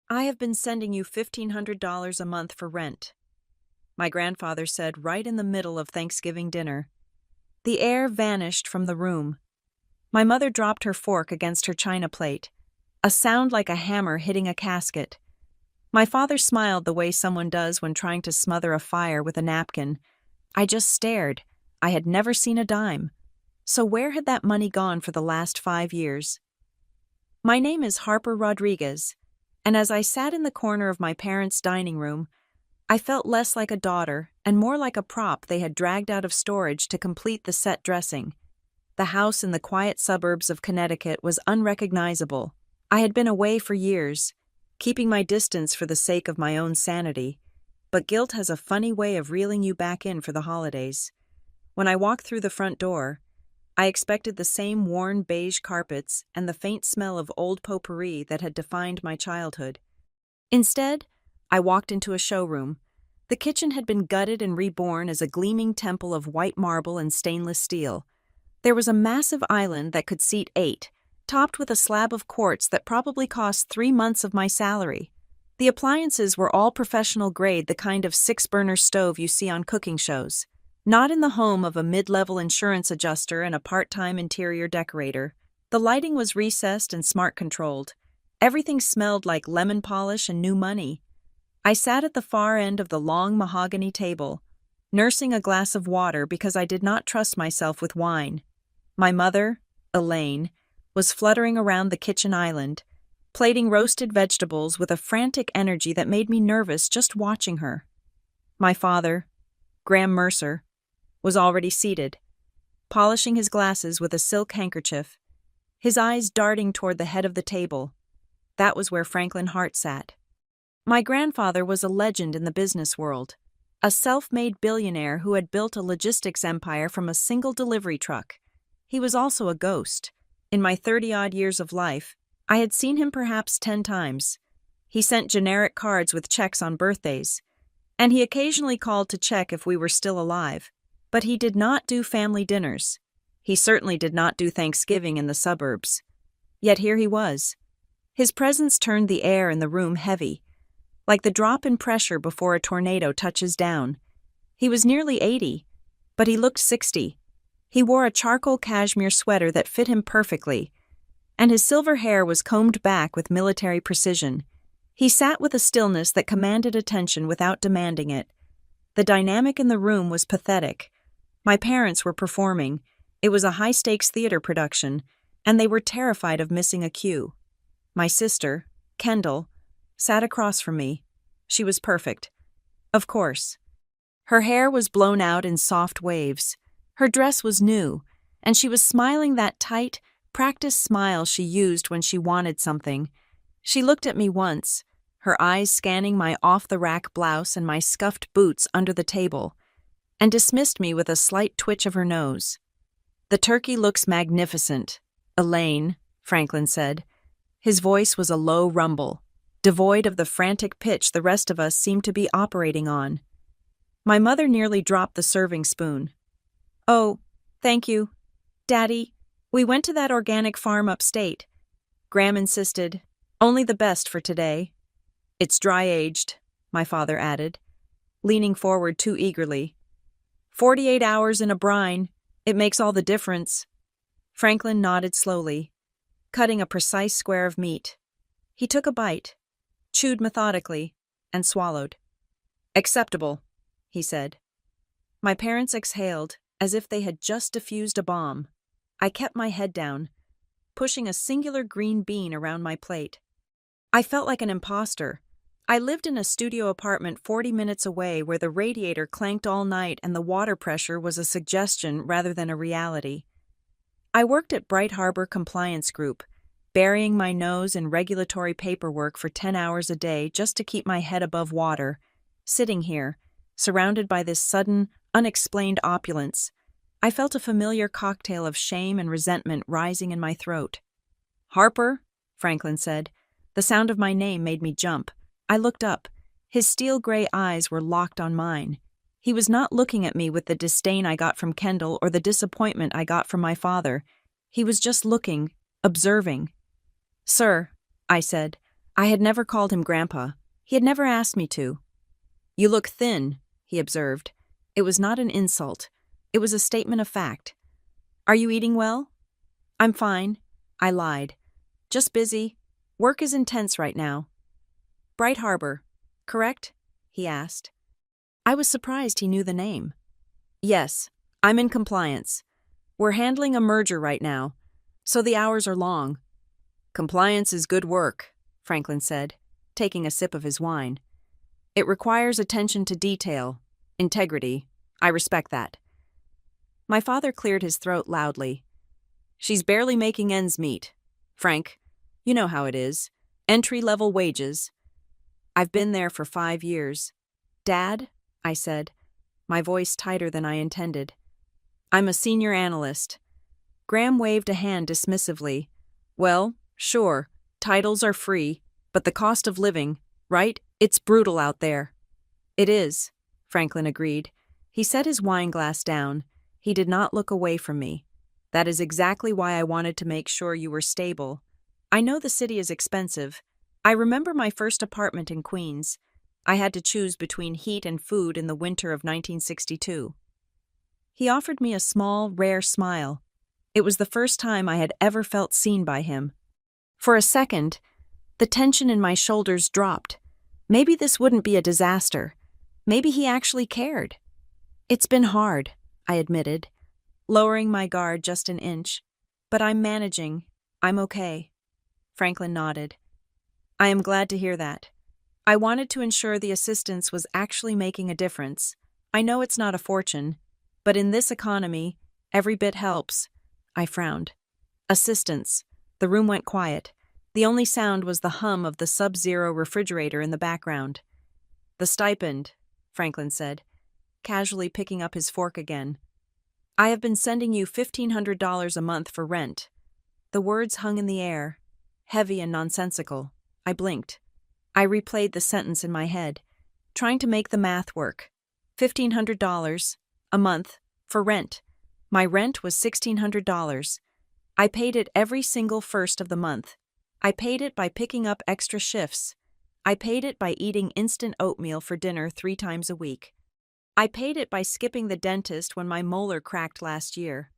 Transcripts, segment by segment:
I have been sending you $1,500 a month for rent, my grandfather said right in the middle of Thanksgiving dinner. The air vanished from the room. My mother dropped her fork against her china plate, a sound like a hammer hitting a casket. My father smiled the way someone does when trying to smother a fire with a napkin. I just stared. I had never seen a dime. So where had that money gone for the last 5 years? My name is Harper Rodriguez, and as I sat in the corner of my parents' dining room, I felt less like a daughter and more like a prop they had dragged out of storage to complete the set dressing. The house in the quiet suburbs of Connecticut was unrecognizable. I had been away for years, keeping my distance for the sake of my own sanity, but guilt has a funny way of reeling you back in for the holidays. When I walked through the front door, I expected the same worn beige carpets and the faint smell of old potpourri that had defined my childhood. Instead, I walked into a showroom. The kitchen had been gutted and reborn as a gleaming temple of white marble and stainless steel. There was a massive island that could seat 8, topped with a slab of quartz that probably cost 3 months of my salary. The appliances were all professional grade, the kind of 6-burner stove you see on cooking shows. Not in the home of a mid-level insurance adjuster and a part-time interior decorator. The lighting was recessed and smart-controlled. Everything smelled like lemon polish and new money. I sat at the far end of the long mahogany table, nursing a glass of water because I did not trust myself with wine. My mother, Elaine, was fluttering around the kitchen island, plating roasted vegetables with a frantic energy that made me nervous just watching her. My father, Graham Mercer, was already seated, polishing his glasses with a silk handkerchief, his eyes darting toward the head of the table. That was where Franklin Hart sat. My grandfather was a legend in the business world, a self-made billionaire who had built a logistics empire from a single delivery truck. He was also a ghost. In my 30-odd years of life, I had seen him perhaps 10 times. He sent generic cards with checks on birthdays, and he occasionally called to check if we were still alive. But he did not do family dinners. He certainly did not do Thanksgiving in the suburbs. Yet here he was. His presence turned the air in the room heavy, like the drop in pressure before a tornado touches down. He was nearly 80, but he looked 60. He wore a charcoal cashmere sweater that fit him perfectly, and his silver hair was combed back with military precision. He sat with a stillness that commanded attention without demanding it. The dynamic in the room was pathetic. My parents were performing. It was a high-stakes theater production, and they were terrified of missing a cue. My sister, Kendall, sat across from me. She was perfect. Of course. Her hair was blown out in soft waves. Her dress was new, and she was smiling that tight, practiced smile she used when she wanted something. She looked at me once, her eyes scanning my off-the-rack blouse and my scuffed boots under the table, and dismissed me with a slight twitch of her nose. "The turkey looks magnificent, Elaine," Franklin said. His voice was a low rumble, devoid of the frantic pitch the rest of us seemed to be operating on. My mother nearly dropped the serving spoon. "Oh, thank you. Daddy, we went to that organic farm upstate." Graham insisted, "Only the best for today." "It's dry-aged," my father added, leaning forward too eagerly. 48 hours in a brine. It makes all the difference." Franklin nodded slowly, cutting a precise square of meat. He took a bite, chewed methodically, and swallowed. "Acceptable," he said. My parents exhaled, as if they had just defused a bomb. I kept my head down, pushing a singular green bean around my plate. I felt like an imposter. I lived in a studio apartment 40 minutes away where the radiator clanked all night and the water pressure was a suggestion rather than a reality. I worked at Bright Harbor Compliance Group, burying my nose in regulatory paperwork for 10 hours a day just to keep my head above water. Sitting here, surrounded by this sudden, unexplained opulence, I felt a familiar cocktail of shame and resentment rising in my throat. "Harper," Franklin said. The sound of my name made me jump. I looked up. His steel-gray eyes were locked on mine. He was not looking at me with the disdain I got from Kendall or the disappointment I got from my father. He was just looking, observing. "Sir," I said, I had never called him Grandpa. He had never asked me to. "You look thin," he observed. It was not an insult. It was a statement of fact. "Are you eating well?" "I'm fine," I lied. "Just busy. Work is intense right now." "Bright Harbor, correct?" he asked. I was surprised he knew the name. "Yes, I'm in compliance. We're handling a merger right now, so the hours are long." "Compliance is good work," Franklin said, taking a sip of his wine. "It requires attention to detail, integrity. I respect that." My father cleared his throat loudly. "She's barely making ends meet. Frank, you know how it is. Entry-level wages." "I've been there for 5 years. Dad," I said, my voice tighter than I intended, "I'm a senior analyst." Graham waved a hand dismissively. "Well, sure, titles are free, but the cost of living, right? It's brutal out there." "It is," Franklin agreed. He set his wine glass down. He did not look away from me. "That is exactly why I wanted to make sure you were stable. I know the city is expensive. I remember my first apartment in Queens. I had to choose between heat and food in the winter of 1962. He offered me a small, rare smile. It was the first time I had ever felt seen by him. For a second, the tension in my shoulders dropped. Maybe this wouldn't be a disaster. Maybe he actually cared. "It's been hard," I admitted, lowering my guard just an inch. "But I'm managing. I'm okay." Franklin nodded. "I am glad to hear that. I wanted to ensure the assistance was actually making a difference. I know it's not a fortune, but in this economy, every bit helps." I frowned. "Assistance." The room went quiet. The only sound was the hum of the Sub-Zero refrigerator in the background. "The stipend," Franklin said, casually picking up his fork again. "I have been sending you $1,500 a month for rent." The words hung in the air, heavy and nonsensical. I blinked. I replayed the sentence in my head, trying to make the math work. $1,500 a month for rent. My rent was $1,600. I paid it every single first of the month. I paid it by picking up extra shifts. I paid it by eating instant oatmeal for dinner 3 times a week. I paid it by skipping the dentist when my molar cracked last year.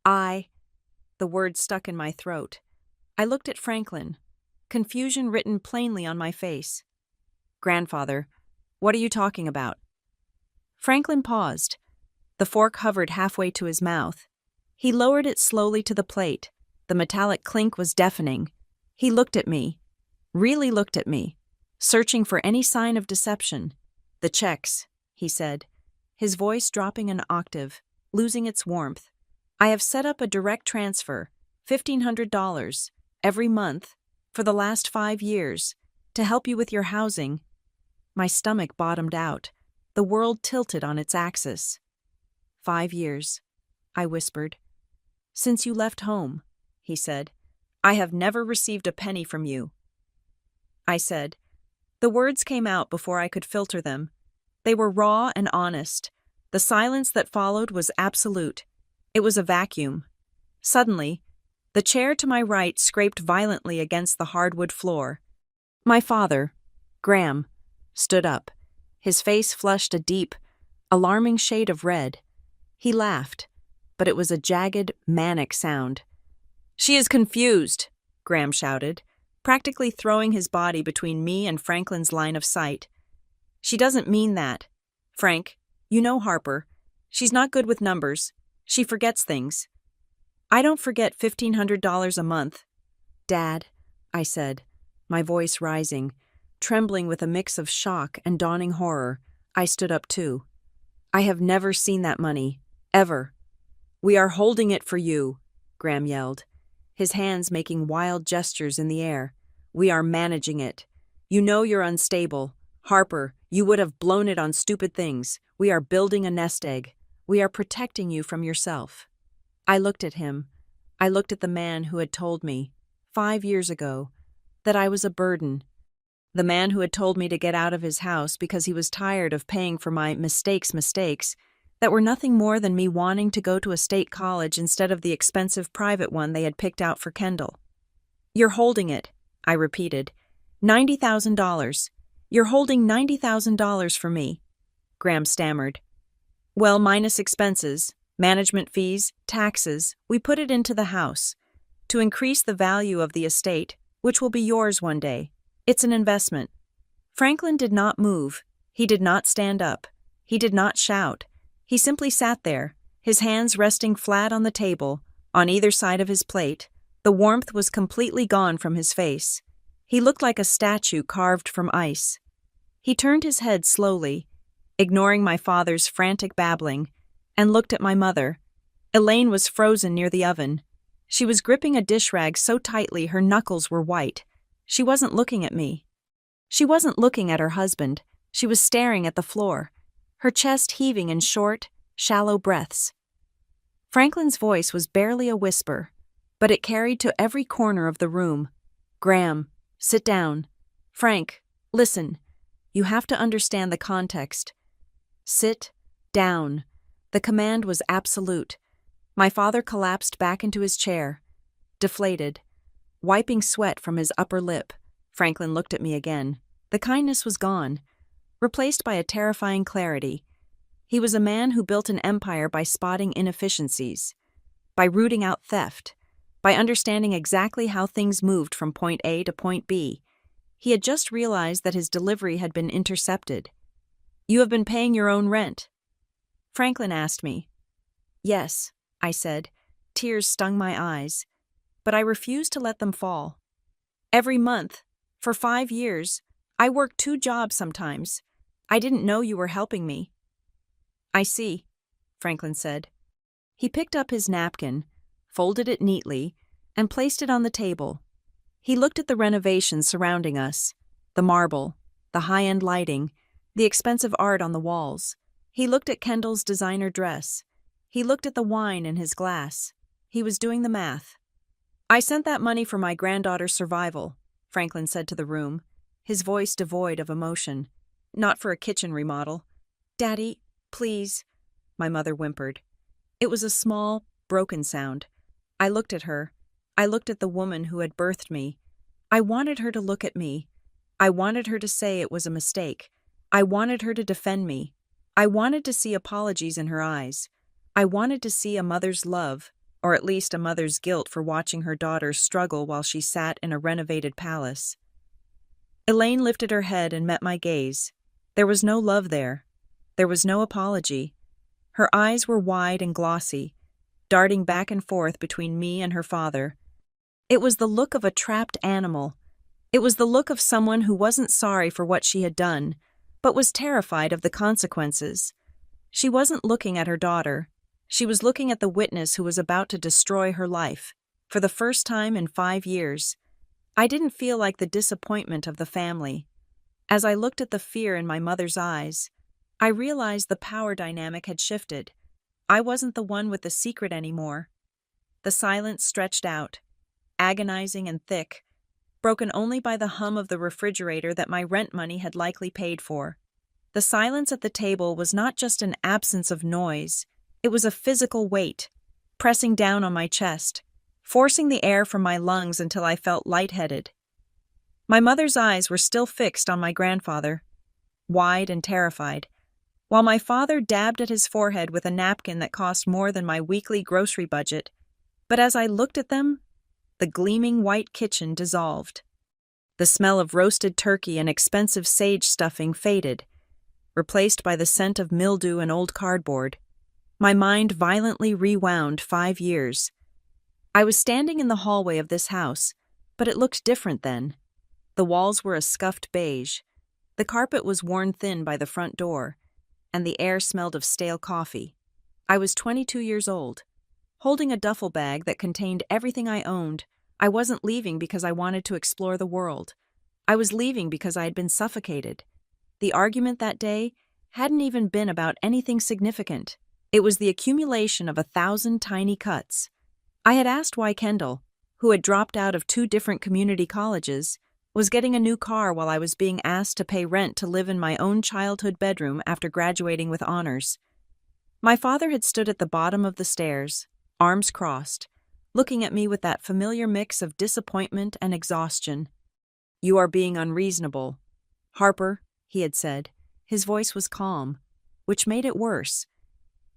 The word stuck in my throat. I looked at Franklin, confusion written plainly on my face. "Grandfather, what are you talking about?" Franklin paused. The fork hovered halfway to his mouth. He lowered it slowly to the plate. The metallic clink was deafening. He looked at me, really looked at me, searching for any sign of deception. "The checks," he said, his voice dropping an octave, losing its warmth. "I have set up a direct transfer, $1,500, every month, for the last 5 years, to help you with your housing." My stomach bottomed out. The world tilted on its axis. "5 years," I whispered. "Since you left home," he said. "I have never received a penny from you." I said. The words came out before I could filter them. They were raw and honest. The silence that followed was absolute. It was a vacuum. Suddenly, the chair to my right scraped violently against the hardwood floor. My father, Graham, stood up. His face flushed a deep, alarming shade of red. He laughed, but it was a jagged, manic sound. "She is confused," Graham shouted, practically throwing his body between me and Franklin's line of sight. "She doesn't mean that. Frank, you know Harper. She's not good with numbers. She forgets things." "I don't forget $1,500 a month." "Dad," I said, my voice rising, trembling with a mix of shock and dawning horror. I stood up too. "I have never seen that money, ever." "We are holding it for you," Graham yelled, his hands making wild gestures in the air. "We are managing it. You know you're unstable. Harper, you would have blown it on stupid things. We are building a nest egg. We are protecting you from yourself." I looked at him. I looked at the man who had told me, 5 years ago, that I was a burden. The man who had told me to get out of his house because he was tired of paying for my mistakes that were nothing more than me wanting to go to a state college instead of the expensive private one they had picked out for Kendall. "You're holding it," I repeated, $90,000. You're holding $90,000 for me, Graham stammered. Well, minus expenses, management fees, taxes, we put it into the house to increase the value of the estate, which will be yours one day. It's an investment. Franklin did not move. He did not stand up. He did not shout. He simply sat there, his hands resting flat on the table, on either side of his plate. The warmth was completely gone from his face. He looked like a statue carved from ice. He turned his head slowly, ignoring my father's frantic babbling, and looked at my mother. Elaine was frozen near the oven. She was gripping a dish rag so tightly her knuckles were white. She wasn't looking at me. She wasn't looking at her husband. She was staring at the floor, her chest heaving in short, shallow breaths. Franklin's voice was barely a whisper, but it carried to every corner of the room. Graham, sit down. Frank, listen. You have to understand the context. Sit down. The command was absolute. My father collapsed back into his chair, deflated, wiping sweat from his upper lip. Franklin looked at me again. The kindness was gone, replaced by a terrifying clarity. He was a man who built an empire by spotting inefficiencies, by rooting out theft, by understanding exactly how things moved from point A to point B. He had just realized that his delivery had been intercepted. You have been paying your own rent? Franklin asked me. Yes, I said. Tears stung my eyes, but I refused to let them fall. Every month, for 5 years, I worked 2 jobs sometimes. I didn't know you were helping me. I see, Franklin said. He picked up his napkin, folded it neatly, and placed it on the table. He looked at the renovations surrounding us, the marble, the high-end lighting, the expensive art on the walls. He looked at Kendall's designer dress. He looked at the wine in his glass. He was doing the math. I sent that money for my granddaughter's survival, Franklin said to the room, his voice devoid of emotion. Not for a kitchen remodel. Daddy, please, my mother whimpered. It was a small, broken sound. I looked at her. I looked at the woman who had birthed me. I wanted her to look at me. I wanted her to say it was a mistake. I wanted her to defend me. I wanted to see apologies in her eyes. I wanted to see a mother's love, or at least a mother's guilt for watching her daughter struggle while she sat in a renovated palace. Elaine lifted her head and met my gaze. There was no love there. There was no apology. Her eyes were wide and glossy, darting back and forth between me and her father. It was the look of a trapped animal. It was the look of someone who wasn't sorry for what she had done, but was terrified of the consequences. She wasn't looking at her daughter. She was looking at the witness who was about to destroy her life, for the first time in 5 years. I didn't feel like the disappointment of the family. As I looked at the fear in my mother's eyes, I realized the power dynamic had shifted. I wasn't the one with the secret anymore. The silence stretched out, agonizing and thick, broken only by the hum of the refrigerator that my rent money had likely paid for. The silence at the table was not just an absence of noise, it was a physical weight, pressing down on my chest, forcing the air from my lungs until I felt lightheaded. My mother's eyes were still fixed on my grandfather, wide and terrified, while my father dabbed at his forehead with a napkin that cost more than my weekly grocery budget. But as I looked at them, the gleaming white kitchen dissolved. The smell of roasted turkey and expensive sage stuffing faded, replaced by the scent of mildew and old cardboard. My mind violently rewound 5 years. I was standing in the hallway of this house, but it looked different then. The walls were a scuffed beige. The carpet was worn thin by the front door, and the air smelled of stale coffee. I was 22 years old, holding a duffel bag that contained everything I owned. I wasn't leaving because I wanted to explore the world. I was leaving because I had been suffocated. The argument that day hadn't even been about anything significant. It was the accumulation of 1,000 tiny cuts. I had asked why Kendall, who had dropped out of 2 different community colleges, was getting a new car while I was being asked to pay rent to live in my own childhood bedroom after graduating with honors. My father had stood at the bottom of the stairs, arms crossed, looking at me with that familiar mix of disappointment and exhaustion. You are being unreasonable. Harper, he had said. His voice was calm, which made it worse.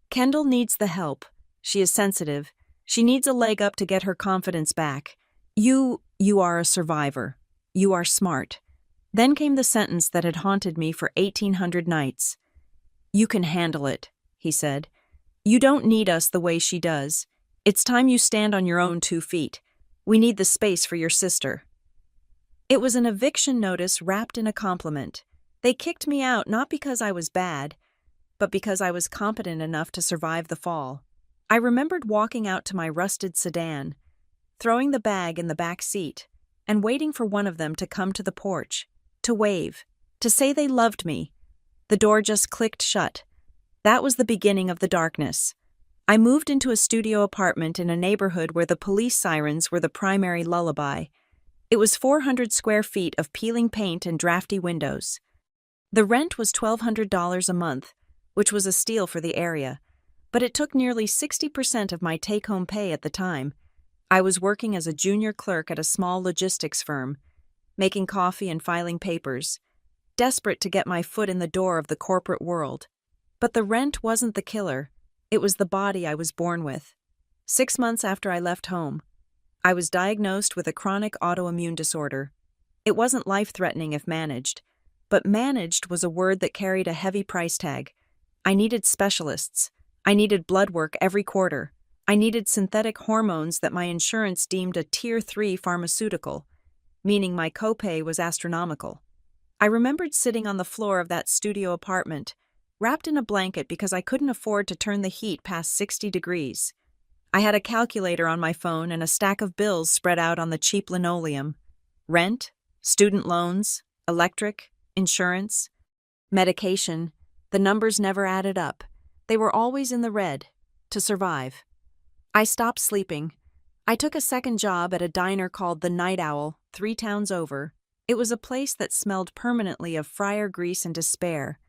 Kendall needs the help. She is sensitive. She needs a leg up to get her confidence back. You are a survivor. You are smart. Then came the sentence that had haunted me for 1,800 nights. You can handle it, he said. You don't need us the way she does. It's time you stand on your own 2 feet. We need the space for your sister. It was an eviction notice wrapped in a compliment. They kicked me out not because I was bad, but because I was competent enough to survive the fall. I remembered walking out to my rusted sedan, throwing the bag in the back seat, and waiting for one of them to come to the porch, to wave, to say they loved me. The door just clicked shut. That was the beginning of the darkness. I moved into a studio apartment in a neighborhood where the police sirens were the primary lullaby. It was 400 square feet of peeling paint and drafty windows. The rent was $1,200 a month, which was a steal for the area, but it took nearly 60% of my take-home pay at the time. I was working as a junior clerk at a small logistics firm, making coffee and filing papers, desperate to get my foot in the door of the corporate world. But the rent wasn't the killer. It was the body I was born with. 6 months after I left home, I was diagnosed with a chronic autoimmune disorder. It wasn't life-threatening if managed, but managed was a word that carried a heavy price tag. I needed specialists. I needed blood work every quarter. I needed synthetic hormones that my insurance deemed a Tier 3 pharmaceutical, meaning my copay was astronomical. I remembered sitting on the floor of that studio apartment, wrapped in a blanket because I couldn't afford to turn the heat past 60 degrees. I had a calculator on my phone and a stack of bills spread out on the cheap linoleum. Rent, student loans, electric, insurance, medication. The numbers never added up. They were always in the red. To survive. I stopped sleeping. I took a second job at a diner called The Night Owl, 3 towns over. It was a place that smelled permanently of fryer grease and despair.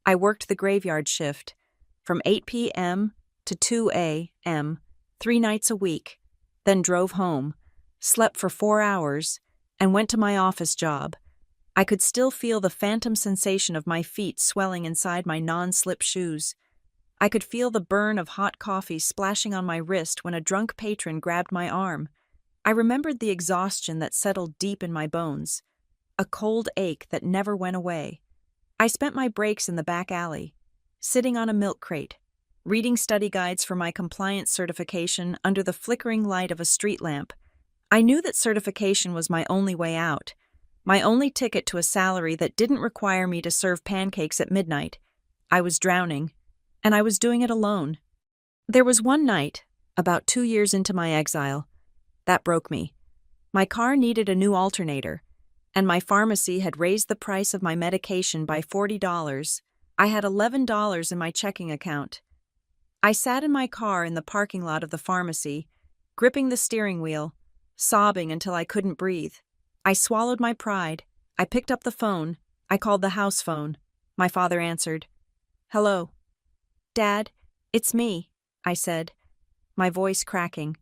I worked the graveyard shift, from 8 p.m. to 2 a.m., 3 nights a week, then drove home, slept for 4 hours, and went to my office job. I could still feel the phantom sensation of my feet swelling inside my non-slip shoes. I could feel the burn of hot coffee splashing on my wrist when a drunk patron grabbed my arm. I remembered the exhaustion that settled deep in my bones, a cold ache that never went away. I spent my breaks in the back alley, sitting on a milk crate, reading study guides for my compliance certification under the flickering light of a street lamp. I knew that certification was my only way out, my only ticket to a salary that didn't require me to serve pancakes at midnight. I was drowning, and I was doing it alone. There was one night, about 2 years into my exile, that broke me. My car needed a new alternator, and my pharmacy had raised the price of my medication by $40. I had $11 in my checking account. I sat in my car in the parking lot of the pharmacy, gripping the steering wheel, sobbing until I couldn't breathe. I swallowed my pride. I picked up the phone. I called the house phone. My father answered. "Hello." "Dad, it's me," I said, my voice cracking.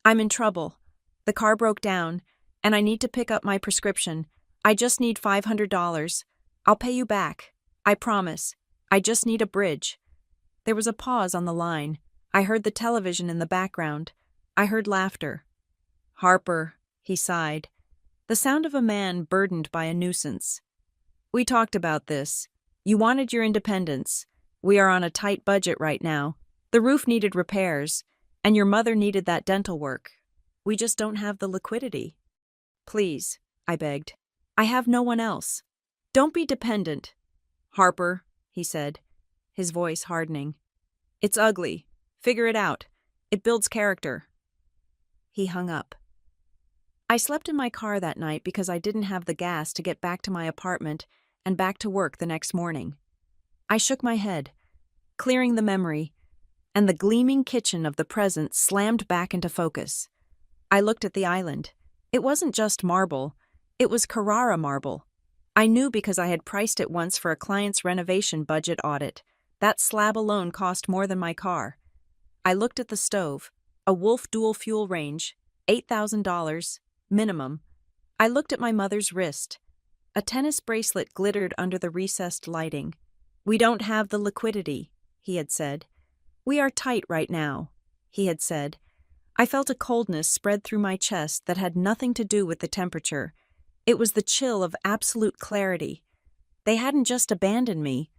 "I'm in trouble. The car broke down, and I need to pick up my prescription. I just need $500. I'll pay you back. I promise. I just need a bridge." There was a pause on the line. I heard the television in the background. I heard laughter. "Harper," he sighed, the sound of a man burdened by a nuisance. "We talked about this. You wanted your independence. We are on a tight budget right now. The roof needed repairs, and your mother needed that dental work. We just don't have the liquidity." "Please," I begged. "I have no one else. Don't be dependent." "Harper," he said, his voice hardening. "It's ugly. Figure it out. It builds character." He hung up. I slept in my car that night because I didn't have the gas to get back to my apartment and back to work the next morning. I shook my head, clearing the memory, and the gleaming kitchen of the present slammed back into focus. I looked at the island. It wasn't just marble. It was Carrara marble. I knew because I had priced it once for a client's renovation budget audit. That slab alone cost more than my car. I looked at the stove, a Wolf dual fuel range, $8,000, minimum. I looked at my mother's wrist. A tennis bracelet glittered under the recessed lighting. "We don't have the liquidity," he had said. "We are tight right now," he had said. I felt a coldness spread through my chest that had nothing to do with the temperature. It was the chill of absolute clarity. They hadn't just abandoned me.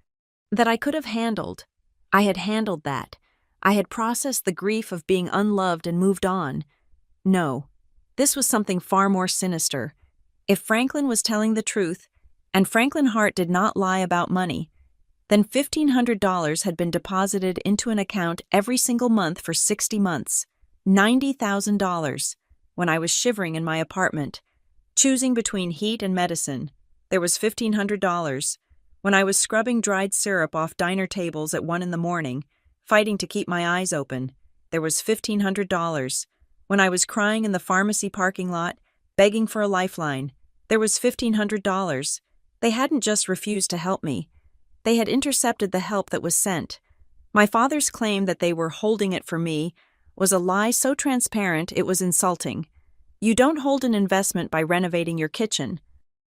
That I could have handled. I had handled that. I had processed the grief of being unloved and moved on. No, this was something far more sinister. If Franklin was telling the truth, and Franklin Hart did not lie about money, then $1,500 had been deposited into an account every single month for 60 months. $90,000. When I was shivering in my apartment, choosing between heat and medicine, there was $1,500. When I was scrubbing dried syrup off diner tables at 1 a.m, fighting to keep my eyes open, there was $1,500. When I was crying in the pharmacy parking lot, begging for a lifeline, there was $1,500. They hadn't just refused to help me. They had intercepted the help that was sent. My father's claim that they were holding it for me was a lie so transparent it was insulting. You don't hold an investment by renovating your kitchen.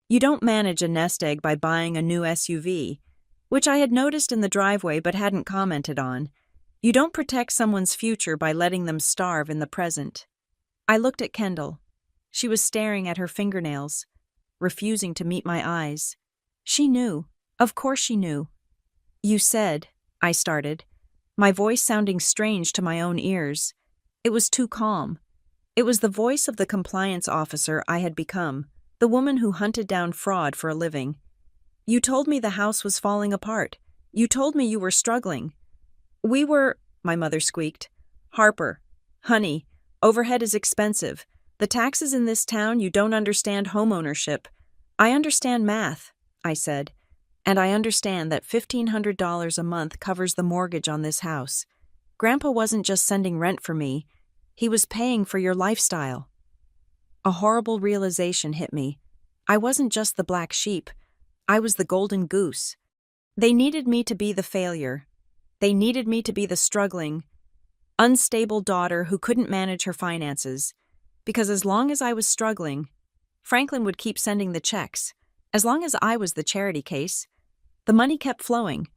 You don't manage a nest egg by buying a new SUV, which I had noticed in the driveway but hadn't commented on. You don't protect someone's future by letting them starve in the present. I looked at Kendall. She was staring at her fingernails, refusing to meet my eyes. She knew. Of course she knew. "You said," I started, my voice sounding strange to my own ears. It was too calm. It was the voice of the compliance officer I had become, the woman who hunted down fraud for a living. "You told me the house was falling apart. You told me you were struggling." "We were," my mother squeaked. "Harper, honey, overhead is expensive. The taxes in this town, you don't understand homeownership." "I understand math," I said. "And I understand that $1,500 a month covers the mortgage on this house. Grandpa wasn't just sending rent for me. He was paying for your lifestyle." A horrible realization hit me. I wasn't just the black sheep. I was the golden goose. They needed me to be the failure. They needed me to be the struggling, unstable daughter who couldn't manage her finances. Because as long as I was struggling, Franklin would keep sending the checks. As long as I was the charity case, the money kept flowing.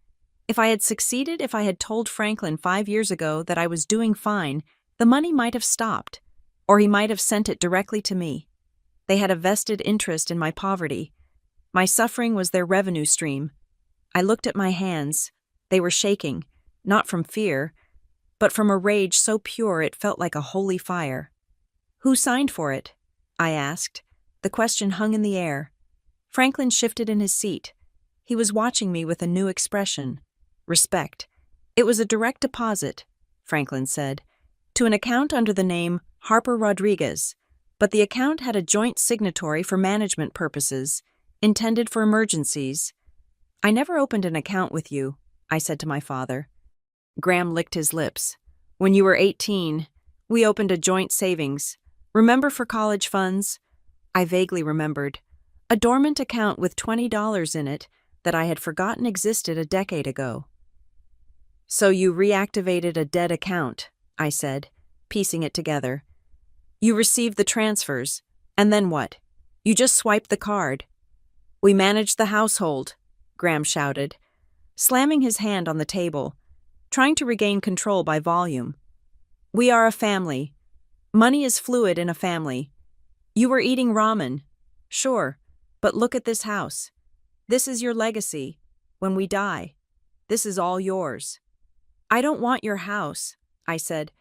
If I had succeeded, if I had told Franklin 5 years ago that I was doing fine, the money might have stopped, or he might have sent it directly to me. They had a vested interest in my poverty. My suffering was their revenue stream. I looked at my hands. They were shaking, not from fear, but from a rage so pure it felt like a holy fire. "Who signed for it?" I asked. The question hung in the air. Franklin shifted in his seat. He was watching me with a new expression. Respect. "It was a direct deposit," Franklin said, "to an account under the name Harper Rodriguez, but the account had a joint signatory for management purposes, intended for emergencies." "I never opened an account with you," I said to my father. Graham licked his lips. "When you were 18, we opened a joint savings. Remember, for college funds?" I vaguely remembered. A dormant account with $20 in it that I had forgotten existed a decade ago. "So you reactivated a dead account," I said, piecing it together. "You received the transfers, and then what? You just swiped the card." "We managed the household," Graham shouted, slamming his hand on the table, trying to regain control by volume. "We are a family. Money is fluid in a family. You were eating ramen. Sure, but look at this house. This is your legacy. When we die, this is all yours." "I don't want your house," I said.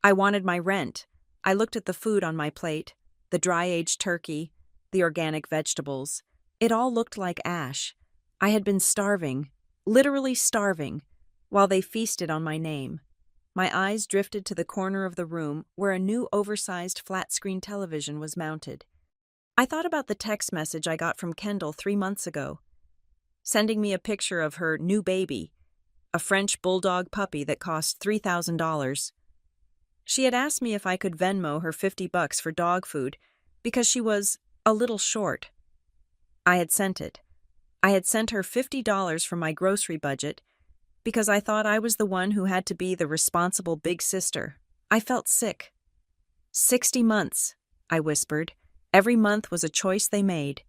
"I wanted my rent." I looked at the food on my plate, the dry-aged turkey, the organic vegetables. It all looked like ash. I had been starving, literally starving, while they feasted on my name. My eyes drifted to the corner of the room where a new oversized flat-screen television was mounted. I thought about the text message I got from Kendall 3 months ago, sending me a picture of her new baby, a French bulldog puppy that cost $3,000. She had asked me if I could Venmo her $50 for dog food because she was a little short. I had sent it. I had sent her $50 from my grocery budget because I thought I was the one who had to be the responsible big sister. I felt sick. 60 months, I whispered. Every month was a choice they made.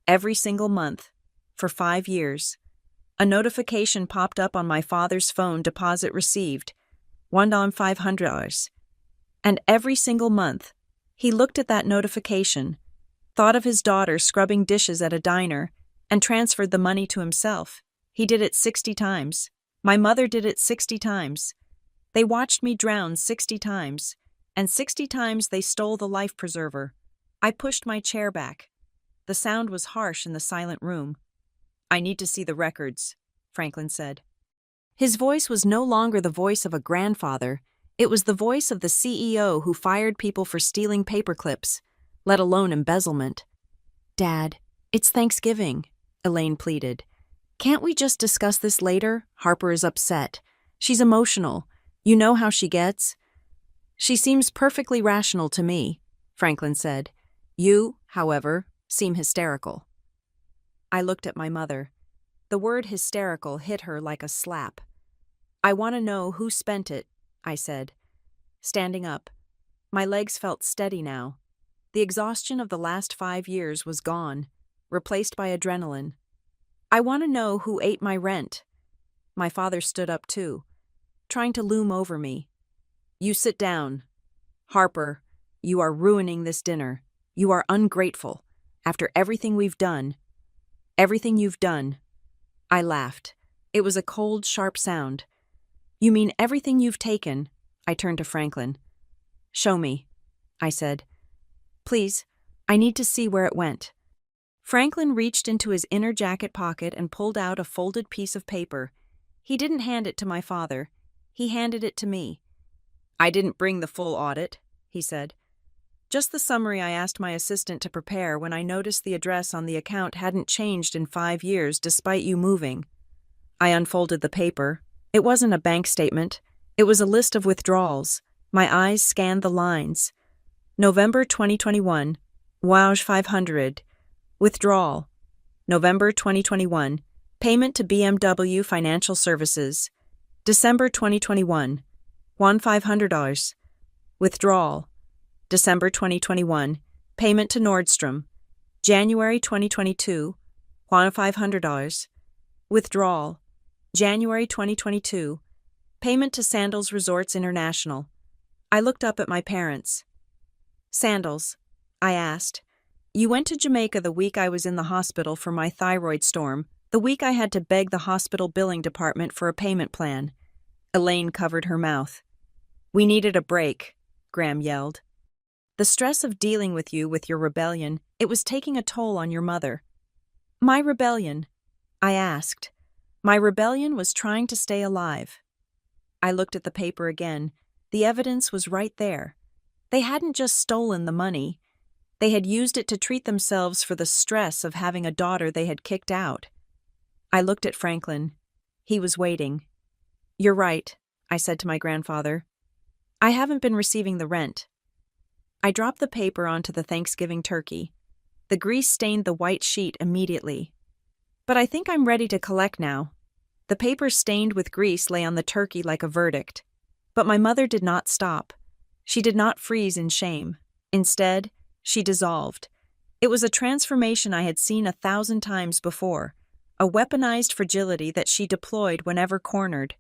Every single month. For 5 years. A notification popped up on my father's phone: deposit received. $1,500. And every single month, he looked at that notification, thought of his daughter scrubbing dishes at a diner, and transferred the money to himself. He did it 60 times. My mother did it 60 times. They watched me drown 60 times, and 60 times they stole the life preserver. I pushed my chair back. The sound was harsh in the silent room. "I need to see the records," Franklin said. His voice was no longer the voice of a grandfather. It was the voice of the CEO who fired people for stealing paperclips, let alone embezzlement. "Dad, it's Thanksgiving," Elaine pleaded. "Can't we just discuss this later? Harper is upset. She's emotional. You know how she gets." "She seems perfectly rational to me," Franklin said. "You, however, seem hysterical." I looked at my mother. The word hysterical hit her like a slap. "I want to know who spent it," I said. Standing up. My legs felt steady now. The exhaustion of the last 5 years was gone, replaced by adrenaline. "I want to know who ate my rent." My father stood up too, trying to loom over me. "You sit down. Harper, you are ruining this dinner. You are ungrateful. After everything we've done. Everything you've done." I laughed. It was a cold, sharp sound. "You mean everything you've taken?" I turned to Franklin. "Show me," I said. "Please, I need to see where it went." Franklin reached into his inner jacket pocket and pulled out a folded piece of paper. He didn't hand it to my father. He handed it to me. "I didn't bring the full audit," he said. "Just the summary I asked my assistant to prepare when I noticed the address on the account hadn't changed in 5 years despite you moving." I unfolded the paper. It wasn't a bank statement. It was a list of withdrawals. My eyes scanned the lines. November 2021, Wauge 500. Withdrawal. November 2021, payment to BMW Financial Services. December 2021, $1,500. Withdrawal. December 2021, payment to Nordstrom. January 2022, $1,500. Withdrawal. January 2022, payment to Sandals Resorts International. I looked up at my parents. "Sandals," I asked. "You went to Jamaica the week I was in the hospital for my thyroid storm, the week I had to beg the hospital billing department for a payment plan." Elaine covered her mouth. "We needed a break," Graham yelled. "The stress of dealing with you with your rebellion, it was taking a toll on your mother." "My rebellion?" I asked. "My rebellion was trying to stay alive." I looked at the paper again. The evidence was right there. They hadn't just stolen the money. They had used it to treat themselves for the stress of having a daughter they had kicked out. I looked at Franklin. He was waiting. "You're right," I said to my grandfather. "I haven't been receiving the rent." I dropped the paper onto the Thanksgiving turkey. The grease stained the white sheet immediately. "But I think I'm ready to collect now." The paper stained with grease lay on the turkey like a verdict. But my mother did not stop. She did not freeze in shame. Instead, she dissolved. It was a transformation I had seen 1,000 times before, a weaponized fragility that she deployed whenever cornered.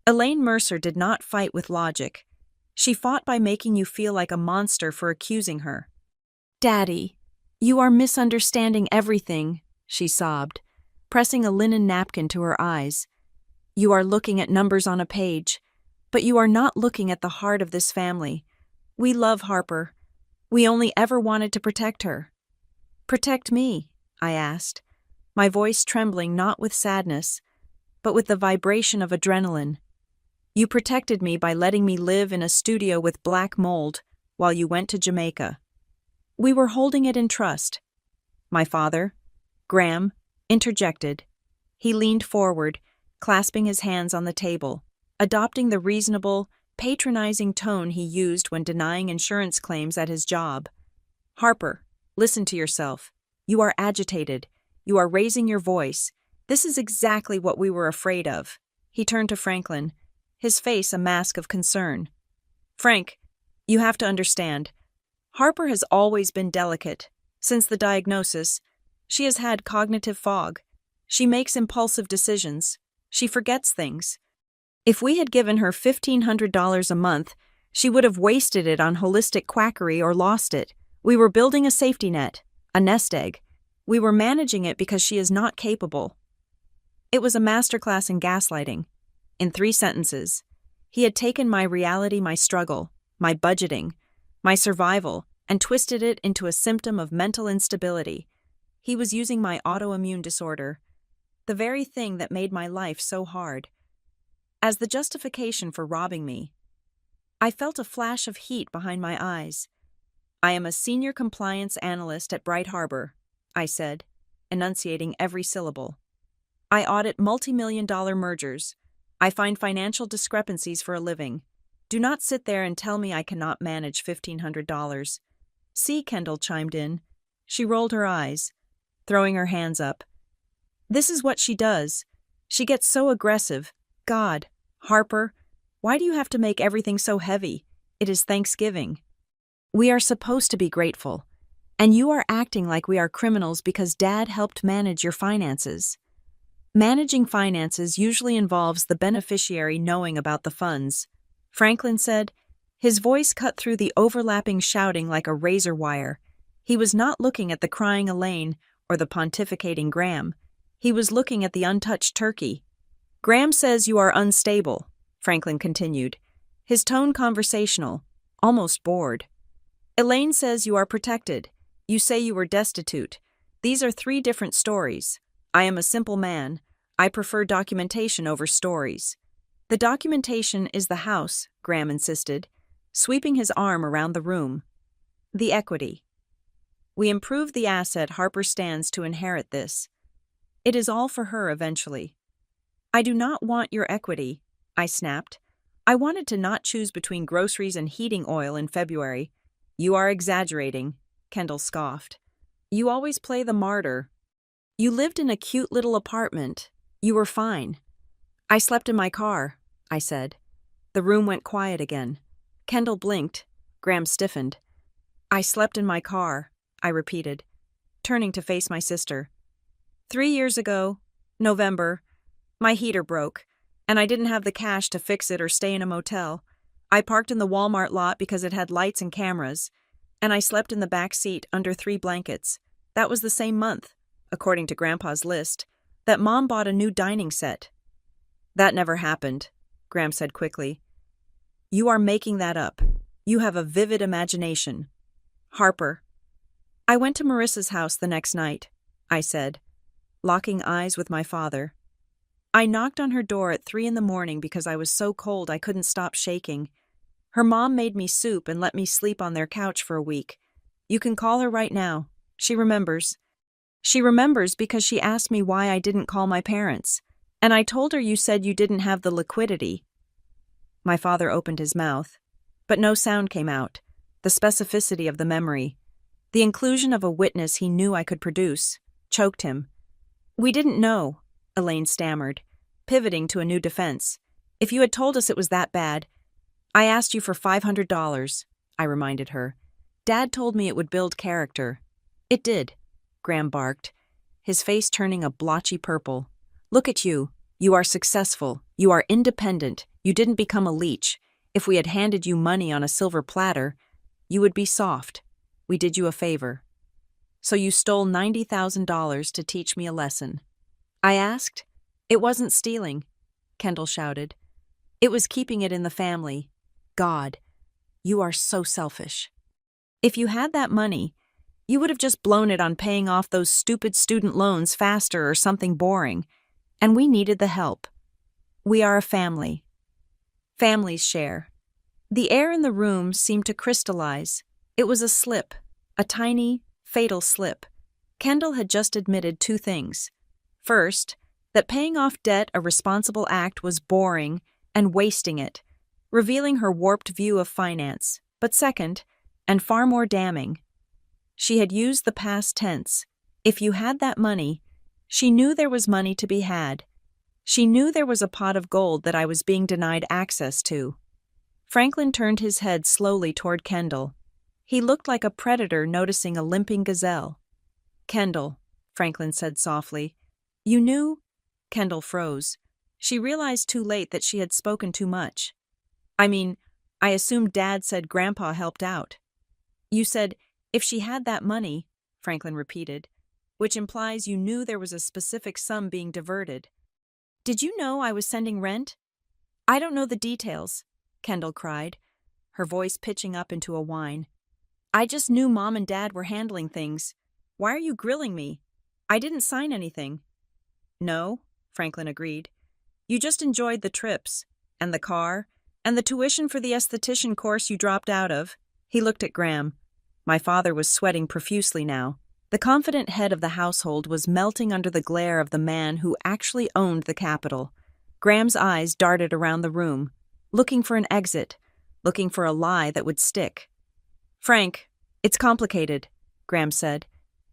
Elaine Mercer did not fight with logic. She fought by making you feel like a monster for accusing her. "Daddy, you are misunderstanding everything," she sobbed, pressing a linen napkin to her eyes. "You are looking at numbers on a page, but you are not looking at the heart of this family. We love Harper. We only ever wanted to protect her." "Protect me?" I asked, my voice trembling not with sadness, but with the vibration of adrenaline. "You protected me by letting me live in a studio with black mold while you went to Jamaica. We were holding it in trust." My father, Graham, interjected. He leaned forward, clasping his hands on the table, adopting the reasonable, patronizing tone he used when denying insurance claims at his job. "Harper, listen to yourself. You are agitated. You are raising your voice. This is exactly what we were afraid of." He turned to Franklin, his face a mask of concern. "Frank, you have to understand. Harper has always been delicate. Since the diagnosis, she has had cognitive fog. She makes impulsive decisions. She forgets things. If we had given her $1,500 a month, she would have wasted it on holistic quackery or lost it. We were building a safety net, a nest egg. We were managing it because she is not capable. It was a masterclass in gaslighting. In 3 sentences, he had taken my reality, my struggle, my budgeting, my survival, and twisted it into a symptom of mental instability. He was using my autoimmune disorder, the very thing that made my life so hard, as the justification for robbing me. I felt a flash of heat behind my eyes. I am a senior compliance analyst at Bright Harbor, I said, enunciating every syllable. I audit multi-million-dollar mergers. I find financial discrepancies for a living. Do not sit there and tell me I cannot manage $1,500. See, Kendall chimed in. She rolled her eyes, throwing her hands up. This is what she does. She gets so aggressive. God, Harper, why do you have to make everything so heavy? It is Thanksgiving. We are supposed to be grateful, and you are acting like we are criminals because Dad helped manage your finances. Managing finances usually involves the beneficiary knowing about the funds, Franklin said. His voice cut through the overlapping shouting like a razor wire. He was not looking at the crying Elaine or the pontificating Graham. He was looking at the untouched turkey. Graham says you are unstable, Franklin continued, his tone conversational, almost bored. Elaine says you are protected. You say you were destitute. These are 3 different stories. I am a simple man. I prefer documentation over stories. The documentation is the house, Graham insisted, sweeping his arm around the room. The equity. We improved the asset Harper stands to inherit this. It is all for her eventually. I do not want your equity, I snapped. I wanted to not choose between groceries and heating oil in February. You are exaggerating, Kendall scoffed. You always play the martyr. You lived in a cute little apartment. You were fine. I slept in my car, I said. The room went quiet again. Kendall blinked. Graham stiffened. I slept in my car, I repeated, turning to face my sister. 3 years ago, November, my heater broke, and I didn't have the cash to fix it or stay in a motel. I parked in the Walmart lot because it had lights and cameras, and I slept in the back seat under 3 blankets. That was the same month, according to Grandpa's list, that Mom bought a new dining set. That never happened, Graham said quickly. You are making that up. You have a vivid imagination. Harper. I went to Marissa's house the next night, I said, locking eyes with my father. I knocked on her door at 3 a.m. because I was so cold I couldn't stop shaking. Her mom made me soup and let me sleep on their couch for a week. You can call her right now. She remembers. She remembers because she asked me why I didn't call my parents, and I told her you said you didn't have the liquidity. My father opened his mouth, but no sound came out. The specificity of the memory, the inclusion of a witness he knew I could produce, choked him. We didn't know, Elaine stammered, pivoting to a new defense. If you had told us it was that bad, I asked you for $500, I reminded her. Dad told me it would build character. It did, Graham barked, his face turning a blotchy purple. Look at you. You are successful. You are independent. You didn't become a leech. If we had handed you money on a silver platter, you would be soft. We did you a favor. So you stole $90,000 to teach me a lesson. I asked. It wasn't stealing, Kendall shouted. It was keeping it in the family. God, you are so selfish. If you had that money, you would have just blown it on paying off those stupid student loans faster or something boring. And we needed the help. We are a family. Families share. The air in the room seemed to crystallize. It was a slip, a tiny, fatal slip. Kendall had just admitted 2 things. First, that paying off debt a responsible act was boring and wasting it, revealing her warped view of finance. But second, and far more damning, she had used the past tense. If you had that money, she knew there was money to be had. She knew there was a pot of gold that I was being denied access to. Franklin turned his head slowly toward Kendall. He looked like a predator noticing a limping gazelle. "Kendall," Franklin said softly. "You knew?" Kendall froze. She realized too late that she had spoken too much. "I mean, I assumed Dad said Grandpa helped out." "You said, if she had that money," Franklin repeated, "which implies you knew there was a specific sum being diverted. Did you know I was sending rent?" "I don't know the details," Kendall cried, her voice pitching up into a whine. "I just knew Mom and Dad were handling things. Why are you grilling me? I didn't sign anything." "No," Franklin agreed. "You just enjoyed the trips, and the car, and the tuition for the esthetician course you dropped out of." He looked at Graham. My father was sweating profusely now. The confident head of the household was melting under the glare of the man who actually owned the capital. Graham's eyes darted around the room, looking for an exit, looking for a lie that would stick. "Frank, it's complicated," Graham said,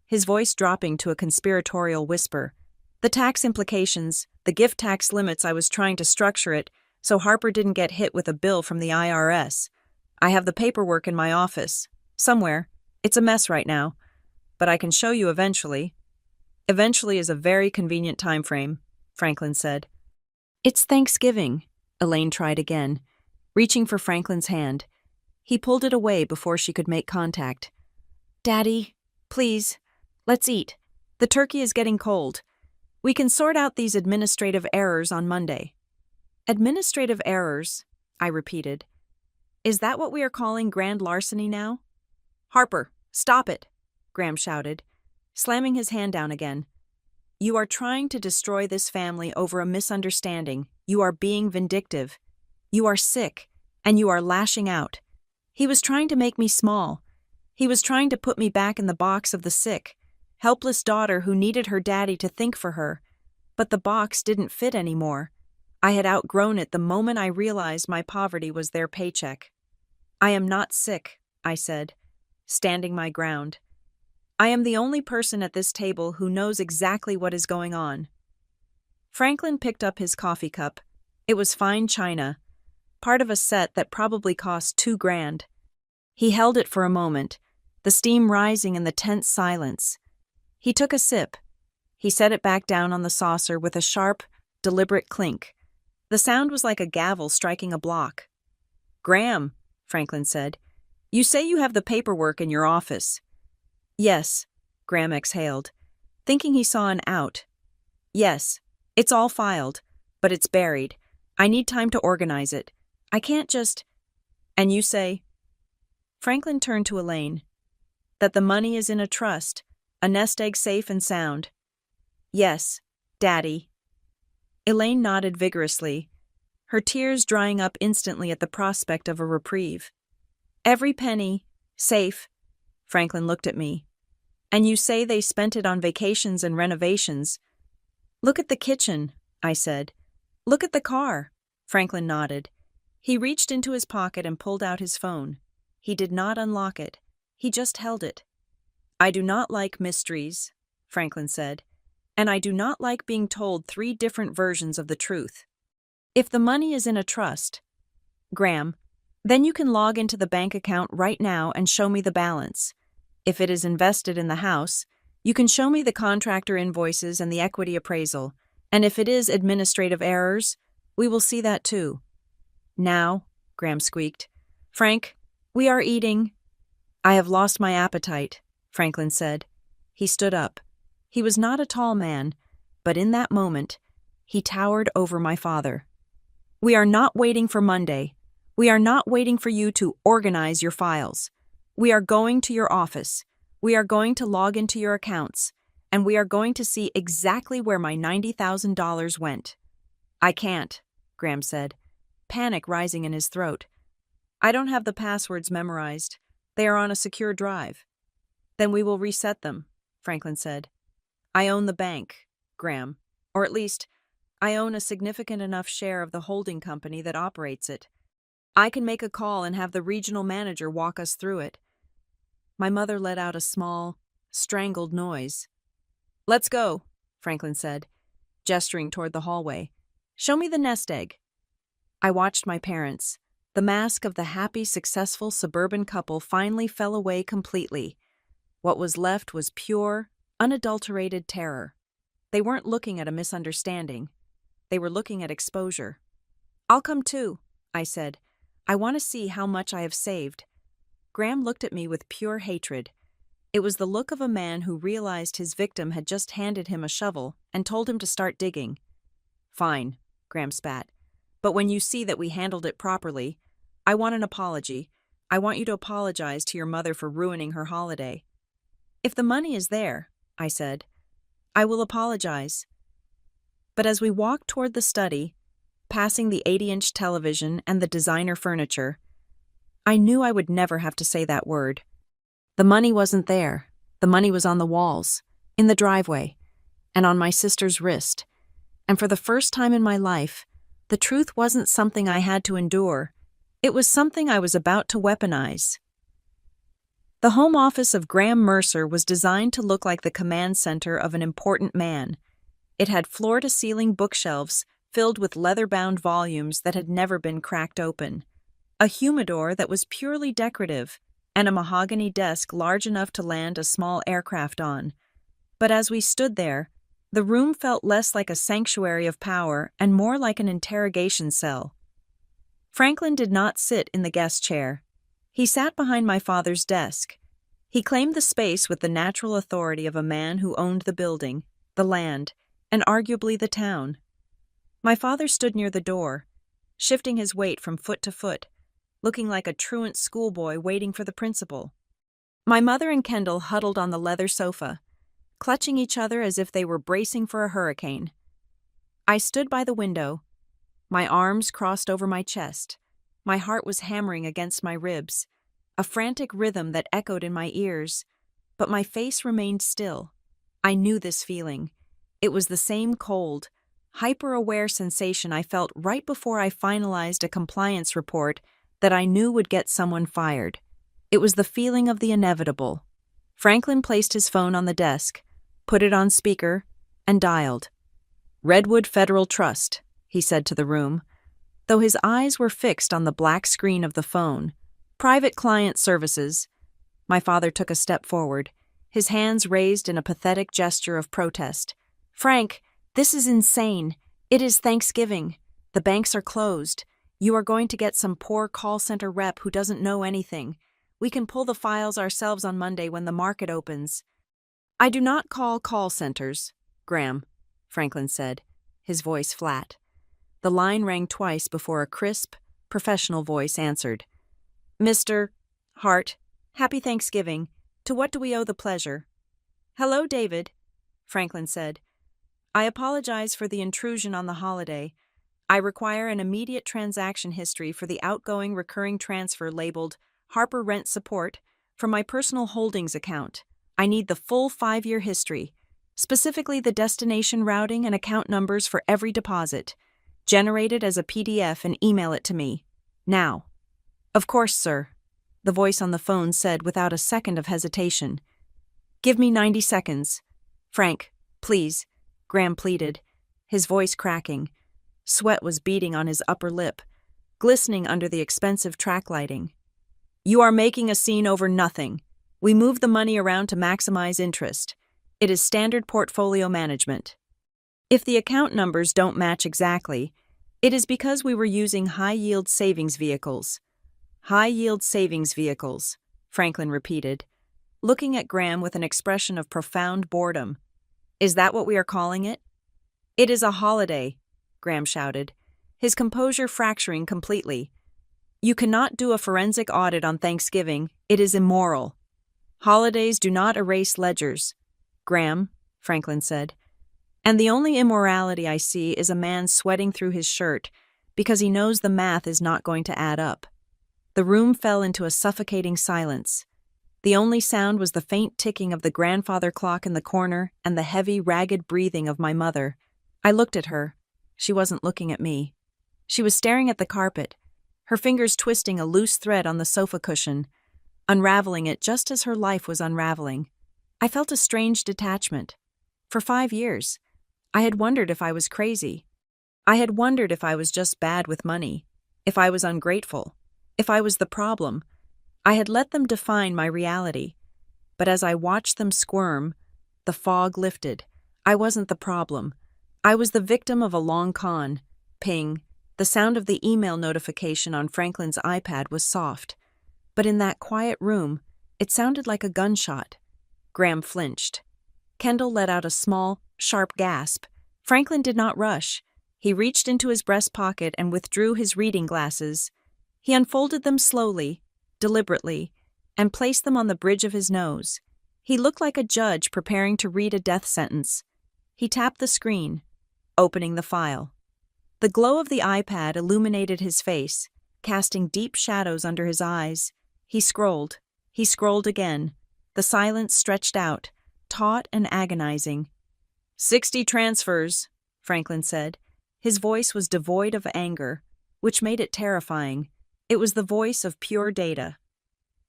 his voice dropping to a conspiratorial whisper. "The tax implications, the gift tax limits, I was trying to structure it so Harper didn't get hit with a bill from the IRS. I have the paperwork in my office. Somewhere. It's a mess right now. But I can show you eventually." "Eventually is a very convenient time frame," Franklin said. "It's Thanksgiving," Elaine tried again, reaching for Franklin's hand. He pulled it away before she could make contact. "Daddy, please, let's eat. The turkey is getting cold. We can sort out these administrative errors on Monday." "Administrative errors," I repeated. "Is that what we are calling grand larceny now?" "Harper, stop it," Graham shouted, slamming his hand down again. "You are trying to destroy this family over a misunderstanding. You are being vindictive. You are sick, and you are lashing out. He was trying to make me small. He was trying to put me back in the box of the sick, helpless daughter who needed her daddy to think for her. But the box didn't fit anymore. I had outgrown it the moment I realized my poverty was their paycheck. I am not sick," I said, standing my ground. "I am the only person at this table who knows exactly what is going on." Franklin picked up his coffee cup. It was fine china, part of a set that probably cost $2,000. He held it for a moment, the steam rising in the tense silence. He took a sip. He set it back down on the saucer with a sharp, deliberate clink. The sound was like a gavel striking a block. "Graham," Franklin said, "you say you have the paperwork in your office." "Yes," Graham exhaled, thinking he saw an out. "Yes, it's all filed, but it's buried. I need time to organize it. I can't just—" "And you say—" Franklin turned to Elaine. "That the money is in a trust, a nest egg safe and sound." "Yes, Daddy." Elaine nodded vigorously, her tears drying up instantly at the prospect of a reprieve. "Every penny, safe." Franklin looked at me. "And you say they spent it on vacations and renovations." "Look at the kitchen," I said. "Look at the car." Franklin nodded. He reached into his pocket and pulled out his phone. He did not unlock it. He just held it. "I do not like mysteries," Franklin said, "and I do not like being told 3 different versions of the truth. If the money is in a trust, Graham, then you can log into the bank account right now and show me the balance. If it is invested in the house, you can show me the contractor invoices and the equity appraisal, and if it is administrative errors, we will see that too." "Now," Graham squeaked. "Frank, we are eating." "I have lost my appetite," Franklin said. He stood up. He was not a tall man, but in that moment, he towered over my father. "We are not waiting for Monday. We are not waiting for you to organize your files. We are going to your office. We are going to log into your accounts, and we are going to see exactly where my $90,000 went." "I can't," Graham said, panic rising in his throat. "I don't have the passwords memorized. They are on a secure drive." "Then we will reset them," Franklin said. "I own the bank, Graham, or at least, I own a significant enough share of the holding company that operates it. I can make a call and have the regional manager walk us through it." My mother let out a small, strangled noise. "Let's go," Franklin said, gesturing toward the hallway. "Show me the nest egg." I watched my parents, The mask of the happy, successful suburban couple finally fell away completely. What was left was pure, unadulterated terror. They weren't looking at a misunderstanding. They were looking at exposure. "I'll come too," I said. "I want to see how much I have saved." Graham looked at me with pure hatred. It was the look of a man who realized his victim had just handed him a shovel and told him to start digging. "Fine," Graham spat. "But when you see that we handled it properly, I want an apology. I want you to apologize to your mother for ruining her holiday." "If the money is there," I said, "I will apologize." But as we walked toward the study, passing the 80-inch television and the designer furniture, I knew I would never have to say that word. The money wasn't there. The money was on the walls, in the driveway, and on my sister's wrist. And for the first time in my life, the truth wasn't something I had to endure. It was something I was about to weaponize. The home office of Graham Mercer was designed to look like the command center of an important man. It had floor-to-ceiling bookshelves filled with leather-bound volumes that had never been cracked open, a humidor that was purely decorative, and a mahogany desk large enough to land a small aircraft on. But as we stood there, the room felt less like a sanctuary of power and more like an interrogation cell. Franklin did not sit in the guest chair. He sat behind my father's desk. He claimed the space with the natural authority of a man who owned the building, the land, and arguably the town. My father stood near the door, shifting his weight from foot to foot, looking like a truant schoolboy waiting for the principal. My mother and Kendall huddled on the leather sofa, clutching each other as if they were bracing for a hurricane. I stood by the window, my arms crossed over my chest. My heart was hammering against my ribs, a frantic rhythm that echoed in my ears, but my face remained still. I knew this feeling. It was the same cold, hyper-aware sensation I felt right before I finalized a compliance report that I knew would get someone fired. It was the feeling of the inevitable. Franklin placed his phone on the desk, put it on speaker, and dialed. "Redwood Federal Trust," he said to the room, though his eyes were fixed on the black screen of the phone. "Private client services." My father took a step forward, his hands raised in a pathetic gesture of protest. "Frank, this is insane. It is Thanksgiving. The banks are closed. You are going to get some poor call center rep who doesn't know anything. We can pull the files ourselves on Monday when the market opens." "I do not call centers, Graham," Franklin said, his voice flat. The line rang twice before a crisp, professional voice answered. "Mr. Hart, happy Thanksgiving. To what do we owe the pleasure?" "Hello, David," Franklin said. "I apologize for the intrusion on the holiday. I require an immediate transaction history for the outgoing recurring transfer labeled Harper Rent Support from my personal holdings account. I need the full 5-year history, specifically the destination routing and account numbers for every deposit. Generate it as a PDF and email it to me. Now." "Of course, sir," the voice on the phone said without a second of hesitation. "Give me 90 seconds. Frank, please," Graham pleaded, his voice cracking. Sweat was beading on his upper lip, glistening under the expensive track lighting. "You are making a scene over nothing. We move the money around to maximize interest. It is standard portfolio management. If the account numbers don't match exactly, it is because we were using high-yield savings vehicles." "High-yield savings vehicles," Franklin repeated, looking at Graham with an expression of profound boredom. "Is that what we are calling it?" "It is a holiday," Graham shouted, his composure fracturing completely. "You cannot do a forensic audit on Thanksgiving. It is immoral." "Holidays do not erase ledgers, Graham," Franklin said. "And the only immorality I see is a man sweating through his shirt because he knows the math is not going to add up." The room fell into a suffocating silence. The only sound was the faint ticking of the grandfather clock in the corner and the heavy, ragged breathing of my mother. I looked at her. She wasn't looking at me. She was staring at the carpet, her fingers twisting a loose thread on the sofa cushion, unraveling it just as her life was unraveling. I felt a strange detachment. For 5 years, I had wondered if I was crazy. I had wondered if I was just bad with money, if I was ungrateful. If I was the problem, I had let them define my reality. But as I watched them squirm, the fog lifted. I wasn't the problem. I was the victim of a long con. Ping. The sound of the email notification on Franklin's iPad was soft. But in that quiet room, it sounded like a gunshot. Graham flinched. Kendall let out a small, sharp gasp. Franklin did not rush. He reached into his breast pocket and withdrew his reading glasses. He unfolded them slowly, deliberately, and placed them on the bridge of his nose. He looked like a judge preparing to read a death sentence. He tapped the screen, opening the file. The glow of the iPad illuminated his face, casting deep shadows under his eyes. He scrolled. He scrolled again. The silence stretched out, taut and agonizing. 60 transfers, Franklin said. His voice was devoid of anger, which made it terrifying. It was the voice of pure data.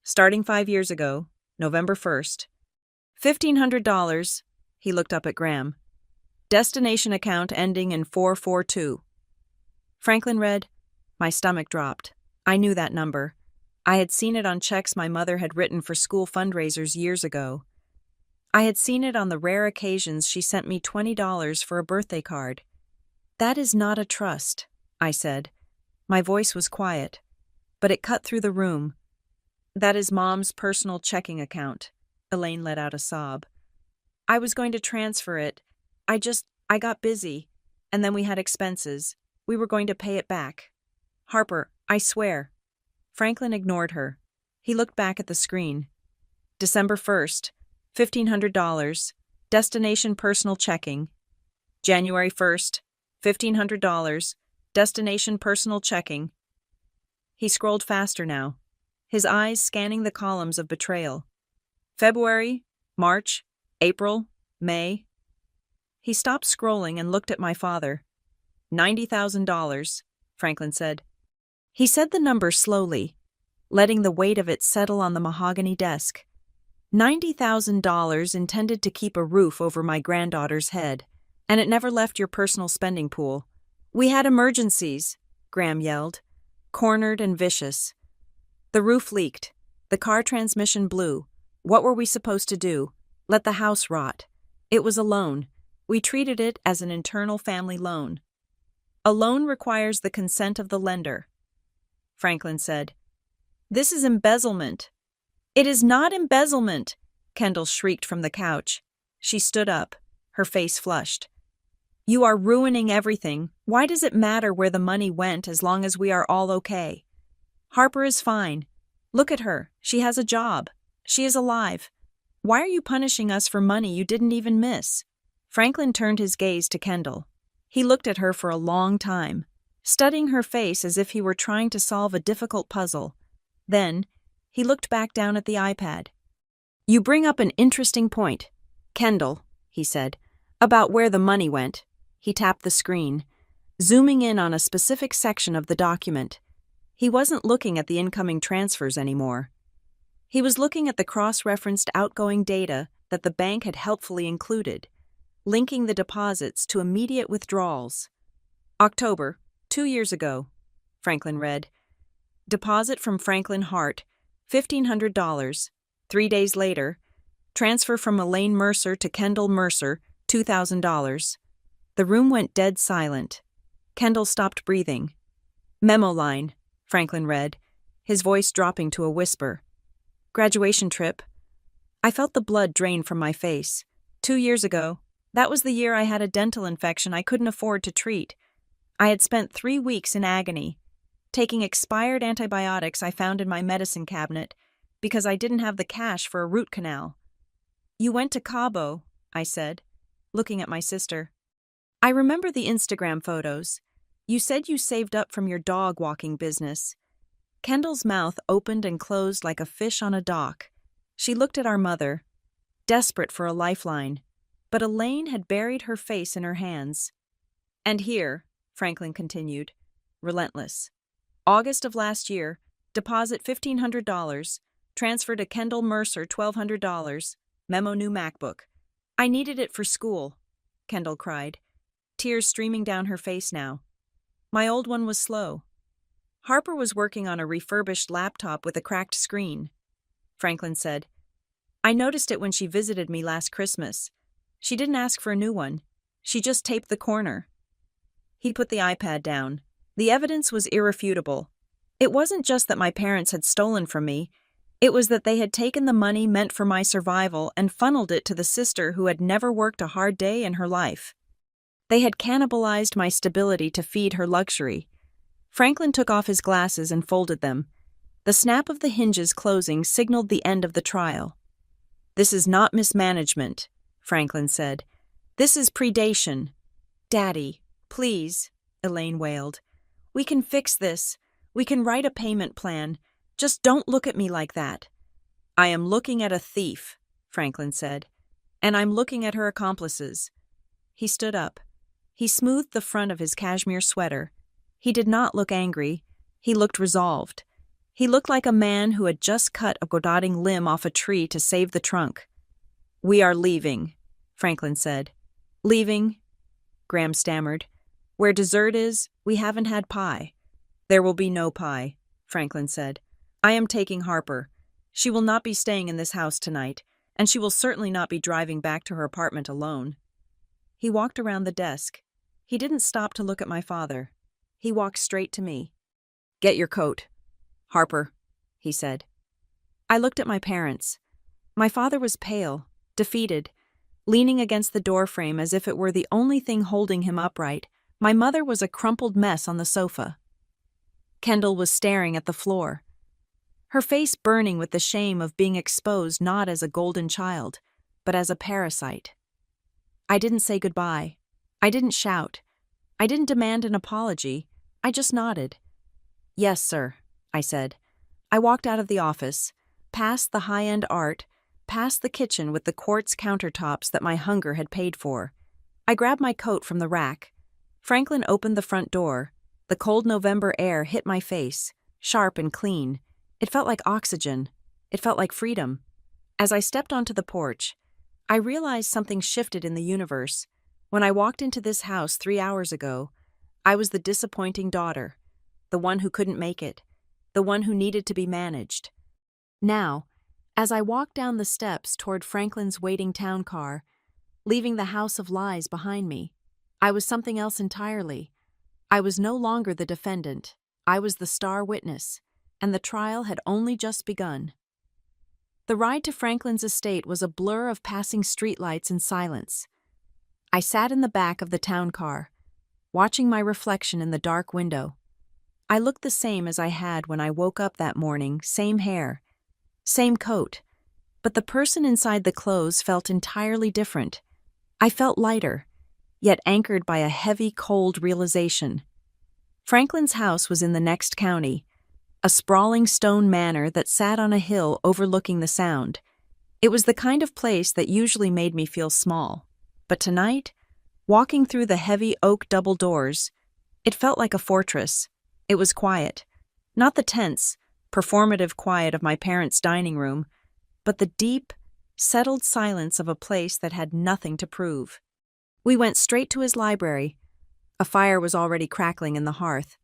Starting 5 years ago, November 1st. $1,500, he looked up at Graham. Destination account ending in 442. Franklin read. My stomach dropped. I knew that number. I had seen it on checks my mother had written for school fundraisers years ago. I had seen it on the rare occasions she sent me $20 for a birthday card. That is not a trust, I said. My voice was quiet, but it cut through the room. That is Mom's personal checking account. Elaine let out a sob. I was going to transfer it. I got busy, and then we had expenses. We were going to pay it back. Harper, I swear. Franklin ignored her. He looked back at the screen. December 1st, $1,500. Destination personal checking. January 1st, $1,500. Destination personal checking. He scrolled faster now, his eyes scanning the columns of betrayal. February, March, April, May. He stopped scrolling and looked at my father. $90,000, Franklin said. He said the number slowly, letting the weight of it settle on the mahogany desk. $90,000 intended to keep a roof over my granddaughter's head, and it never left your personal spending pool. We had emergencies, Graham yelled, cornered and vicious. The roof leaked. The car transmission blew. What were we supposed to do? Let the house rot. It was a loan. We treated it as an internal family loan. A loan requires the consent of the lender, Franklin said. This is embezzlement. It is not embezzlement, Kendall shrieked from the couch. She stood up, her face flushed. You are ruining everything. Why does it matter where the money went as long as we are all okay? Harper is fine. Look at her. She has a job. She is alive. Why are you punishing us for money you didn't even miss? Franklin turned his gaze to Kendall. He looked at her for a long time, studying her face as if he were trying to solve a difficult puzzle. Then, he looked back down at the iPad. You bring up an interesting point, Kendall, he said, about where the money went. He tapped the screen, zooming in on a specific section of the document. He wasn't looking at the incoming transfers anymore. He was looking at the cross-referenced outgoing data that the bank had helpfully included, linking the deposits to immediate withdrawals. October, 2 years ago, Franklin read. Deposit from Franklin Hart, $1,500. 3 days later, transfer from Elaine Mercer to Kendall Mercer, $2,000. The room went dead silent. Kendall stopped breathing. Memo line, Franklin read, his voice dropping to a whisper. Graduation trip. I felt the blood drain from my face. 2 years ago, that was the year I had a dental infection I couldn't afford to treat. I had spent 3 weeks in agony, taking expired antibiotics I found in my medicine cabinet because I didn't have the cash for a root canal. You went to Cabo, I said, looking at my sister. I remember the Instagram photos. You said you saved up from your dog walking business. Kendall's mouth opened and closed like a fish on a dock. She looked at our mother, desperate for a lifeline, but Elaine had buried her face in her hands. And here, Franklin continued, relentless. August of last year, deposit $1,500, transfer to Kendall Mercer $1,200, memo new MacBook. I needed it for school, Kendall cried, tears streaming down her face now. My old one was slow. Harper was working on a refurbished laptop with a cracked screen. Franklin said, I noticed it when she visited me last Christmas. She didn't ask for a new one. She just taped the corner. He put the iPad down. The evidence was irrefutable. It wasn't just that my parents had stolen from me. It was that they had taken the money meant for my survival and funneled it to the sister who had never worked a hard day in her life. They had cannibalized my stability to feed her luxury. Franklin took off his glasses and folded them. The snap of the hinges closing signaled the end of the trial. This is not mismanagement, Franklin said. This is predation. Daddy, please, Elaine wailed. We can fix this. We can write a payment plan. Just don't look at me like that. I am looking at a thief, Franklin said, and I'm looking at her accomplices. He stood up. He smoothed the front of his cashmere sweater. He did not look angry. He looked resolved. He looked like a man who had just cut a godotting limb off a tree to save the trunk. We are leaving, Franklin said. Leaving? Graham stammered. Where dessert is, we haven't had pie. There will be no pie, Franklin said. I am taking Harper. She will not be staying in this house tonight, and she will certainly not be driving back to her apartment alone. He walked around the desk. He didn't stop to look at my father. He walked straight to me. Get your coat. Harper, he said. I looked at my parents. My father was pale, defeated, leaning against the doorframe as if it were the only thing holding him upright. My mother was a crumpled mess on the sofa. Kendall was staring at the floor, her face burning with the shame of being exposed not as a golden child, but as a parasite. I didn't say goodbye. I didn't shout. I didn't demand an apology. I just nodded. Yes, sir, I said. I walked out of the office, past the high-end art, past the kitchen with the quartz countertops that my hunger had paid for. I grabbed my coat from the rack. Franklin opened the front door. The cold November air hit my face, sharp and clean. It felt like oxygen. It felt like freedom. As I stepped onto the porch, I realized something shifted in the universe. When I walked into this house 3 hours ago, I was the disappointing daughter, the one who couldn't make it, the one who needed to be managed. Now, as I walked down the steps toward Franklin's waiting town car, leaving the house of lies behind me, I was something else entirely. I was no longer the defendant. I was the star witness, and the trial had only just begun. The ride to Franklin's estate was a blur of passing streetlights and silence. I sat in the back of the town car, watching my reflection in the dark window. I looked the same as I had when I woke up that morning, same hair, same coat, but the person inside the clothes felt entirely different. I felt lighter, yet anchored by a heavy, cold realization. Franklin's house was in the next county, a sprawling stone manor that sat on a hill overlooking the Sound. It was the kind of place that usually made me feel small. But tonight, walking through the heavy oak double doors, it felt like a fortress. It was quiet. Not the tense, performative quiet of my parents' dining room, but the deep, settled silence of a place that had nothing to prove. We went straight to his library. A fire was already crackling in the hearth,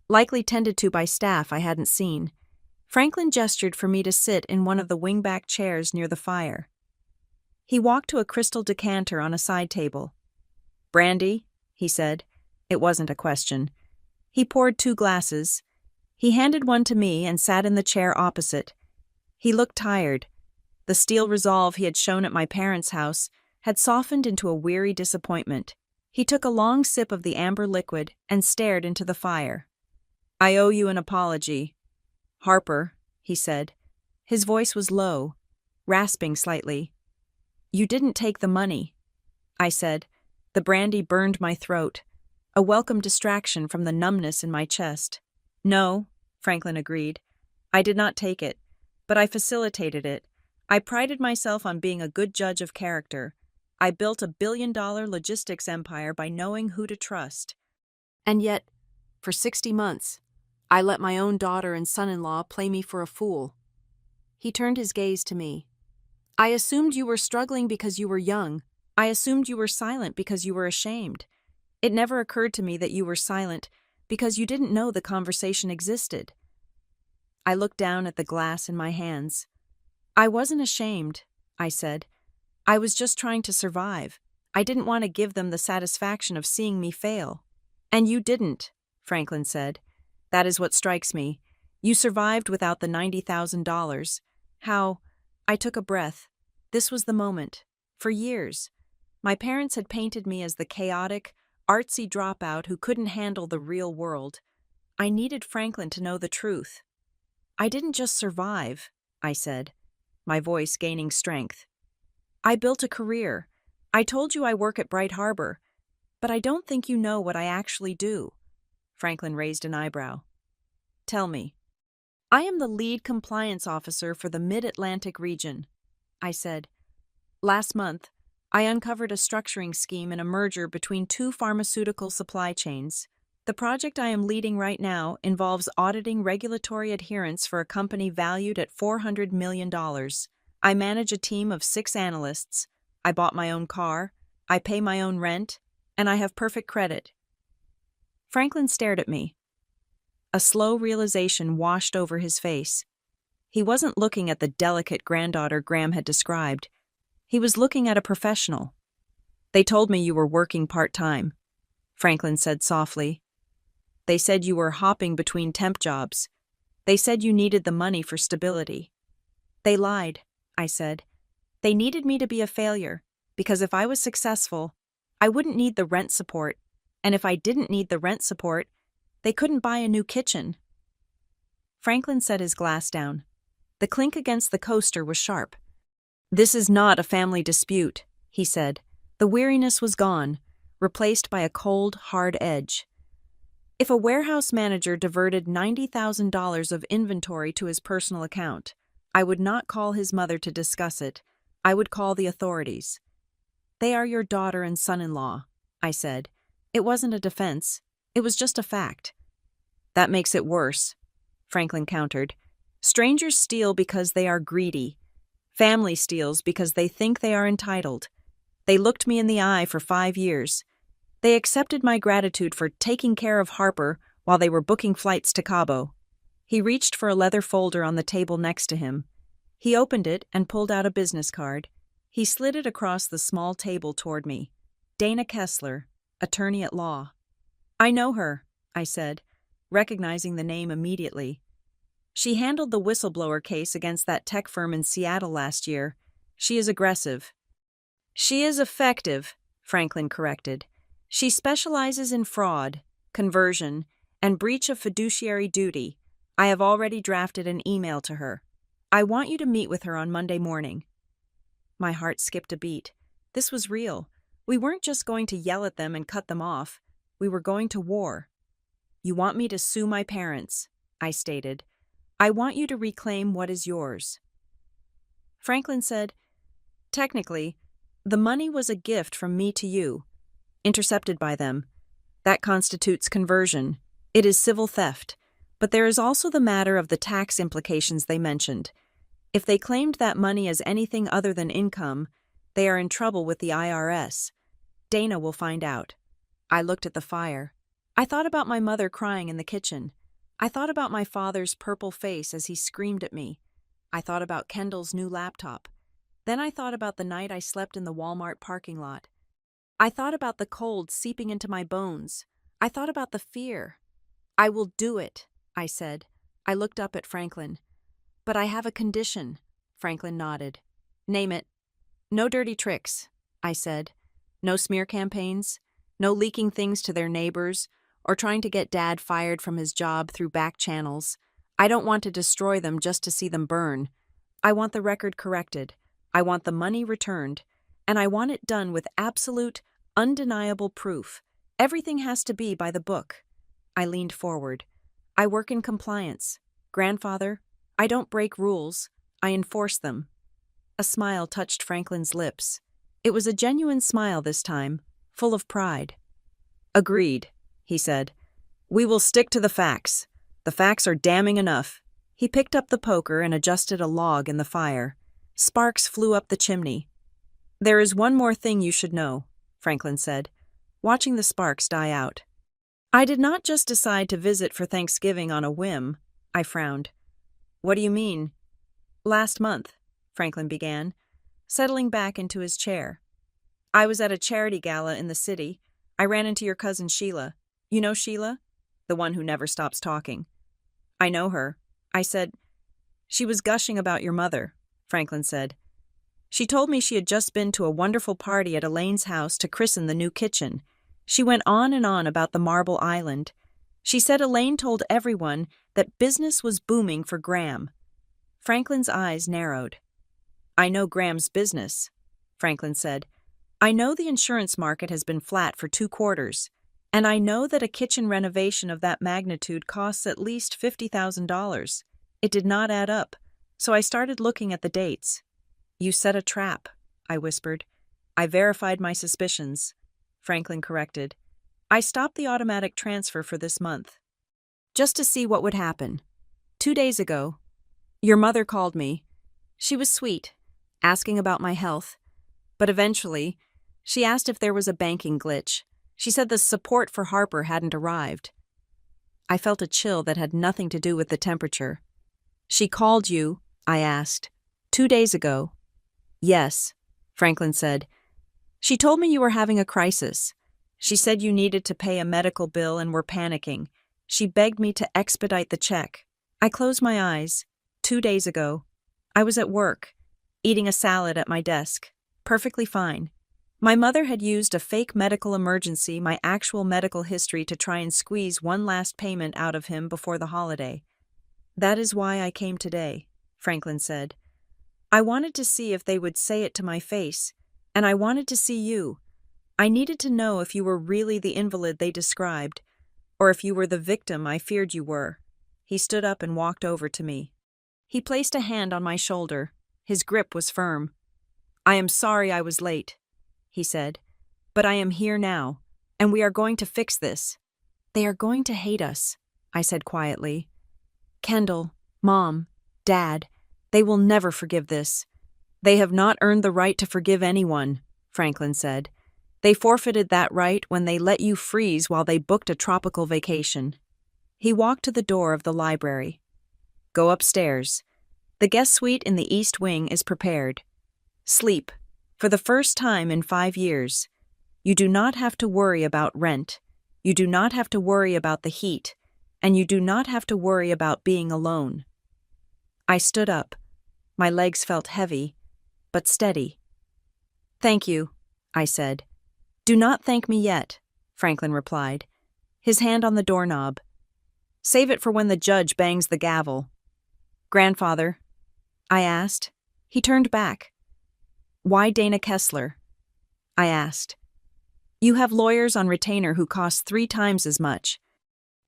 likely tended to by staff I hadn't seen. Franklin gestured for me to sit in one of the wingback chairs near the fire. He walked to a crystal decanter on a side table. Brandy, he said. It wasn't a question. He poured 2 glasses. He handed one to me and sat in the chair opposite. He looked tired. The steel resolve he had shown at my parents' house had softened into a weary disappointment. He took a long sip of the amber liquid and stared into the fire. I owe you an apology. Harper, he said. His voice was low, rasping slightly. You didn't take the money, I said. The brandy burned my throat, a welcome distraction from the numbness in my chest. No, Franklin agreed. I did not take it, but I facilitated it. I prided myself on being a good judge of character. I built a billion-dollar logistics empire by knowing who to trust. And yet, for 60 months, I let my own daughter and son-in-law play me for a fool. He turned his gaze to me. I assumed you were struggling because you were young. I assumed you were silent because you were ashamed. It never occurred to me that you were silent because you didn't know the conversation existed. I looked down at the glass in my hands. I wasn't ashamed, I said. I was just trying to survive. I didn't want to give them the satisfaction of seeing me fail. And you didn't, Franklin said. That is what strikes me. You survived without the $90,000. How? I took a breath. This was the moment. For years, my parents had painted me as the chaotic, artsy dropout who couldn't handle the real world. I needed Franklin to know the truth. I didn't just survive, I said, my voice gaining strength. I built a career. I told you I work at Bright Harbor, but I don't think you know what I actually do. Franklin raised an eyebrow. Tell me. I am the lead compliance officer for the Mid-Atlantic region, I said. Last month, I uncovered a structuring scheme in a merger between two pharmaceutical supply chains. The project I am leading right now involves auditing regulatory adherence for a company valued at $400 million. I manage a team of 6 analysts. I bought my own car, I pay my own rent, and I have perfect credit. Franklin stared at me. A slow realization washed over his face. He wasn't looking at the delicate granddaughter Graham had described. He was looking at a professional. They told me you were working part-time, Franklin said softly. They said you were hopping between temp jobs. They said you needed the money for stability. They lied, I said. They needed me to be a failure, because if I was successful, I wouldn't need the rent support, and if I didn't need the rent support, they couldn't buy a new kitchen. Franklin set his glass down. The clink against the coaster was sharp. This is not a family dispute, he said. The weariness was gone, replaced by a cold, hard edge. If a warehouse manager diverted $90,000 of inventory to his personal account, I would not call his mother to discuss it. I would call the authorities. They are your daughter and son-in-law, I said. It wasn't a defense. It was just a fact. That makes it worse, Franklin countered. Strangers steal because they are greedy. Family steals because they think they are entitled. They looked me in the eye for 5 years. They accepted my gratitude for taking care of Harper while they were booking flights to Cabo. He reached for a leather folder on the table next to him. He opened it and pulled out a business card. He slid it across the small table toward me. Dana Kessler, attorney at law. I know her, I said, recognizing the name immediately. She handled the whistleblower case against that tech firm in Seattle last year. She is aggressive. She is effective, Franklin corrected. She specializes in fraud, conversion, and breach of fiduciary duty. I have already drafted an email to her. I want you to meet with her on Monday morning. My heart skipped a beat. This was real. We weren't just going to yell at them and cut them off. We were going to war. You want me to sue my parents, I stated. I want you to reclaim what is yours. Franklin said, technically, the money was a gift from me to you, intercepted by them. That constitutes conversion. It is civil theft. But there is also the matter of the tax implications they mentioned. If they claimed that money as anything other than income, they are in trouble with the IRS. Dana will find out. I looked at the fire. I thought about my mother crying in the kitchen. I thought about my father's purple face as he screamed at me. I thought about Kendall's new laptop. Then I thought about the night I slept in the Walmart parking lot. I thought about the cold seeping into my bones. I thought about the fear. I will do it, I said. I looked up at Franklin. But I have a condition, Franklin nodded. Name it. No dirty tricks, I said. No smear campaigns. No leaking things to their neighbors, or trying to get Dad fired from his job through back channels. I don't want to destroy them just to see them burn. I want the record corrected. I want the money returned. And I want it done with absolute, undeniable proof. Everything has to be by the book. I leaned forward. I work in compliance. Grandfather, I don't break rules. I enforce them. A smile touched Franklin's lips. It was a genuine smile this time, full of pride. Agreed, he said. We will stick to the facts. The facts are damning enough. He picked up the poker and adjusted a log in the fire. Sparks flew up the chimney. There is one more thing you should know, Franklin said, watching the sparks die out. I did not just decide to visit for Thanksgiving on a whim, I frowned. What do you mean? Last month, Franklin began, settling back into his chair. I was at a charity gala in the city. I ran into your cousin Sheila. You know Sheila? The one who never stops talking. I know her. I said, She was gushing about your mother, Franklin said. She told me she had just been to a wonderful party at Elaine's house to christen the new kitchen. She went on and on about the Marble Island. She said Elaine told everyone that business was booming for Graham. Franklin's eyes narrowed. I know Graham's business, Franklin said. I know the insurance market has been flat for 2 quarters, and I know that a kitchen renovation of that magnitude costs at least $50,000. It did not add up, so I started looking at the dates. You set a trap, I whispered. I verified my suspicions, Franklin corrected. I stopped the automatic transfer for this month, just to see what would happen. 2 days ago, your mother called me. She was sweet, asking about my health, but eventually, she asked if there was a banking glitch. She said the support for Harper hadn't arrived. I felt a chill that had nothing to do with the temperature. She called you, I asked. 2 days ago. Yes, Franklin said. She told me you were having a crisis. She said you needed to pay a medical bill and were panicking. She begged me to expedite the check. I closed my eyes. 2 days ago. I was at work, eating a salad at my desk. Perfectly fine. My mother had used a fake medical emergency, my actual medical history, to try and squeeze one last payment out of him before the holiday. That is why I came today, Franklin said. I wanted to see if they would say it to my face, and I wanted to see you. I needed to know if you were really the invalid they described, or if you were the victim I feared you were. He stood up and walked over to me. He placed a hand on my shoulder. His grip was firm. I am sorry I was late, he said, but I am here now, and we are going to fix this. They are going to hate us, I said quietly. Kendall, Mom, Dad, they will never forgive this. They have not earned the right to forgive anyone, Franklin said. They forfeited that right when they let you freeze while they booked a tropical vacation. He walked to the door of the library. Go upstairs. The guest suite in the East Wing is prepared. Sleep, for the first time in 5 years. You do not have to worry about rent. You do not have to worry about the heat, and you do not have to worry about being alone. I stood up. My legs felt heavy, but steady. Thank you, I said. Do not thank me yet, Franklin replied, his hand on the doorknob. Save it for when the judge bangs the gavel. Grandfather, I asked. He turned back. Why Dana Kessler? I asked. You have lawyers on retainer who cost 3 times as much.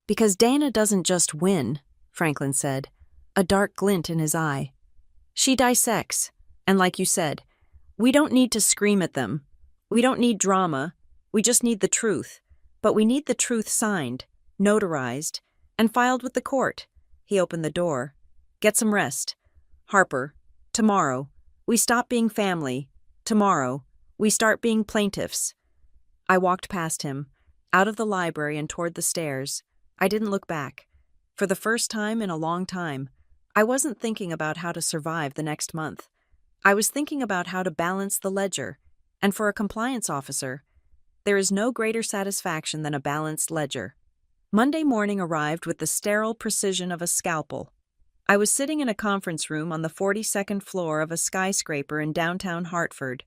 Because Dana doesn't just win, Franklin said, a dark glint in his eye. She dissects, and like you said, we don't need to scream at them. We don't need drama. We just need the truth. But we need the truth signed, notarized, and filed with the court. He opened the door. Get some rest. Harper, tomorrow, we stop being family. Tomorrow, we start being plaintiffs. I walked past him, out of the library and toward the stairs. I didn't look back. For the first time in a long time, I wasn't thinking about how to survive the next month. I was thinking about how to balance the ledger. And for a compliance officer, there is no greater satisfaction than a balanced ledger. Monday morning arrived with the sterile precision of a scalpel. I was sitting in a conference room on the 42nd floor of a skyscraper in downtown Hartford.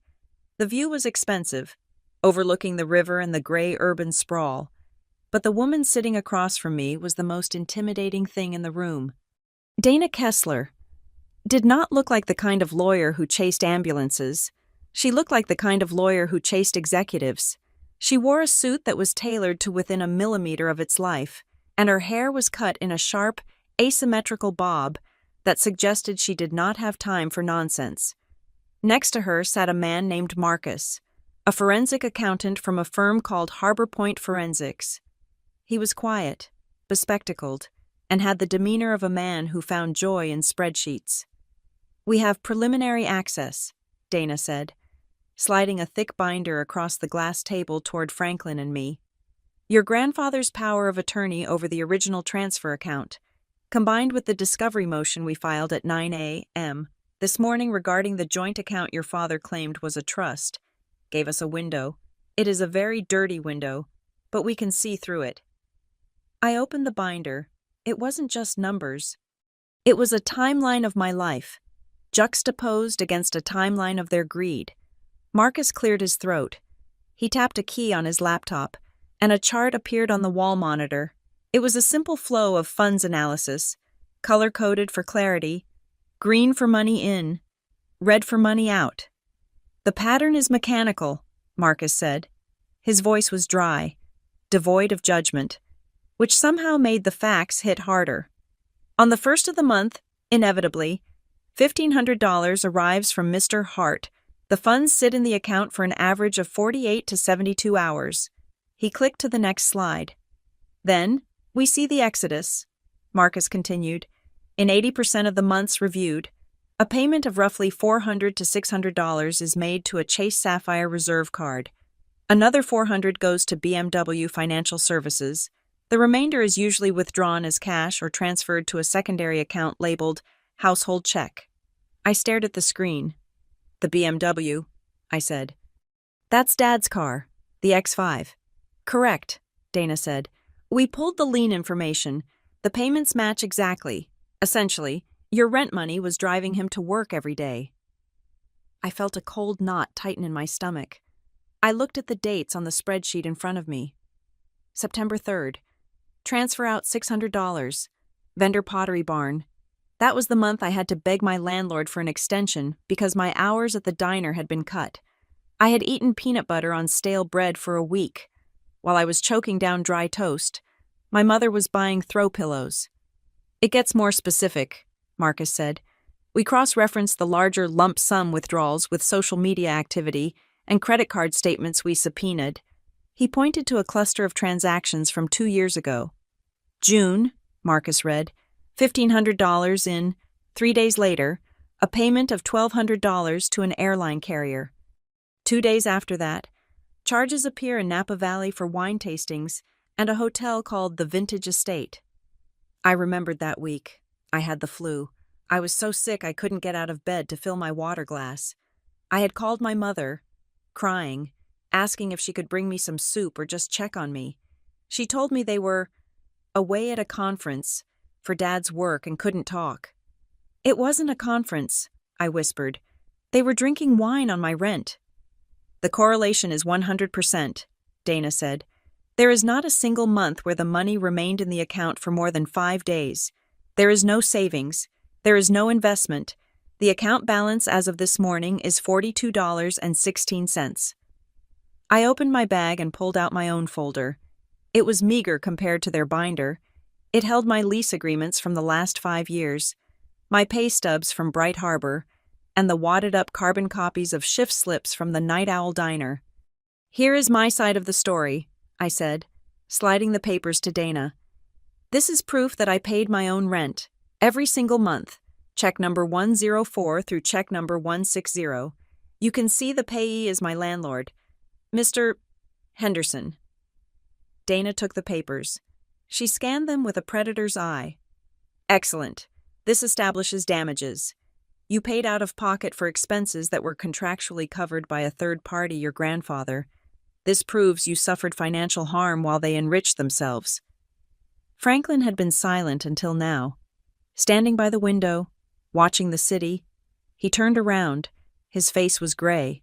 The view was expensive, overlooking the river and the gray urban sprawl, but the woman sitting across from me was the most intimidating thing in the room. Dana Kessler did not look like the kind of lawyer who chased ambulances. She looked like the kind of lawyer who chased executives. She wore a suit that was tailored to within a millimeter of its life, and her hair was cut in a sharp, asymmetrical bob that suggested she did not have time for nonsense. Next to her sat a man named Marcus, a forensic accountant from a firm called Harbor Point Forensics. He was quiet, bespectacled, and had the demeanor of a man who found joy in spreadsheets. We have preliminary access, Dana said, sliding a thick binder across the glass table toward Franklin and me. Your grandfather's power of attorney over the original transfer account, combined with the discovery motion we filed at 9 a.m. this morning regarding the joint account your father claimed was a trust, gave us a window. It is a very dirty window, but we can see through it. I opened the binder. It wasn't just numbers. It was a timeline of my life, juxtaposed against a timeline of their greed. Marcus cleared his throat. He tapped a key on his laptop, and a chart appeared on the wall monitor. It was a simple flow of funds analysis, color-coded for clarity, green for money in, red for money out. The pattern is mechanical, Marcus said. His voice was dry, devoid of judgment, which somehow made the facts hit harder. On the first of the month, inevitably, $1,500 arrives from Mr. Hart. The funds sit in the account for an average of 48 to 72 hours. He clicked to the next slide. Then, we see the exodus, Marcus continued. In 80% of the months reviewed, a payment of roughly $400 to $600 is made to a Chase Sapphire Reserve card. Another $400 goes to BMW Financial Services. The remainder is usually withdrawn as cash or transferred to a secondary account labeled household check. I stared at the screen. The BMW, I said. That's Dad's car, the X5. Correct, Dana said. We pulled the lien information. The payments match exactly. Essentially, your rent money was driving him to work every day. I felt a cold knot tighten in my stomach. I looked at the dates on the spreadsheet in front of me. September 3rd. Transfer out $600. Vendor Pottery Barn. That was the month I had to beg my landlord for an extension because my hours at the diner had been cut. I had eaten peanut butter on stale bread for a week. While I was choking down dry toast, my mother was buying throw pillows. It gets more specific, Marcus said. We cross-referenced the larger lump sum withdrawals with social media activity and credit card statements we subpoenaed. He pointed to a cluster of transactions from 2 years ago. June, Marcus read, $1,500 in, 3 days later, a payment of $1,200 to an airline carrier. 2 days after that, charges appear in Napa Valley for wine tastings and a hotel called the Vintage Estate. I remembered that week. I had the flu. I was so sick I couldn't get out of bed to fill my water glass. I had called my mother, crying, asking if she could bring me some soup or just check on me. She told me they were away at a conference for Dad's work and couldn't talk. It wasn't a conference, I whispered. They were drinking wine on my rent. The correlation is 100%, Dana said. There is not a single month where the money remained in the account for more than 5 days. There is no savings. There is no investment. The account balance as of this morning is $42.16. I opened my bag and pulled out my own folder. It was meager compared to their binder. It held my lease agreements from the last 5 years, my pay stubs from Bright Harbor, and the wadded-up carbon copies of shift slips from the Night Owl Diner. Here is my side of the story, I said, sliding the papers to Dana. This is proof that I paid my own rent, every single month, check number 104 through check number 160. You can see the payee is my landlord, Mr. Henderson. Dana took the papers. She scanned them with a predator's eye. Excellent. This establishes damages. You paid out of pocket for expenses that were contractually covered by a third party, your grandfather. This proves you suffered financial harm while they enriched themselves. Franklin had been silent until now. Standing by the window, watching the city, he turned around. His face was gray.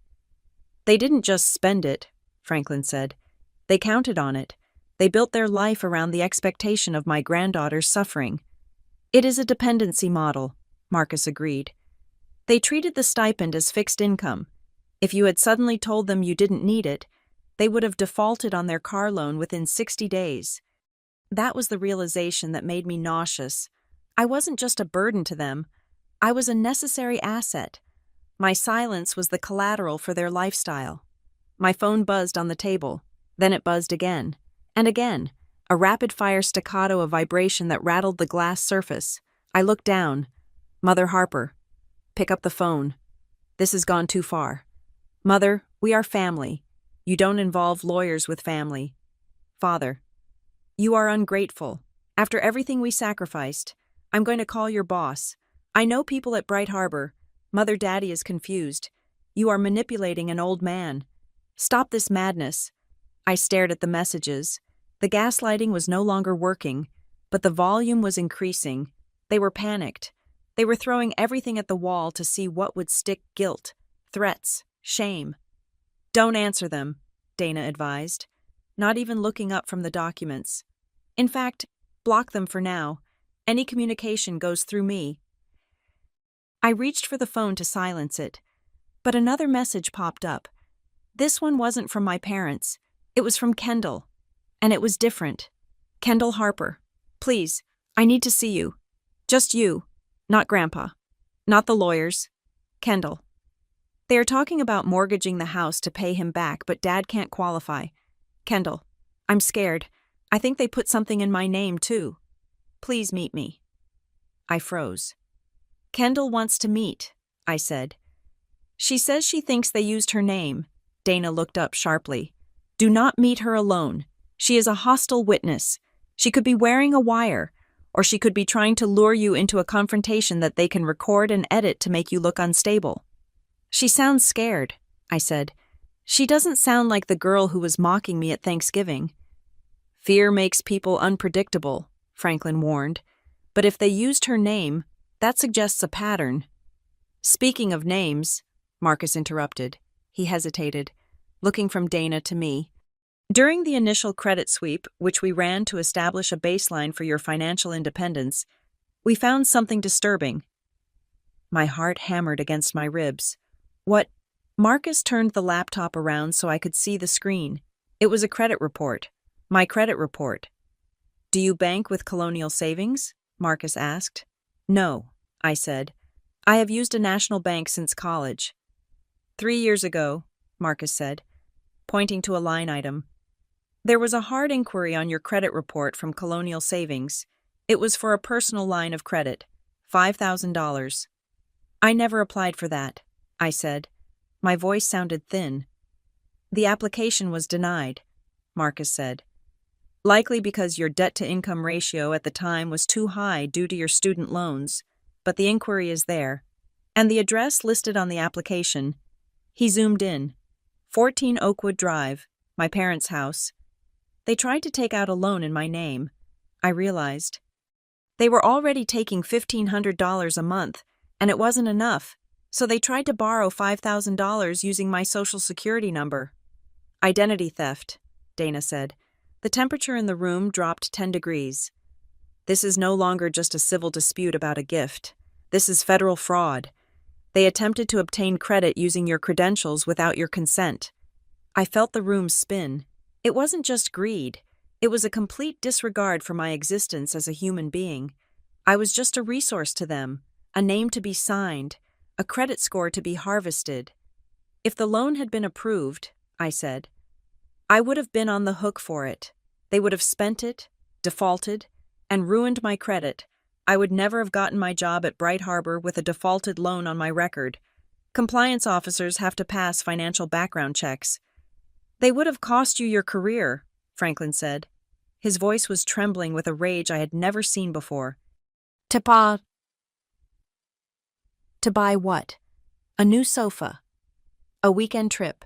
They didn't just spend it, Franklin said. They counted on it. They built their life around the expectation of my granddaughter's suffering. It is a dependency model, Marcus agreed. They treated the stipend as fixed income. If you had suddenly told them you didn't need it, they would have defaulted on their car loan within 60 days. That was the realization that made me nauseous. I wasn't just a burden to them. I was a necessary asset. My silence was the collateral for their lifestyle. My phone buzzed on the table. Then it buzzed again. And again. A rapid-fire staccato of vibration that rattled the glass surface. I looked down. Mother Harper. Pick up the phone. This has gone too far. Mother, we are family. You don't involve lawyers with family. Father, you are ungrateful. After everything we sacrificed, I'm going to call your boss. I know people at Bright Harbor. Mother Daddy is confused. You are manipulating an old man. Stop this madness. I stared at the messages. The gaslighting was no longer working, but the volume was increasing. They were panicked. They were throwing everything at the wall to see what would stick: guilt, threats, shame. Don't answer them, Dana advised, not even looking up from the documents. In fact, block them for now. Any communication goes through me. I reached for the phone to silence it, but another message popped up. This one wasn't from my parents. It was from Kendall, and it was different. Kendall Harper, please, I need to see you. Just you, not Grandpa, not the lawyers. Kendall. They are talking about mortgaging the house to pay him back, but Dad can't qualify. Kendall, I'm scared. I think they put something in my name, too. Please meet me. I froze. Kendall wants to meet, I said. She says she thinks they used her name. Dana looked up sharply. Do not meet her alone. She is a hostile witness. She could be wearing a wire, or she could be trying to lure you into a confrontation that they can record and edit to make you look unstable. She sounds scared, I said. She doesn't sound like the girl who was mocking me at Thanksgiving. Fear makes people unpredictable, Franklin warned. But if they used her name, that suggests a pattern. Speaking of names, Marcus interrupted. He hesitated, looking from Dana to me. During the initial credit sweep, which we ran to establish a baseline for your financial independence, we found something disturbing. My heart hammered against my ribs. What? Marcus turned the laptop around so I could see the screen. It was a credit report. My credit report. Do you bank with Colonial Savings? Marcus asked. No, I said. I have used a national bank since college. 3 years ago, Marcus said, pointing to a line item. There was a hard inquiry on your credit report from Colonial Savings. It was for a personal line of credit, $5,000. I never applied for that, I said. My voice sounded thin. The application was denied, Marcus said. Likely because your debt-to-income ratio at the time was too high due to your student loans, but the inquiry is there. And the address listed on the application. He zoomed in. 14 Oakwood Drive, my parents' house. They tried to take out a loan in my name, I realized. They were already taking $1,500 a month, and it wasn't enough, so they tried to borrow $5,000 using my Social Security number. Identity theft, Dana said. The temperature in the room dropped 10 degrees. This is no longer just a civil dispute about a gift. This is federal fraud. They attempted to obtain credit using your credentials without your consent. I felt the room spin. It wasn't just greed. It was a complete disregard for my existence as a human being. I was just a resource to them, a name to be signed, a credit score to be harvested. If the loan had been approved, I said, I would have been on the hook for it. They would have spent it, defaulted, and ruined my credit. I would never have gotten my job at Bright Harbor with a defaulted loan on my record. Compliance officers have to pass financial background checks. They would have cost you your career, Franklin said. His voice was trembling with a rage I had never seen before. To buy what? A new sofa. A weekend trip.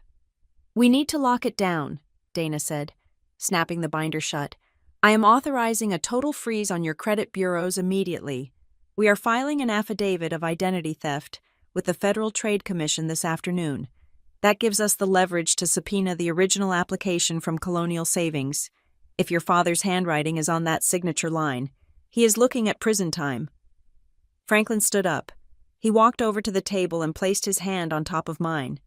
We need to lock it down, Dana said, snapping the binder shut. I am authorizing a total freeze on your credit bureaus immediately. We are filing an affidavit of identity theft with the Federal Trade Commission this afternoon. That gives us the leverage to subpoena the original application from Colonial Savings. If your father's handwriting is on that signature line, he is looking at prison time. Franklin stood up. He walked over to the table and placed his hand on top of mine.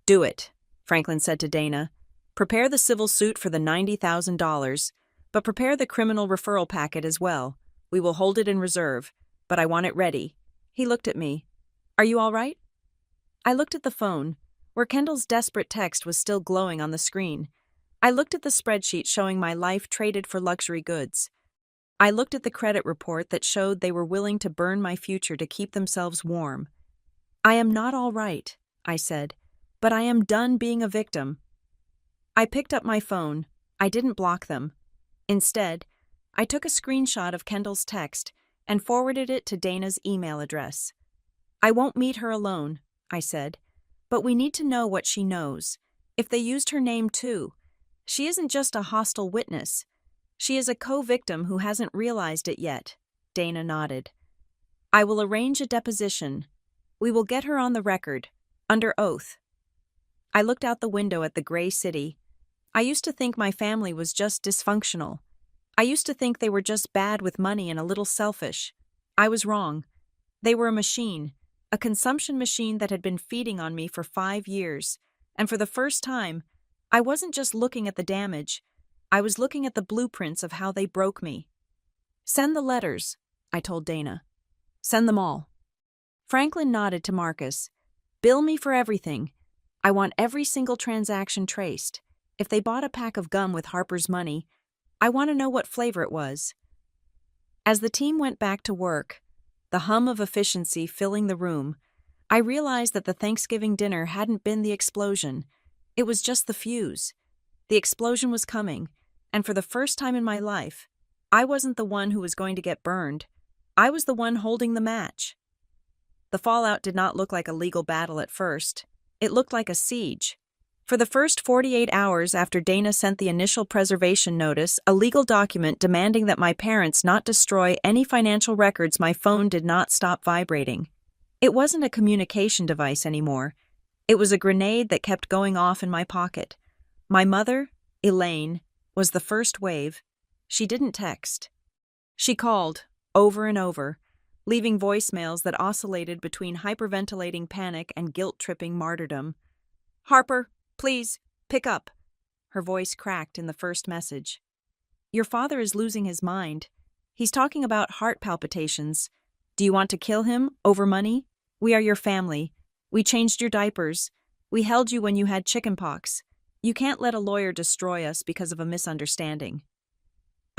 Do it, Franklin said to Dana. Prepare the civil suit for the $90,000, but prepare the criminal referral packet as well. We will hold it in reserve, but I want it ready. He looked at me. Are you all right? I looked at the phone, where Kendall's desperate text was still glowing on the screen. I looked at the spreadsheet showing my life traded for luxury goods. I looked at the credit report that showed they were willing to burn my future to keep themselves warm. I am not all right, I said, but I am done being a victim. I picked up my phone. I didn't block them. Instead, I took a screenshot of Kendall's text and forwarded it to Dana's email address. I won't meet her alone, I said, but we need to know what she knows. If they used her name too, she isn't just a hostile witness. She is a co-victim who hasn't realized it yet. Dana nodded. I will arrange a deposition. We will get her on the record, under oath. I looked out the window at the gray city. I used to think my family was just dysfunctional. I used to think they were just bad with money and a little selfish. I was wrong. They were a machine, a consumption machine that had been feeding on me for 5 years, and for the first time, I wasn't just looking at the damage, I was looking at the blueprints of how they broke me. Send the letters, I told Dana. Send them all. Franklin nodded to Marcus. Bill me for everything. I want every single transaction traced. If they bought a pack of gum with Harper's money, I want to know what flavor it was. As the team went back to work, the hum of efficiency filling the room, I realized that the Thanksgiving dinner hadn't been the explosion. It was just the fuse. The explosion was coming, and for the first time in my life, I wasn't the one who was going to get burned. I was the one holding the match. The fallout did not look like a legal battle at first. It looked like a siege. For the first 48 hours after Dana sent the initial preservation notice, a legal document demanding that my parents not destroy any financial records, my phone did not stop vibrating. It wasn't a communication device anymore. It was a grenade that kept going off in my pocket. My mother, Elaine, was the first wave. She didn't text. She called, over and over, leaving voicemails that oscillated between hyperventilating panic and guilt-tripping martyrdom. Harper, please, pick up. Her voice cracked in the first message. Your father is losing his mind. He's talking about heart palpitations. Do you want to kill him over money? We are your family. We changed your diapers. We held you when you had chickenpox. You can't let a lawyer destroy us because of a misunderstanding.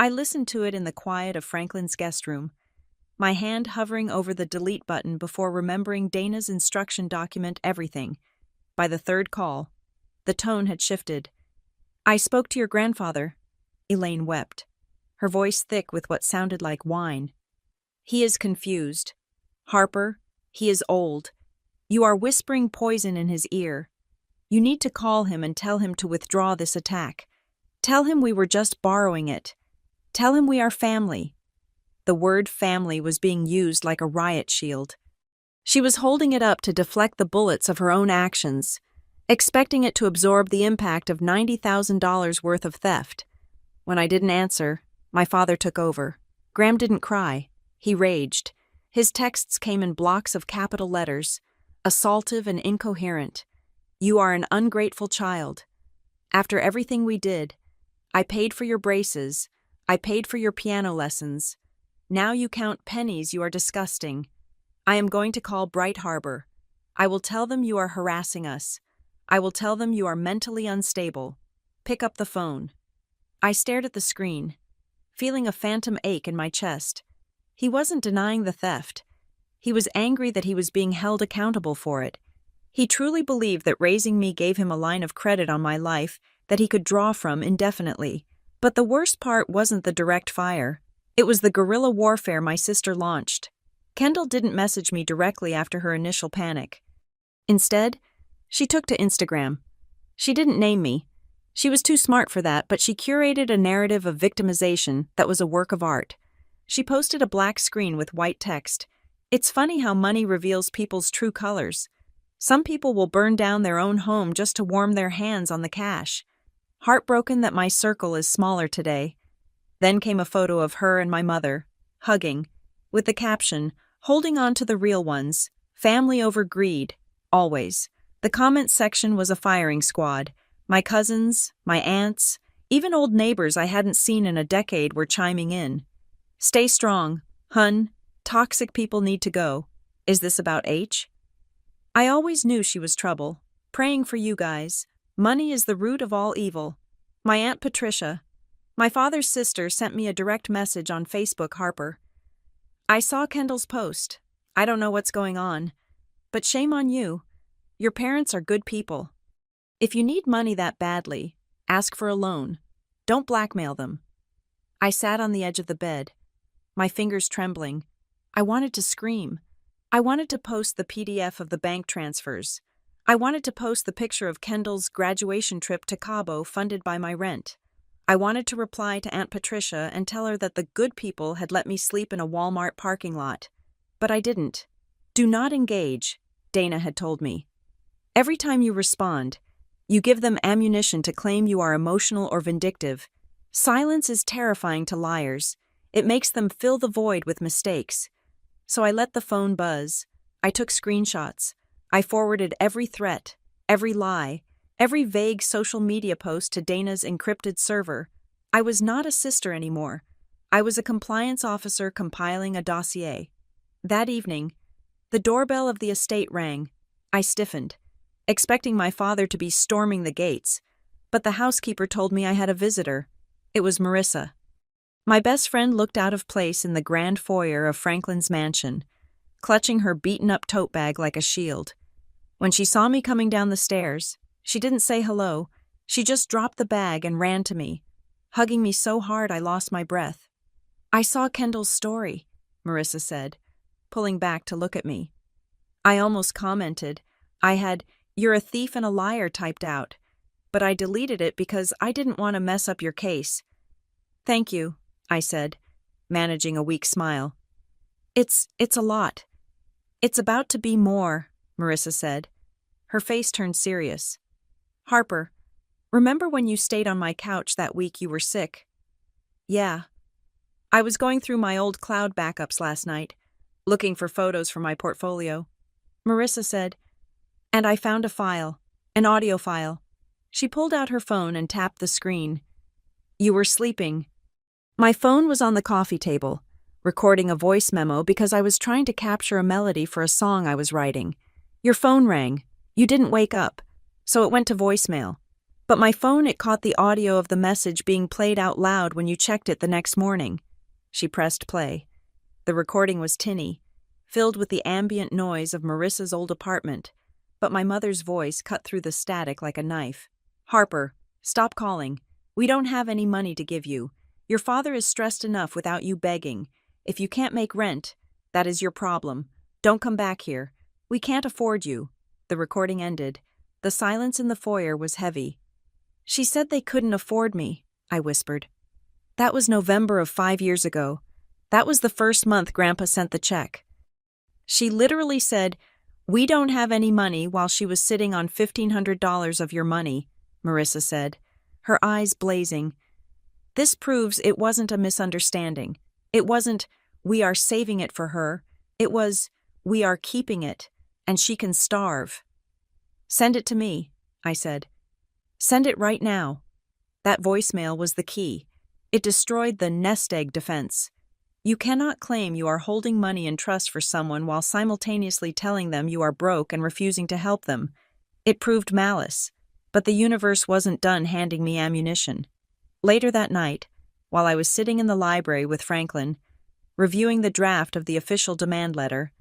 I listened to it in the quiet of Franklin's guest room, my hand hovering over the delete button before remembering Dana's instruction document everything. By the third call, the tone had shifted. I spoke to your grandfather. Elaine wept, her voice thick with what sounded like whine. He is confused. Harper, he is old. You are whispering poison in his ear. You need to call him and tell him to withdraw this attack. Tell him we were just borrowing it. Tell him we are family. The word family was being used like a riot shield. She was holding it up to deflect the bullets of her own actions, expecting it to absorb the impact of $90,000 worth of theft. When I didn't answer, my father took over. Graham didn't cry. He raged. His texts came in blocks of capital letters, assaultive and incoherent. You are an ungrateful child. After everything we did, I paid for your braces. I paid for your piano lessons. Now you count pennies. You are disgusting. I am going to call Bright Harbor. I will tell them you are harassing us. I will tell them you are mentally unstable. Pick up the phone. I stared at the screen, feeling a phantom ache in my chest. He wasn't denying the theft. He was angry that he was being held accountable for it. He truly believed that raising me gave him a line of credit on my life that he could draw from indefinitely. But the worst part wasn't the direct fire. It was the guerrilla warfare my sister launched. Kendall didn't message me directly after her initial panic. Instead, she took to Instagram. She didn't name me. She was too smart for that, but she curated a narrative of victimization that was a work of art. She posted a black screen with white text. It's funny how money reveals people's true colors. Some people will burn down their own home just to warm their hands on the cash. Heartbroken that my circle is smaller today. Then came a photo of her and my mother, hugging, with the caption, holding on to the real ones, family over greed, always. The comments section was a firing squad. My cousins, my aunts, even old neighbors I hadn't seen in a decade were chiming in. Stay strong, hun. Toxic people need to go. Is this about H? I always knew she was trouble. Praying for you guys. Money is the root of all evil. My Aunt Patricia. My father's sister sent me a direct message on Facebook, Harper. I saw Kendall's post. I don't know what's going on. But shame on you. Your parents are good people. If you need money that badly, ask for a loan. Don't blackmail them. I sat on the edge of the bed, my fingers trembling. I wanted to scream. I wanted to post the PDF of the bank transfers. I wanted to post the picture of Kendall's graduation trip to Cabo funded by my rent. I wanted to reply to Aunt Patricia and tell her that the good people had let me sleep in a Walmart parking lot. But I didn't. Do not engage, Dana had told me. Every time you respond, you give them ammunition to claim you are emotional or vindictive. Silence is terrifying to liars. It makes them fill the void with mistakes. So I let the phone buzz. I took screenshots. I forwarded every threat, every lie, every vague social media post to Dana's encrypted server. I was not a sister anymore. I was a compliance officer compiling a dossier. That evening, the doorbell of the estate rang. I stiffened, expecting my father to be storming the gates, but the housekeeper told me I had a visitor. It was Marissa. My best friend looked out of place in the grand foyer of Franklin's mansion, clutching her beaten-up tote bag like a shield. When she saw me coming down the stairs, she didn't say hello. She just dropped the bag and ran to me, hugging me so hard I lost my breath. "I saw Kendall's story," Marissa said, pulling back to look at me. I almost commented. I had, "You're a thief and a liar" typed out, but I deleted it because I didn't want to mess up your case. "Thank you," I said, managing a weak smile. It's a lot. It's about to be more," Marissa said. Her face turned serious. "Harper, remember when you stayed on my couch that week you were sick?" "Yeah. I was going through my old cloud backups last night, looking for photos for my portfolio," Marissa said, "and I found a file, an audio file." She pulled out her phone and tapped the screen. "You were sleeping." My phone was on the coffee table, recording a voice memo because I was trying to capture a melody for a song I was writing. "Your phone rang. You didn't wake up, so it went to voicemail. But my phone, it caught the audio of the message being played out loud when you checked it the next morning." She pressed play. The recording was tinny, filled with the ambient noise of Marissa's old apartment, but my mother's voice cut through the static like a knife. "Harper, stop calling. We don't have any money to give you. Your father is stressed enough without you begging. If you can't make rent, that is your problem. Don't come back here. We can't afford you." The recording ended. The silence in the foyer was heavy. "She said they couldn't afford me," I whispered. "That was November of 5 years ago. That was the first month Grandpa sent the check." "She literally said, 'We don't have any money,' while she was sitting on $1,500 of your money," Marissa said, her eyes blazing. "This proves it wasn't a misunderstanding. It wasn't, 'We are saving it for her.' It was, 'We are keeping it, and she can starve.'" "Send it to me," I said. "Send it right now." That voicemail was the key. It destroyed the nest egg defense. You cannot claim you are holding money in trust for someone while simultaneously telling them you are broke and refusing to help them. It proved malice, but the universe wasn't done handing me ammunition. Later that night, while I was sitting in the library with Franklin, reviewing the draft of the official demand letter,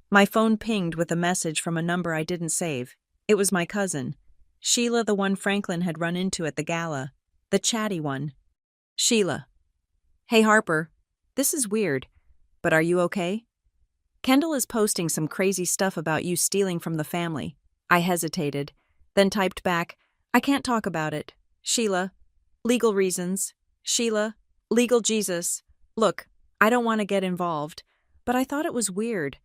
my phone pinged with a message from a number I didn't save. It was my cousin, Sheila, the one Franklin had run into at the gala, the chatty one. "Sheila. Hey Harper, this is weird, but are you okay? Kendall is posting some crazy stuff about you stealing from the family." I hesitated, then typed back, "I can't talk about it. Sheila. Legal reasons. Sheila. Legal Jesus. Look, I don't want to get involved, but I thought it was weird.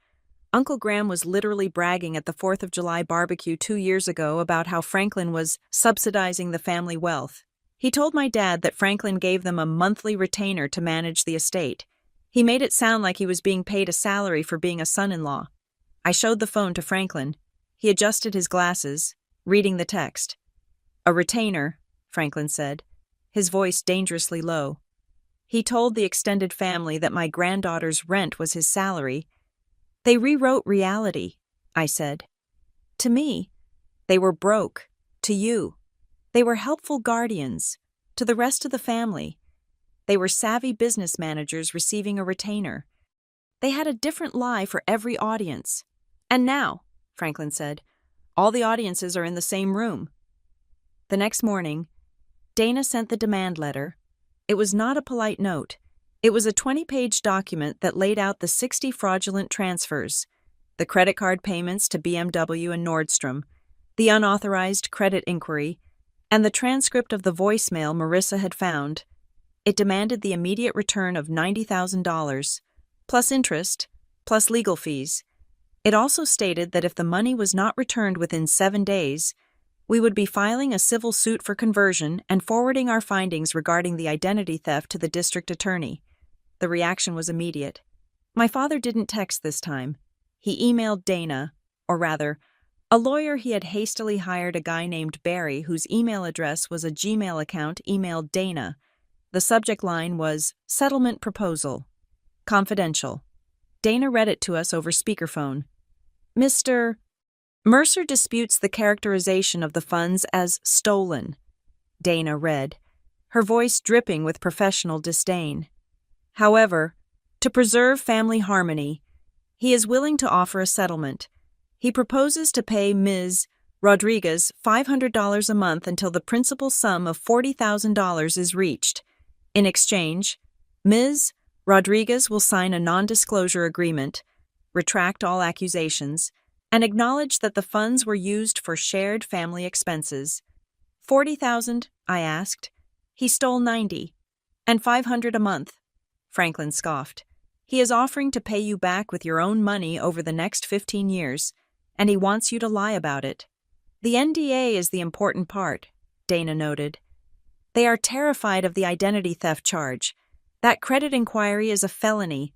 Uncle Graham was literally bragging at the 4th of July barbecue 2 years ago about how Franklin was subsidizing the family wealth. He told my dad that Franklin gave them a monthly retainer to manage the estate. He made it sound like he was being paid a salary for being a son-in-law." I showed the phone to Franklin. He adjusted his glasses, reading the text. "A retainer," Franklin said, his voice dangerously low. "He told the extended family that my granddaughter's rent was his salary. They rewrote reality," I said. "To me, they were broke. To you, they were helpful guardians. To the rest of the family, they were savvy business managers receiving a retainer. They had a different lie for every audience. And now," Franklin said, "all the audiences are in the same room." The next morning, Dana sent the demand letter. It was not a polite note. It was a 20-page document that laid out the 60 fraudulent transfers, the credit card payments to BMW and Nordstrom, the unauthorized credit inquiry, and the transcript of the voicemail Marissa had found. It demanded the immediate return of $90,000, plus interest, plus legal fees. It also stated that if the money was not returned within 7 days, we would be filing a civil suit for conversion and forwarding our findings regarding the identity theft to the district attorney. The reaction was immediate. My father didn't text this time. He emailed Dana, or rather, a lawyer he had hastily hired, a guy named Barry, whose email address was a Gmail account, emailed Dana. The subject line was Settlement Proposal. Confidential. Dana read it to us over speakerphone. Mr. Mercer disputes the characterization of the funds as stolen. Dana read, her voice dripping with professional disdain. However, to preserve family harmony, he is willing to offer a settlement. He proposes to pay Ms. Rodriguez $500 a month until the principal sum of $40,000 is reached. In exchange, Ms. Rodriguez will sign a non-disclosure agreement, retract all accusations, and acknowledge that the funds were used for shared family expenses. $40,000, I asked. He stole $90. And $500 a month. Franklin scoffed. He is offering to pay you back with your own money over the next 15 years, and he wants you to lie about it. The NDA is the important part, Dana noted. They are terrified of the identity theft charge. That credit inquiry is a felony.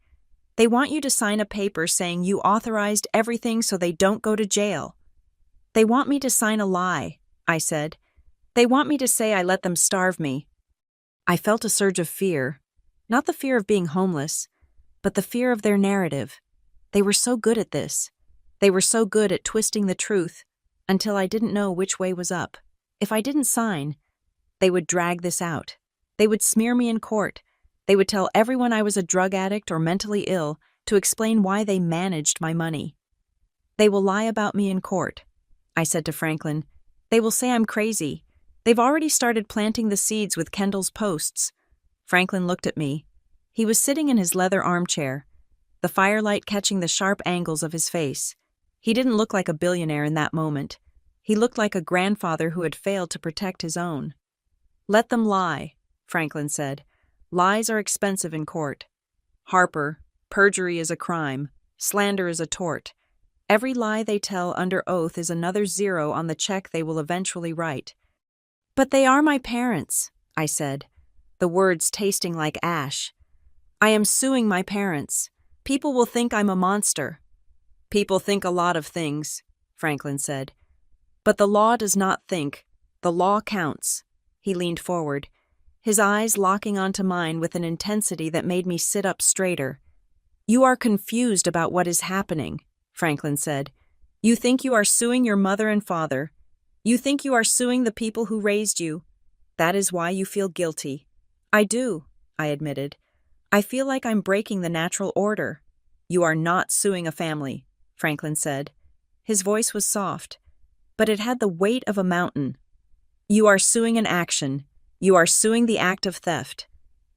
They want you to sign a paper saying you authorized everything so they don't go to jail. They want me to sign a lie, I said. They want me to say I let them starve me. I felt a surge of fear, not the fear of being homeless, but the fear of their narrative. They were so good at this. They were so good at twisting the truth until I didn't know which way was up. If I didn't sign, they would drag this out. They would smear me in court. They would tell everyone I was a drug addict or mentally ill to explain why they managed my money. They will lie about me in court, I said to Franklin. They will say I'm crazy. They've already started planting the seeds with Kendall's posts. Franklin looked at me. He was sitting in his leather armchair, the firelight catching the sharp angles of his face. He didn't look like a billionaire in that moment. He looked like a grandfather who had failed to protect his own. Let them lie, Franklin said. Lies are expensive in court. Harper, perjury is a crime. Slander is a tort. Every lie they tell under oath is another zero on the check they will eventually write. But they are my parents, I said, the words tasting like ash. I am suing my parents. People will think I'm a monster. People think a lot of things, Franklin said. But the law does not think. The law counts. He leaned forward, his eyes locking onto mine with an intensity that made me sit up straighter. You are confused about what is happening, Franklin said. You think you are suing your mother and father. You think you are suing the people who raised you. That is why you feel guilty. I do, I admitted. I feel like I'm breaking the natural order. You are not suing a family, Franklin said. His voice was soft, but it had the weight of a mountain. You are suing an action. You are suing the act of theft.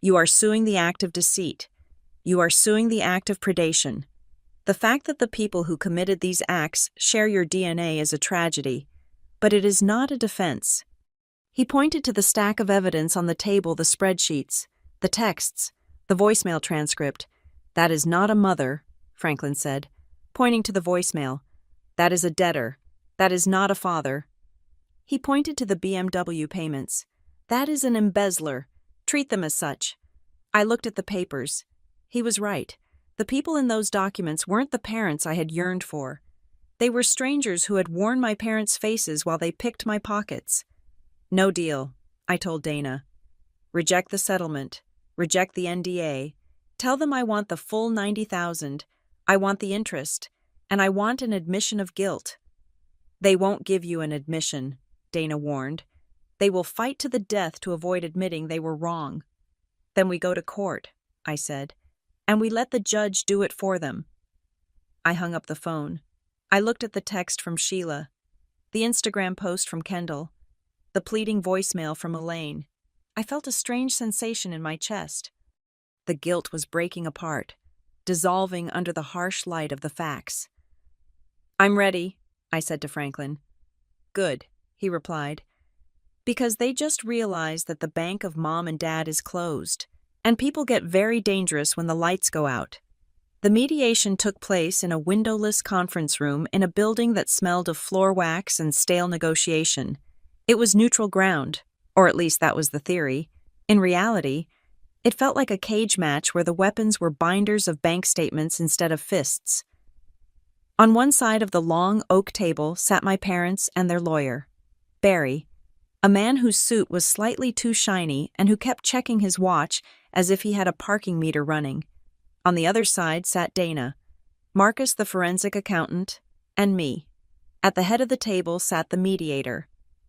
You are suing the act of deceit. You are suing the act of predation. The fact that the people who committed these acts share your DNA is a tragedy, but it is not a defense. He pointed to the stack of evidence on the table, the spreadsheets, the texts, the voicemail transcript. That is not a mother, Franklin said, pointing to the voicemail. That is a debtor. That is not a father. He pointed to the BMW payments. That is an embezzler. Treat them as such. I looked at the papers. He was right. The people in those documents weren't the parents I had yearned for. They were strangers who had worn my parents' faces while they picked my pockets. No deal, I told Dana. Reject the settlement. Reject the NDA. Tell them I want the full $90,000. I want the interest. And I want an admission of guilt. They won't give you an admission, Dana warned. They will fight to the death to avoid admitting they were wrong. Then we go to court, I said, and we let the judge do it for them. I hung up the phone. I looked at the text from Sheila, the Instagram post from Kendall. the pleading voicemail from Elaine. I felt a strange sensation in my chest. The guilt was breaking apart, dissolving under the harsh light of the facts. "I'm ready," I said to Franklin. "Good," he replied. "Because they just realized that the bank of Mom and Dad is closed, and people get very dangerous when the lights go out." The mediation took place in a windowless conference room in a building that smelled of floor wax and stale negotiation. It was neutral ground, or at least that was the theory. In reality, it felt like a cage match where the weapons were binders of bank statements instead of fists. On one side of the long oak table sat my parents and their lawyer, Barry, a man whose suit was slightly too shiny and who kept checking his watch as if he had a parking meter running. On the other side sat Dana, Marcus the forensic accountant, and me. At the head of the table sat the mediator,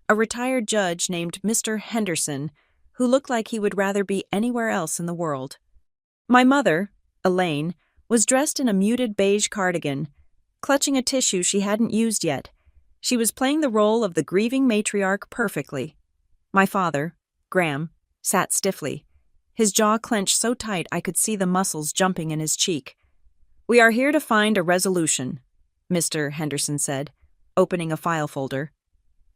a retired judge named Mr. Henderson, who looked like he would rather be anywhere else in the world. My mother, Elaine, was dressed in a muted beige cardigan, clutching a tissue she hadn't used yet. She was playing the role of the grieving matriarch perfectly. My father, Graham, sat stiffly, his jaw clenched so tight I could see the muscles jumping in his cheek. "We are here to find a resolution," Mr. Henderson said, opening a file folder.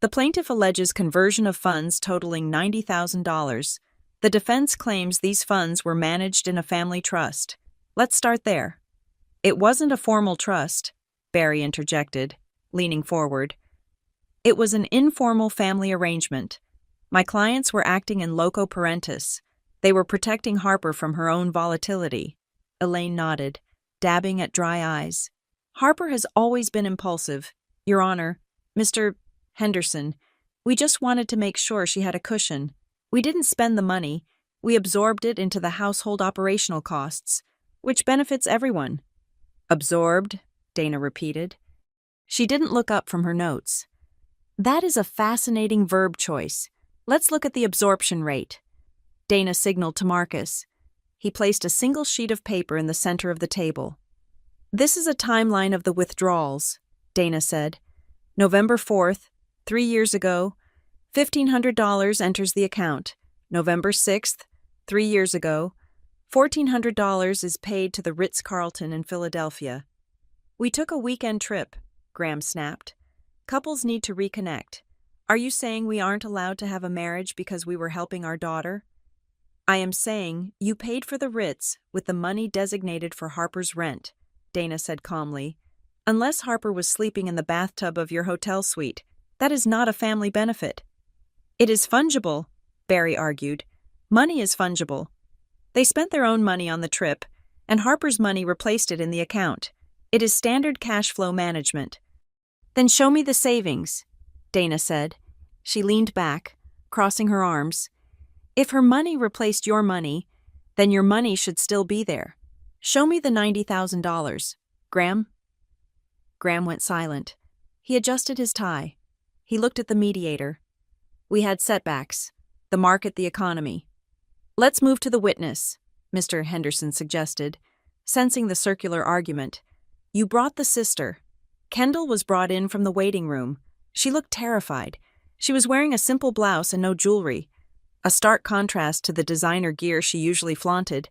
"The plaintiff alleges conversion of funds totaling $90,000. The defense claims these funds were managed in a family trust. Let's start there." "It wasn't a formal trust," Barry interjected, leaning forward. "It was an informal family arrangement. My clients were acting in loco parentis. They were protecting Harper from her own volatility." Elaine nodded, dabbing at dry eyes. "Harper has always been impulsive, Your Honor. Mr. Henderson, we just wanted to make sure she had a cushion. We didn't spend the money. We absorbed it into the household operational costs, which benefits everyone." "Absorbed," Dana repeated. She didn't look up from her notes. "That is a fascinating verb choice. Let's look at the absorption rate." Dana signaled to Marcus. He placed a single sheet of paper in the center of the table. "This is a timeline of the withdrawals," Dana said. "November 4th, 3 years ago, $1,500 enters the account. November 6th, 3 years ago, $1,400 is paid to the Ritz-Carlton in Philadelphia." "We took a weekend trip," Graham snapped. "Couples need to reconnect. Are you saying we aren't allowed to have a marriage because we were helping our daughter?" "I am saying you paid for the Ritz with the money designated for Harper's rent," Dana said calmly. "Unless Harper was sleeping in the bathtub of your hotel suite, that is not a family benefit." "It is fungible," Barry argued. "Money is fungible. They spent their own money on the trip, and Harper's money replaced it in the account. It is standard cash flow management." "Then show me the savings," Dana said. She leaned back, crossing her arms. "If her money replaced your money, then your money should still be there. Show me the $90,000. Graham?" Graham went silent. He adjusted his tie. He looked at the mediator. "We had setbacks. The market, the economy." "Let's move to the witness," Mr. Henderson suggested, sensing the circular argument. "You brought the sister." Kendall was brought in from the waiting room. She looked terrified. She was wearing a simple blouse and no jewelry, a stark contrast to the designer gear she usually flaunted.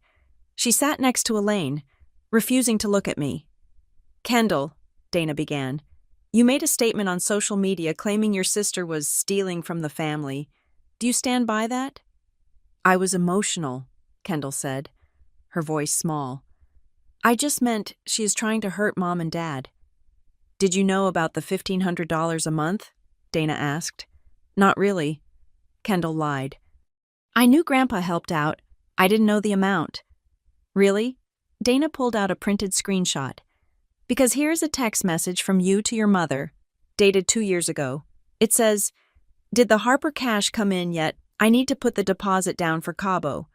She sat next to Elaine, refusing to look at me. "Kendall," Dana began, "you made a statement on social media claiming your sister was stealing from the family. Do you stand by that?" "I was emotional," Kendall said, her voice small. "I just meant she is trying to hurt Mom and Dad." "Did you know about the $1,500 a month?" Dana asked. "Not really." Kendall lied. "I knew Grandpa helped out. I didn't know the amount." "Really?" Dana pulled out a printed screenshot. "Because here's a text message from you to your mother, dated 2 years ago. It says, 'Did the Harper cash come in yet? I need to put the deposit down for Cabo.'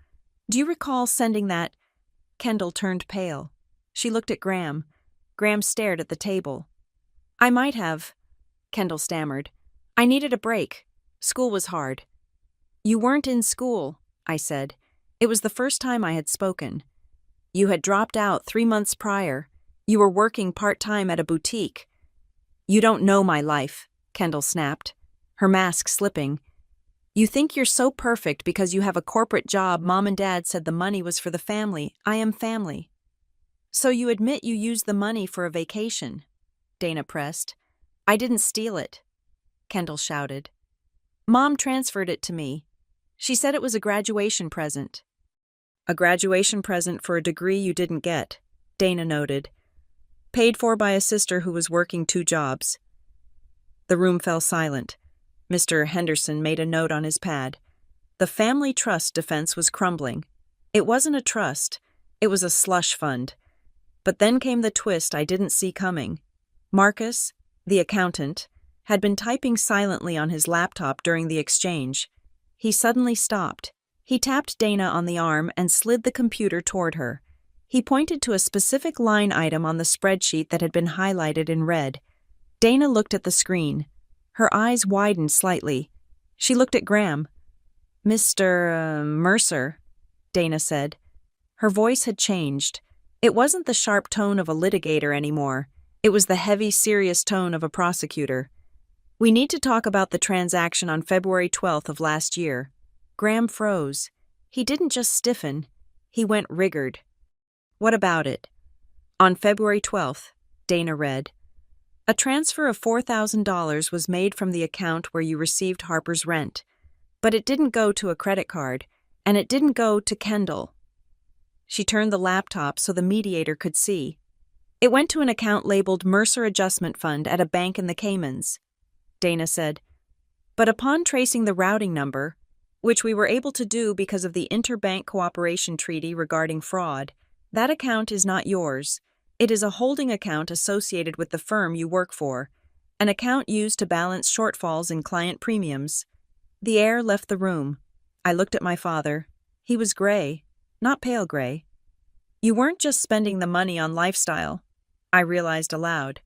Do you recall sending that?" Kendall turned pale. She looked at Graham. Graham stared at the table. "I might have," Kendall stammered. "I needed a break. School was hard." "You weren't in school," I said. It was the first time I had spoken. "You had dropped out 3 months prior. You were working part-time at a boutique." "You don't know my life," Kendall snapped, her mask slipping. You think you're so perfect because you have a corporate job. Mom and Dad said the money was for the family. I am family. So you admit you used the money for a vacation, Dana pressed. I didn't steal it, Kendall shouted. Mom transferred it to me. She said it was a graduation present. A graduation present for a degree you didn't get, Dana noted. Paid for by a sister who was working 2 jobs. The room fell silent. Mr. Henderson made a note on his pad. The family trust defense was crumbling. It wasn't a trust, it was a slush fund. But then came the twist I didn't see coming. Marcus, the accountant, had been typing silently on his laptop during the exchange. He suddenly stopped. He tapped Dana on the arm and slid the computer toward her. He pointed to a specific line item on the spreadsheet that had been highlighted in red. Dana looked at the screen. Her eyes widened slightly. She looked at Graham. Mr. Mercer, Dana said. Her voice had changed. It wasn't the sharp tone of a litigator anymore. It was the heavy, serious tone of a prosecutor. We need to talk about the transaction on February 12th of last year. Graham froze. He didn't just stiffen. He went rigged. What about it? On February 12th, Dana read. A transfer of $4,000 was made from the account where you received Harper's rent. But it didn't go to a credit card, and it didn't go to Kendall. She turned the laptop so the mediator could see. It went to an account labeled Mercer Adjustment Fund at a bank in the Caymans, Dana said. But upon tracing the routing number, which we were able to do because of the Interbank Cooperation Treaty regarding fraud, that account is not yours. It is a holding account associated with the firm you work for, an account used to balance shortfalls in client premiums. The air left the room. I looked at my father. He was gray, not pale gray. You weren't just spending the money on lifestyle, I realized aloud.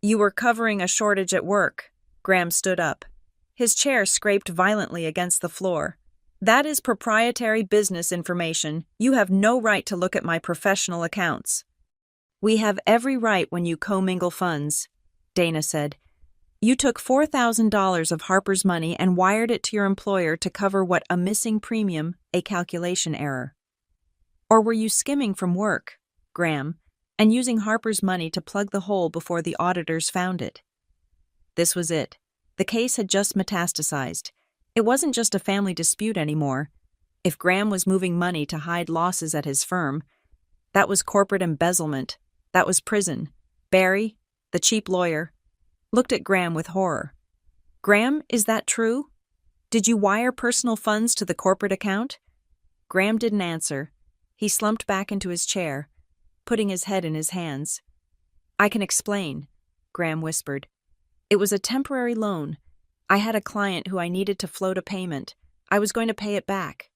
You were covering a shortage at work. Graham stood up. His chair scraped violently against the floor. That is proprietary business information. You have no right to look at my professional accounts. We have every right when you commingle funds, Dana said. You took $4,000 of Harper's money and wired it to your employer to cover what a missing premium, a calculation error. Or were you skimming from work, Graham, and using Harper's money to plug the hole before the auditors found it? This was it. The case had just metastasized. It wasn't just a family dispute anymore. If Graham was moving money to hide losses at his firm, that was corporate embezzlement. That was prison. Barry, the cheap lawyer, looked at Graham with horror. Graham, is that true? Did you wire personal funds to the corporate account? Graham didn't answer. He slumped back into his chair, putting his head in his hands. I can explain, Graham whispered. It was a temporary loan. I had a client who I needed to float a payment. I was going to pay it back.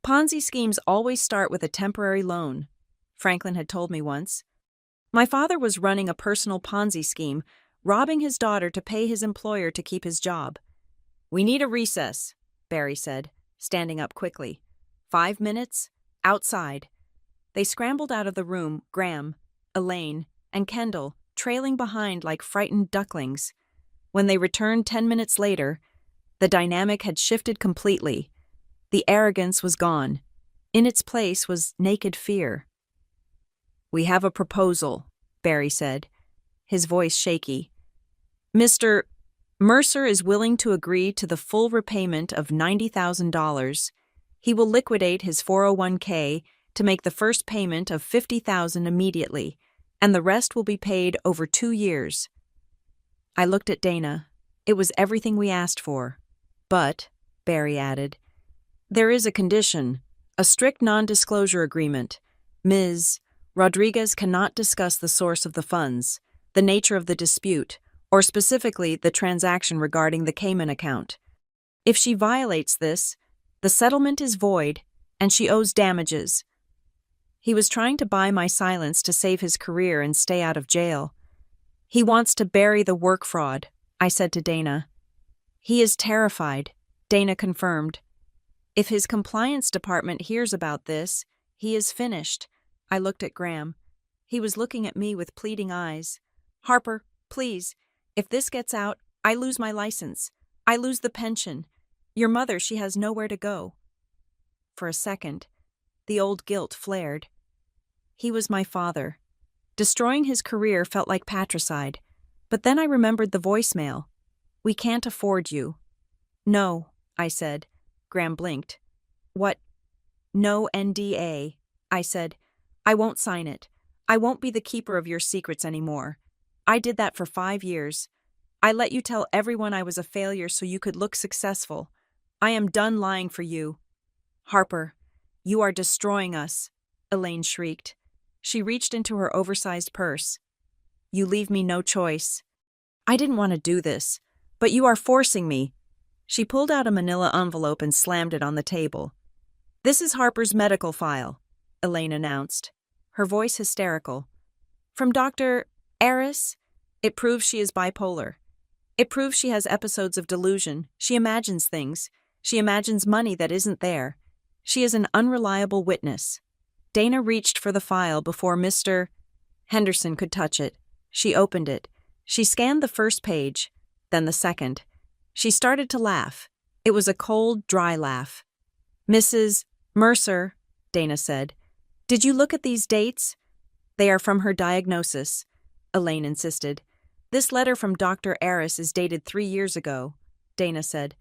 Ponzi schemes always start with a temporary loan, Franklin had told me once. My father was running a personal Ponzi scheme, robbing his daughter to pay his employer to keep his job. We need a recess, Barry said, standing up quickly. 5 minutes? Outside. They scrambled out of the room, Graham, Elaine, and Kendall, trailing behind like frightened ducklings. When they returned 10 minutes later, the dynamic had shifted completely. The arrogance was gone. In its place was naked fear. We have a proposal, Barry said, his voice shaky. Mr. Mercer is willing to agree to the full repayment of $90,000. He will liquidate his 401k to make the first payment of $50,000 immediately, and the rest will be paid over 2 years. I looked at Dana. It was everything we asked for. But, Barry added, there is a condition, a strict non-disclosure agreement. Ms. Rodriguez cannot discuss the source of the funds, the nature of the dispute, or specifically the transaction regarding the Cayman account. If she violates this, the settlement is void, and she owes damages. He was trying to buy my silence to save his career and stay out of jail. He wants to bury the work fraud, I said to Dana. He is terrified, Dana confirmed. If his compliance department hears about this, he is finished. I looked at Graham. He was looking at me with pleading eyes. Harper, please, if this gets out, I lose my license. I lose the pension. Your mother, she has nowhere to go. For a second, the old guilt flared. He was my father. Destroying his career felt like patricide. But then I remembered the voicemail. We can't afford you. No, I said. Graham blinked. What? No NDA, I said. I won't sign it. I won't be the keeper of your secrets anymore. I did that for 5 years. I let you tell everyone I was a failure so you could look successful. I am done lying for you. Harper, you are destroying us, Elaine shrieked. She reached into her oversized purse. You leave me no choice. I didn't want to do this, but you are forcing me. She pulled out a manila envelope and slammed it on the table. This is Harper's medical file, Elaine announced, her voice hysterical. From Dr. Aris, it proves she is bipolar. It proves she has episodes of delusion. She imagines things. She imagines money that isn't there. She is an unreliable witness. Dana reached for the file before Mr. Henderson could touch it. She opened it. She scanned the first page, then the second. She started to laugh. It was a cold, dry laugh. Mrs. Mercer, Dana said, did you look at these dates? They are from her diagnosis, Elaine insisted. This letter from Dr. Aris is dated 3 years ago, Dana said.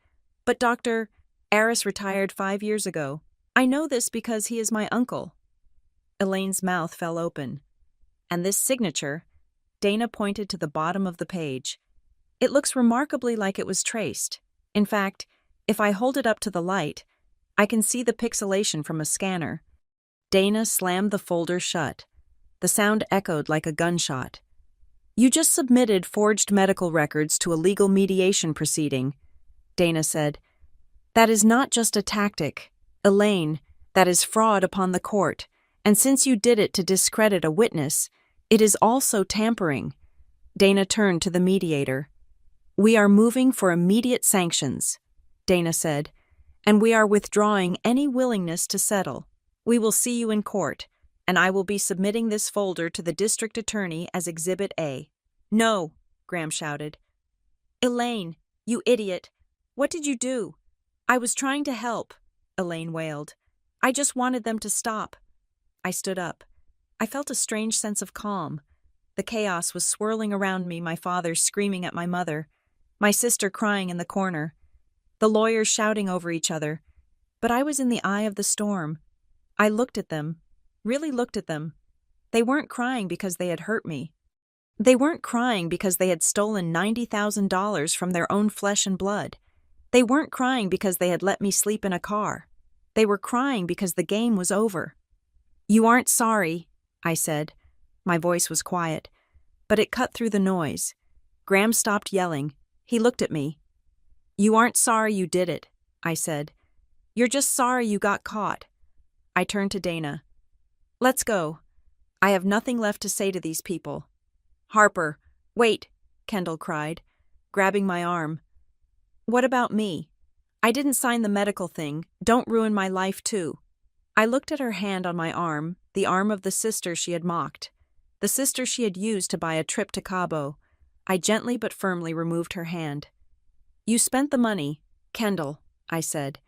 But Dr. Aris retired 5 years ago. I know this because he is my uncle. Elaine's mouth fell open. And this signature, Dana pointed to the bottom of the page. It looks remarkably like it was traced. In fact, if I hold it up to the light, I can see the pixelation from a scanner. Dana slammed the folder shut. The sound echoed like a gunshot. You just submitted forged medical records to a legal mediation proceeding, Dana said. That is not just a tactic, Elaine, that is fraud upon the court, and since you did it to discredit a witness, it is also tampering. Dana turned to the mediator. We are moving for immediate sanctions, Dana said, and we are withdrawing any willingness to settle. We will see you in court, and I will be submitting this folder to the district attorney as Exhibit A. No, Graham shouted. Elaine, you idiot. What did you do? I was trying to help, Elaine wailed. I just wanted them to stop. I stood up. I felt a strange sense of calm. The chaos was swirling around me, my father screaming at my mother, my sister crying in the corner, the lawyers shouting over each other. But I was in the eye of the storm. I looked at them, really looked at them. They weren't crying because they had hurt me. They weren't crying because they had stolen $90,000 from their own flesh and blood. They weren't crying because they had let me sleep in a car. They were crying because the game was over. You aren't sorry, I said. My voice was quiet, but it cut through the noise. Graham stopped yelling. He looked at me. You aren't sorry you did it, I said. You're just sorry you got caught. I turned to Dana. Let's go. I have nothing left to say to these people. Harper, wait, Kendall cried, grabbing my arm. What about me? I didn't sign the medical thing. Don't ruin my life, too. I looked at her hand on my arm, the arm of the sister she had mocked, the sister she had used to buy a trip to Cabo. I gently but firmly removed her hand. You spent the money, Kendall, I said.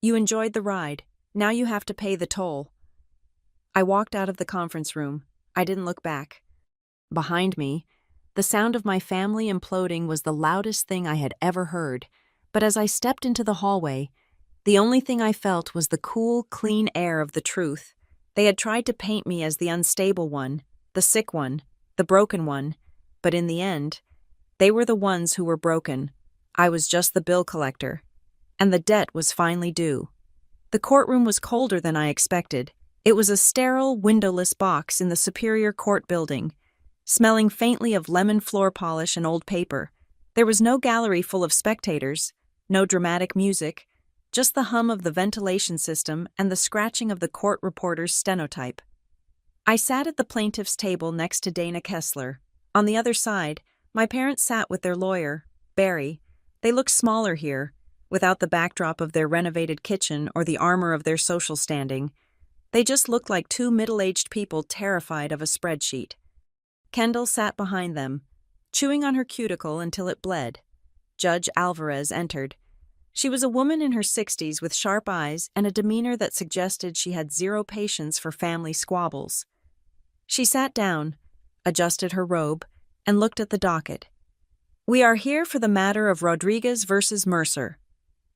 You enjoyed the ride. Now you have to pay the toll. I walked out of the conference room. I didn't look back. Behind me, the sound of my family imploding was the loudest thing I had ever heard, but as I stepped into the hallway, the only thing I felt was the cool, clean air of the truth. They had tried to paint me as the unstable one, the sick one, the broken one, but in the end, they were the ones who were broken. I was just the bill collector, and the debt was finally due. The courtroom was colder than I expected. It was a sterile, windowless box in the Superior Court building, smelling faintly of lemon floor polish and old paper. There was no gallery full of spectators, no dramatic music, just the hum of the ventilation system and the scratching of the court reporter's stenotype. I sat at the plaintiff's table next to Dana Kessler. On the other side, my parents sat with their lawyer, Barry. They looked smaller here, without the backdrop of their renovated kitchen or the armor of their social standing. They just looked like two middle-aged people terrified of a spreadsheet. Kendall sat behind them, chewing on her cuticle until it bled. Judge Alvarez entered. She was a woman in her 60s with sharp eyes and a demeanor that suggested she had zero patience for family squabbles. She sat down, adjusted her robe, and looked at the docket. "We are here for the matter of Rodriguez versus Mercer,"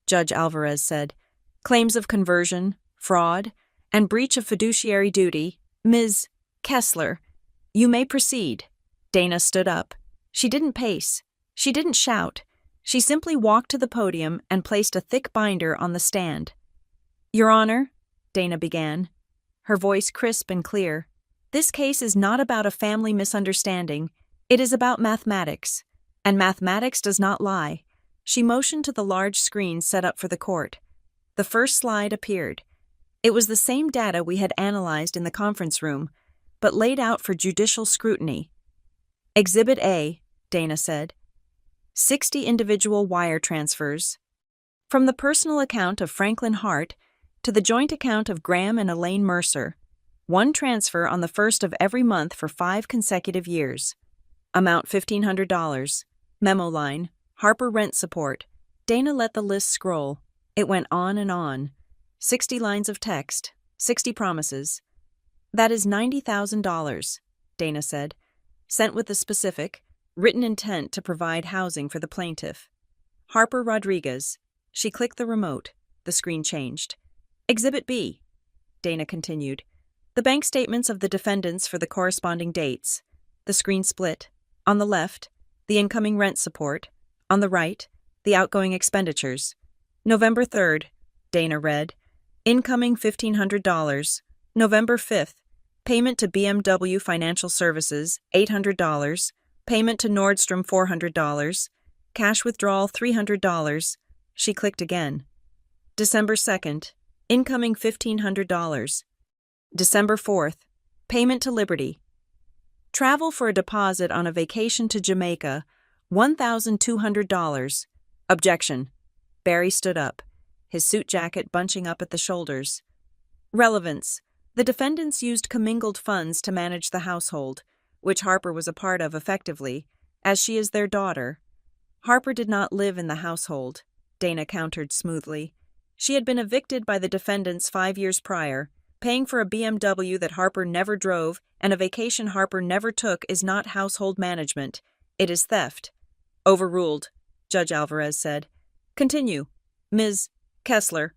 Judge Alvarez said. "Claims of conversion, fraud, and breach of fiduciary duty. Ms. Kessler, you may proceed." Dana stood up. She didn't pace. She didn't shout. She simply walked to the podium and placed a thick binder on the stand. "Your Honor," Dana began, her voice crisp and clear, "this case is not about a family misunderstanding. It is about mathematics. And mathematics does not lie." She motioned to the large screen set up for the court. The first slide appeared. It was the same data we had analyzed in the conference room, but laid out for judicial scrutiny. "Exhibit A," Dana said. 60 individual wire transfers. From the personal account of Franklin Hart to the joint account of Graham and Elaine Mercer. One transfer on the first of every month for 5 consecutive years. Amount $1,500. Memo line, Harper rent support. Dana let the list scroll. It went on and on. 60 lines of text, 60 promises. "That is $90,000, Dana said, "sent with the specific, written intent to provide housing for the plaintiff. Harper Rodriguez." She clicked the remote. The screen changed. "Exhibit B," Dana continued. "The bank statements of the defendants for the corresponding dates." The screen split. On the left, the incoming rent support. On the right, the outgoing expenditures. "November 3rd, Dana read. "Incoming $1,500. November 5th, payment to BMW Financial Services, $800. Payment to Nordstrom, $400. Cash withdrawal, $300. She clicked again. "December 2nd, incoming $1,500. December 4th, payment to Liberty. Travel for a deposit on a vacation to Jamaica, $1,200. Objection. Barry stood up, his suit jacket bunching up at the shoulders. Relevance. The defendants used commingled funds to manage the household, which Harper was a part of effectively, as she is their daughter. Harper did not live in the household, Dana countered smoothly. She had been evicted by the defendants 5 years prior. Paying for a BMW that Harper never drove and a vacation Harper never took is not household management. It is theft. Overruled, Judge Alvarez said. Continue, Ms. Kessler.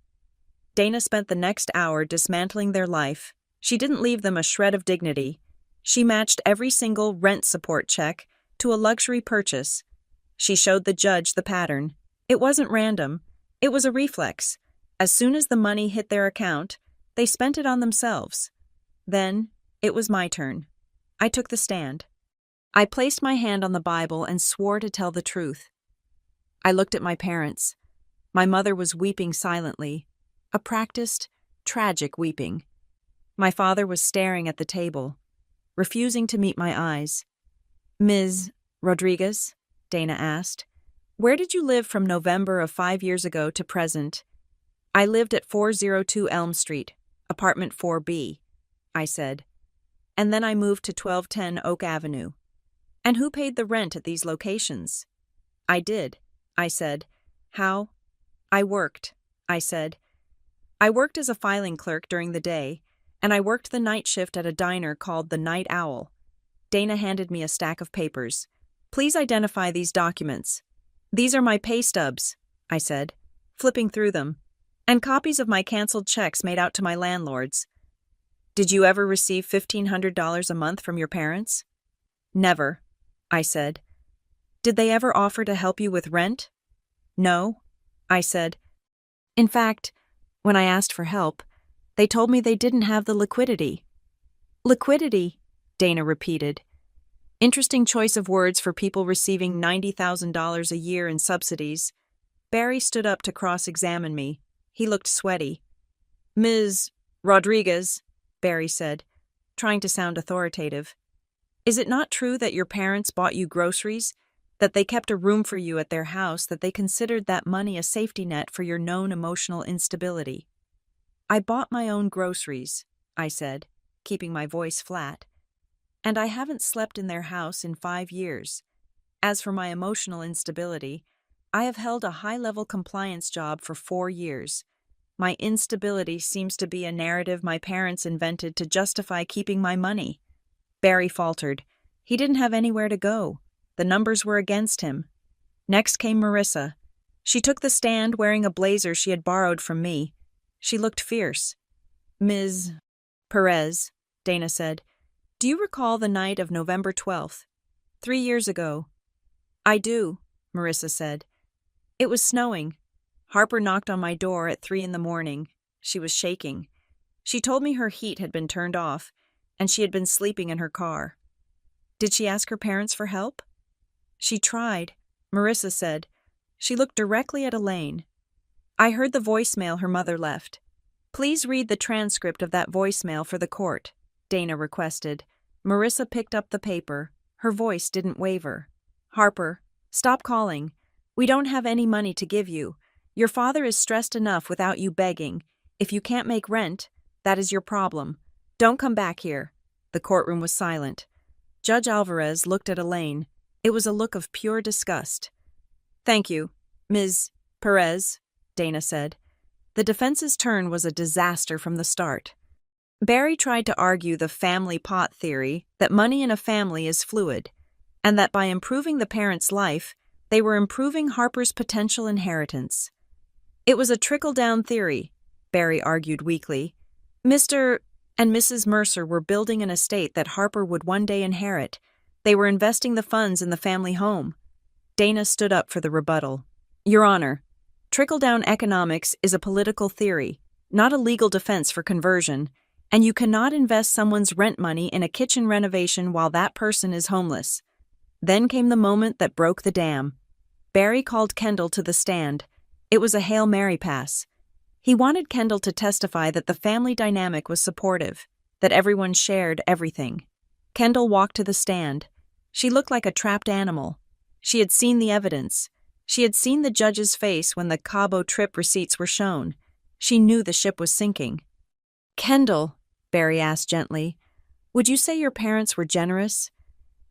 Dana spent the next hour dismantling their life. She didn't leave them a shred of dignity. She matched every single rent support check to a luxury purchase. She showed the judge the pattern. It wasn't random. It was a reflex. As soon as the money hit their account, they spent it on themselves. Then, it was my turn. I took the stand. I placed my hand on the Bible and swore to tell the truth. I looked at my parents. My mother was weeping silently, a practiced, tragic weeping. My father was staring at the table, refusing to meet my eyes. Ms. Rodriguez, Dana asked, where did you live from November of 5 years ago to present? I lived at 402 Elm Street, apartment 4B, I said. And then I moved to 1210 Oak Avenue. And who paid the rent at these locations? I did, I said. How? I worked, I said. I worked as a filing clerk during the day, and I worked the night shift at a diner called the Night Owl. Dana handed me a stack of papers. Please identify these documents. These are my pay stubs, I said, flipping through them, and copies of my canceled checks made out to my landlords. Did you ever receive $1,500 a month from your parents? Never, I said. Did they ever offer to help you with rent? No, I said. In fact, when I asked for help, they told me they didn't have the liquidity. Liquidity, Dana repeated. Interesting choice of words for people receiving $90,000 a year in subsidies. Barry stood up to cross-examine me. He looked sweaty. Ms. Rodriguez, Barry said, trying to sound authoritative. Is it not true that your parents bought you groceries, that they kept a room for you at their house, that they considered that money a safety net for your known emotional instability? I bought my own groceries, I said, keeping my voice flat. And I haven't slept in their house in 5 years. As for my emotional instability, I have held a high-level compliance job for 4 years. My instability seems to be a narrative my parents invented to justify keeping my money. Barry faltered. He didn't have anywhere to go. The numbers were against him. Next came Marissa. She took the stand wearing a blazer she had borrowed from me. She looked fierce. Ms. Perez, Dana said, do you recall the night of November 12th? 3 years ago. I do, Marissa said. It was snowing. Harper knocked on my door at 3 in the morning. She was shaking. She told me her heat had been turned off, and she had been sleeping in her car. Did she ask her parents for help? She tried, Marissa said. She looked directly at Elaine. I heard the voicemail her mother left. Please read the transcript of that voicemail for the court, Dana requested. Marissa picked up the paper. Her voice didn't waver. Harper, stop calling. We don't have any money to give you. Your father is stressed enough without you begging. If you can't make rent, that is your problem. Don't come back here. The courtroom was silent. Judge Alvarez looked at Elaine. It was a look of pure disgust. Thank you, Ms. Perez, Dana said. The defense's turn was a disaster from the start. Barry tried to argue the family pot theory that money in a family is fluid, and that by improving the parents' life, they were improving Harper's potential inheritance. It was a trickle-down theory, Barry argued weakly. Mr. and Mrs. Mercer were building an estate that Harper would one day inherit. They were investing the funds in the family home. Dana stood up for the rebuttal. Your Honor, trickle-down economics is a political theory, not a legal defense for conversion, and you cannot invest someone's rent money in a kitchen renovation while that person is homeless. Then came the moment that broke the dam. Barry called Kendall to the stand. It was a Hail Mary pass. He wanted Kendall to testify that the family dynamic was supportive, that everyone shared everything. Kendall walked to the stand. She looked like a trapped animal. She had seen the evidence. She had seen the judge's face when the Cabo trip receipts were shown. She knew the ship was sinking. Kendall, Barry asked gently, would you say your parents were generous?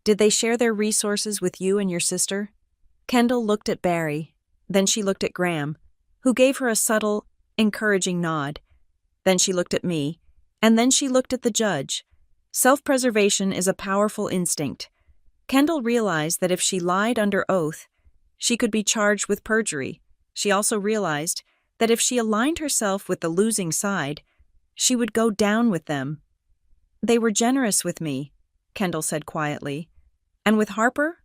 Did they share their resources with you and your sister? Kendall looked at Barry. Then she looked at Graham, who gave her a subtle, encouraging nod. Then she looked at me, and then she looked at the judge. Self-preservation is a powerful instinct. Kendall realized that if she lied under oath, she could be charged with perjury. She also realized that if she aligned herself with the losing side, she would go down with them. They were generous with me, Kendall said quietly. And with Harper?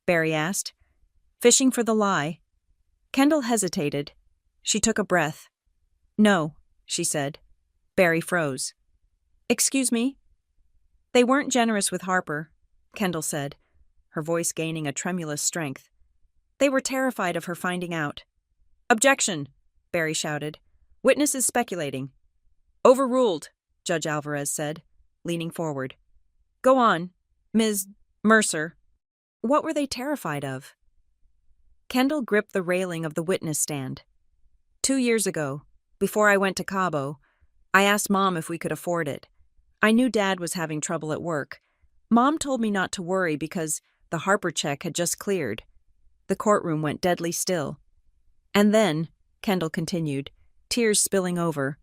Barry asked. Fishing for the lie. Kendall hesitated. She took a breath. No, she said. Barry froze. Excuse me? They weren't generous with Harper, Kendall said, her voice gaining a tremulous strength. They were terrified of her finding out. Objection, Barry shouted. Witness is speculating. Overruled, Judge Alvarez said, leaning forward. Go on, Ms. Mercer. What were they terrified of? Kendall gripped the railing of the witness stand. 2 years ago, before I went to Cabo, I asked Mom if we could afford it. I knew Dad was having trouble at work. Mom told me not to worry because the Harper check had just cleared. The courtroom went deadly still. And then, Kendall continued, tears spilling over.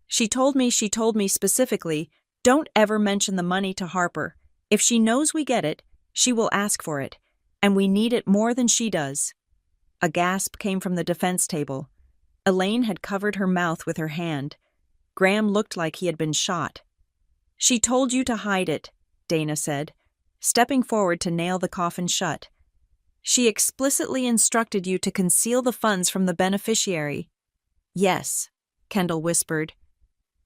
She told me specifically, don't ever mention the money to Harper. If she knows we get it, she will ask for it, and we need it more than she does. A gasp came from the defense table. Elaine had covered her mouth with her hand. Graham looked like he had been shot. She told you to hide it, Dana said, stepping forward to nail the coffin shut. She explicitly instructed you to conceal the funds from the beneficiary. Yes, Kendall whispered.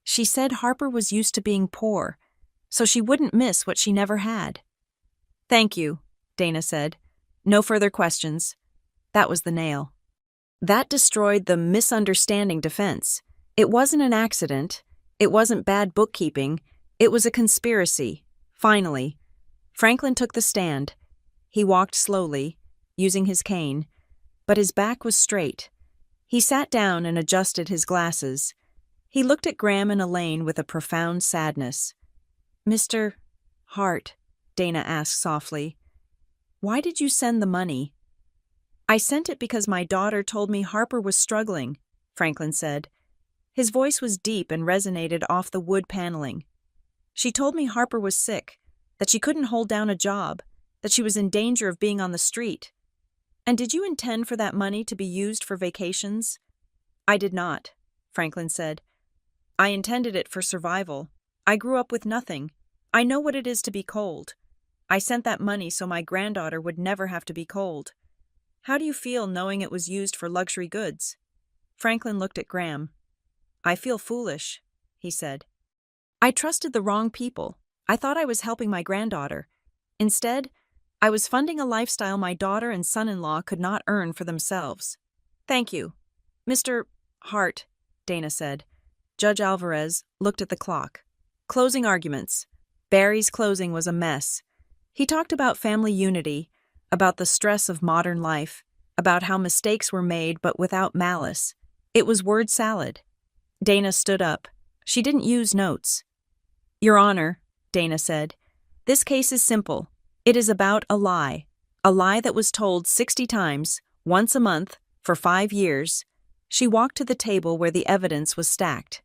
She said Harper was used to being poor, so she wouldn't miss what she never had. Thank you, Dana said. No further questions. That was the nail. That destroyed the misunderstanding defense. It wasn't an accident. It wasn't bad bookkeeping. It was a conspiracy. Finally, Franklin took the stand. He walked slowly, using his cane, but his back was straight. He sat down and adjusted his glasses. He looked at Graham and Elaine with a profound sadness. Mr. Hart, Dana asked softly, why did you send the money? I sent it because my daughter told me Harper was struggling, Franklin said. His voice was deep and resonated off the wood paneling. She told me Harper was sick, that she couldn't hold down a job, that she was in danger of being on the street. And did you intend for that money to be used for vacations? I did not, Franklin said. I intended it for survival. I grew up with nothing. I know what it is to be cold. I sent that money so my granddaughter would never have to be cold. How do you feel knowing it was used for luxury goods? Franklin looked at Graham. I feel foolish, he said. I trusted the wrong people. I thought I was helping my granddaughter. Instead, I was funding a lifestyle my daughter and son-in-law could not earn for themselves. Thank you. Mr. Hart, Dana said. Judge Alvarez looked at the clock. Closing arguments. Barry's closing was a mess. He talked about family unity, about the stress of modern life, about how mistakes were made but without malice. It was word salad. Dana stood up. She didn't use notes. Your Honor, Dana said, this case is simple. It is about a lie that was told 60 times, once a month, for 5 years. She walked to the table where the evidence was stacked.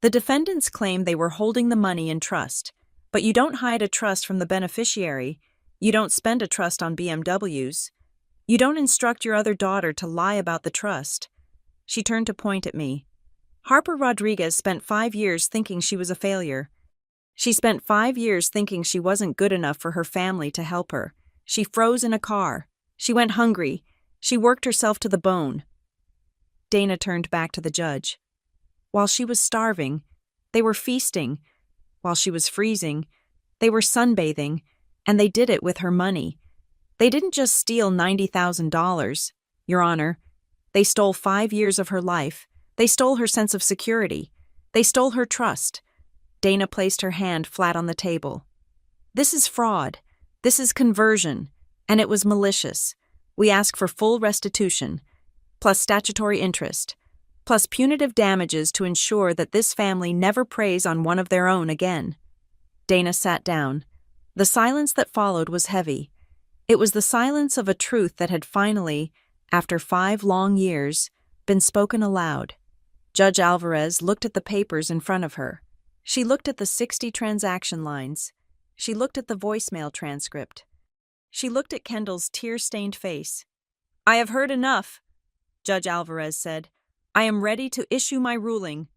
The defendants claimed they were holding the money in trust, but you don't hide a trust from the beneficiary. You don't spend a trust on BMWs. You don't instruct your other daughter to lie about the trust. She turned to point at me. Harper Rodriguez spent 5 years thinking she was a failure. She spent 5 years thinking she wasn't good enough for her family to help her. She froze in a car. She went hungry. She worked herself to the bone. Dana turned back to the judge. While she was starving, they were feasting. While she was freezing, they were sunbathing, and they did it with her money. They didn't just steal $90,000, Your Honor. They stole 5 years of her life. They stole her sense of security. They stole her trust. Dana placed her hand flat on the table. This is fraud. This is conversion. And it was malicious. We ask for full restitution, plus statutory interest, plus punitive damages to ensure that this family never preys on one of their own again. Dana sat down. The silence that followed was heavy. It was the silence of a truth that had finally, after 5 long years, been spoken aloud. Judge Alvarez looked at the papers in front of her. She looked at the 60 transaction lines. She looked at the voicemail transcript. She looked at Kendall's tear-stained face. I have heard enough, Judge Alvarez said. I am ready to issue my ruling.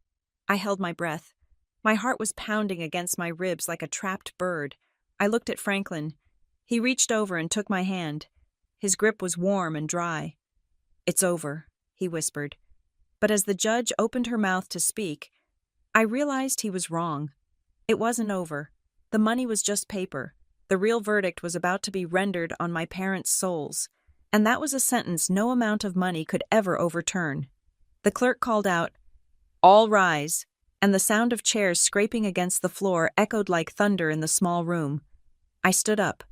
I held my breath. My heart was pounding against my ribs like a trapped bird. I looked at Franklin. He reached over and took my hand. His grip was warm and dry. It's over, he whispered. But as the judge opened her mouth to speak, I realized he was wrong. It wasn't over. The money was just paper. The real verdict was about to be rendered on my parents' souls, and that was a sentence no amount of money could ever overturn. The clerk called out, All rise, and the sound of chairs scraping against the floor echoed like thunder in the small room. I stood up,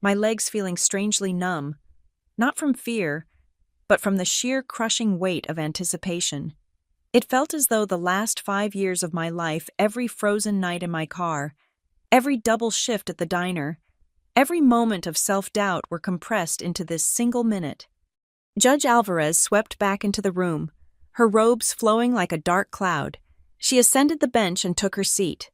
my legs feeling strangely numb, not from fear, but from the sheer crushing weight of anticipation. It felt as though the last 5 years of my life, every frozen night in my car, every double shift at the diner, every moment of self-doubt were compressed into this single minute. Judge Alvarez swept back into the room, her robes flowing like a dark cloud. She ascended the bench and took her seat.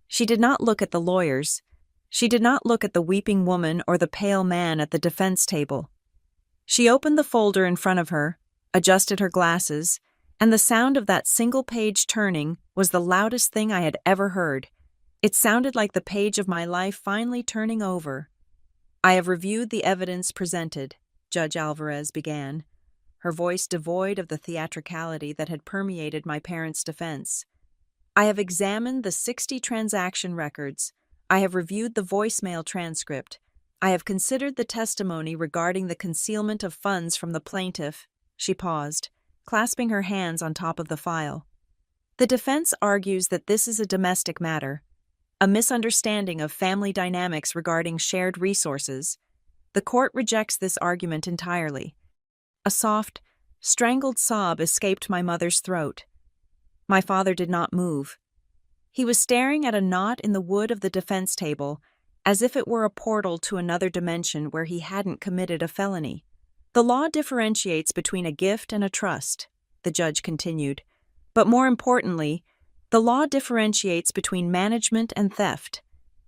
She did not look at the lawyers. She did not look at the weeping woman or the pale man at the defense table. She opened the folder in front of her, adjusted her glasses, and the sound of that single page turning was the loudest thing I had ever heard. It sounded like the page of my life finally turning over. I have reviewed the evidence presented, Judge Alvarez began, her voice devoid of the theatricality that had permeated my parents' defense. I have examined the 60 transaction records. I have reviewed the voicemail transcript. I have considered the testimony regarding the concealment of funds from the plaintiff. She paused, clasping her hands on top of the file. The defense argues that this is a domestic matter, a misunderstanding of family dynamics regarding shared resources. The court rejects this argument entirely. A soft, strangled sob escaped my mother's throat. My father did not move. He was staring at a knot in the wood of the defense table, as if it were a portal to another dimension where he hadn't committed a felony. The law differentiates between a gift and a trust, the judge continued. But more importantly, the law differentiates between management and theft.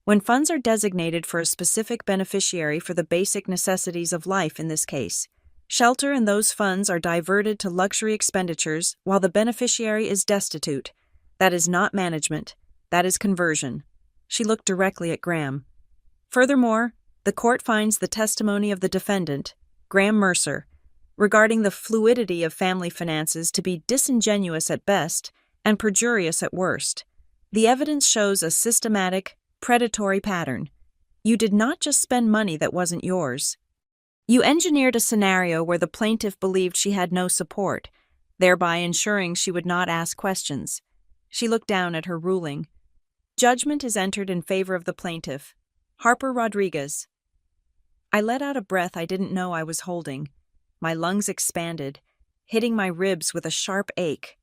When funds are designated for a specific beneficiary for the basic necessities of life in this case, shelter and those funds are diverted to luxury expenditures while the beneficiary is destitute. That is not management, that is conversion. She looked directly at Graham. Furthermore, the court finds the testimony of the defendant, Graham Mercer, regarding the fluidity of family finances to be disingenuous at best and perjurious at worst. The evidence shows a systematic, predatory pattern. You did not just spend money that wasn't yours. You engineered a scenario where the plaintiff believed she had no support, thereby ensuring she would not ask questions. She looked down at her ruling. Judgment is entered in favor of the plaintiff, Harper Rodriguez. I let out a breath I didn't know I was holding. My lungs expanded, hitting my ribs with a sharp ache.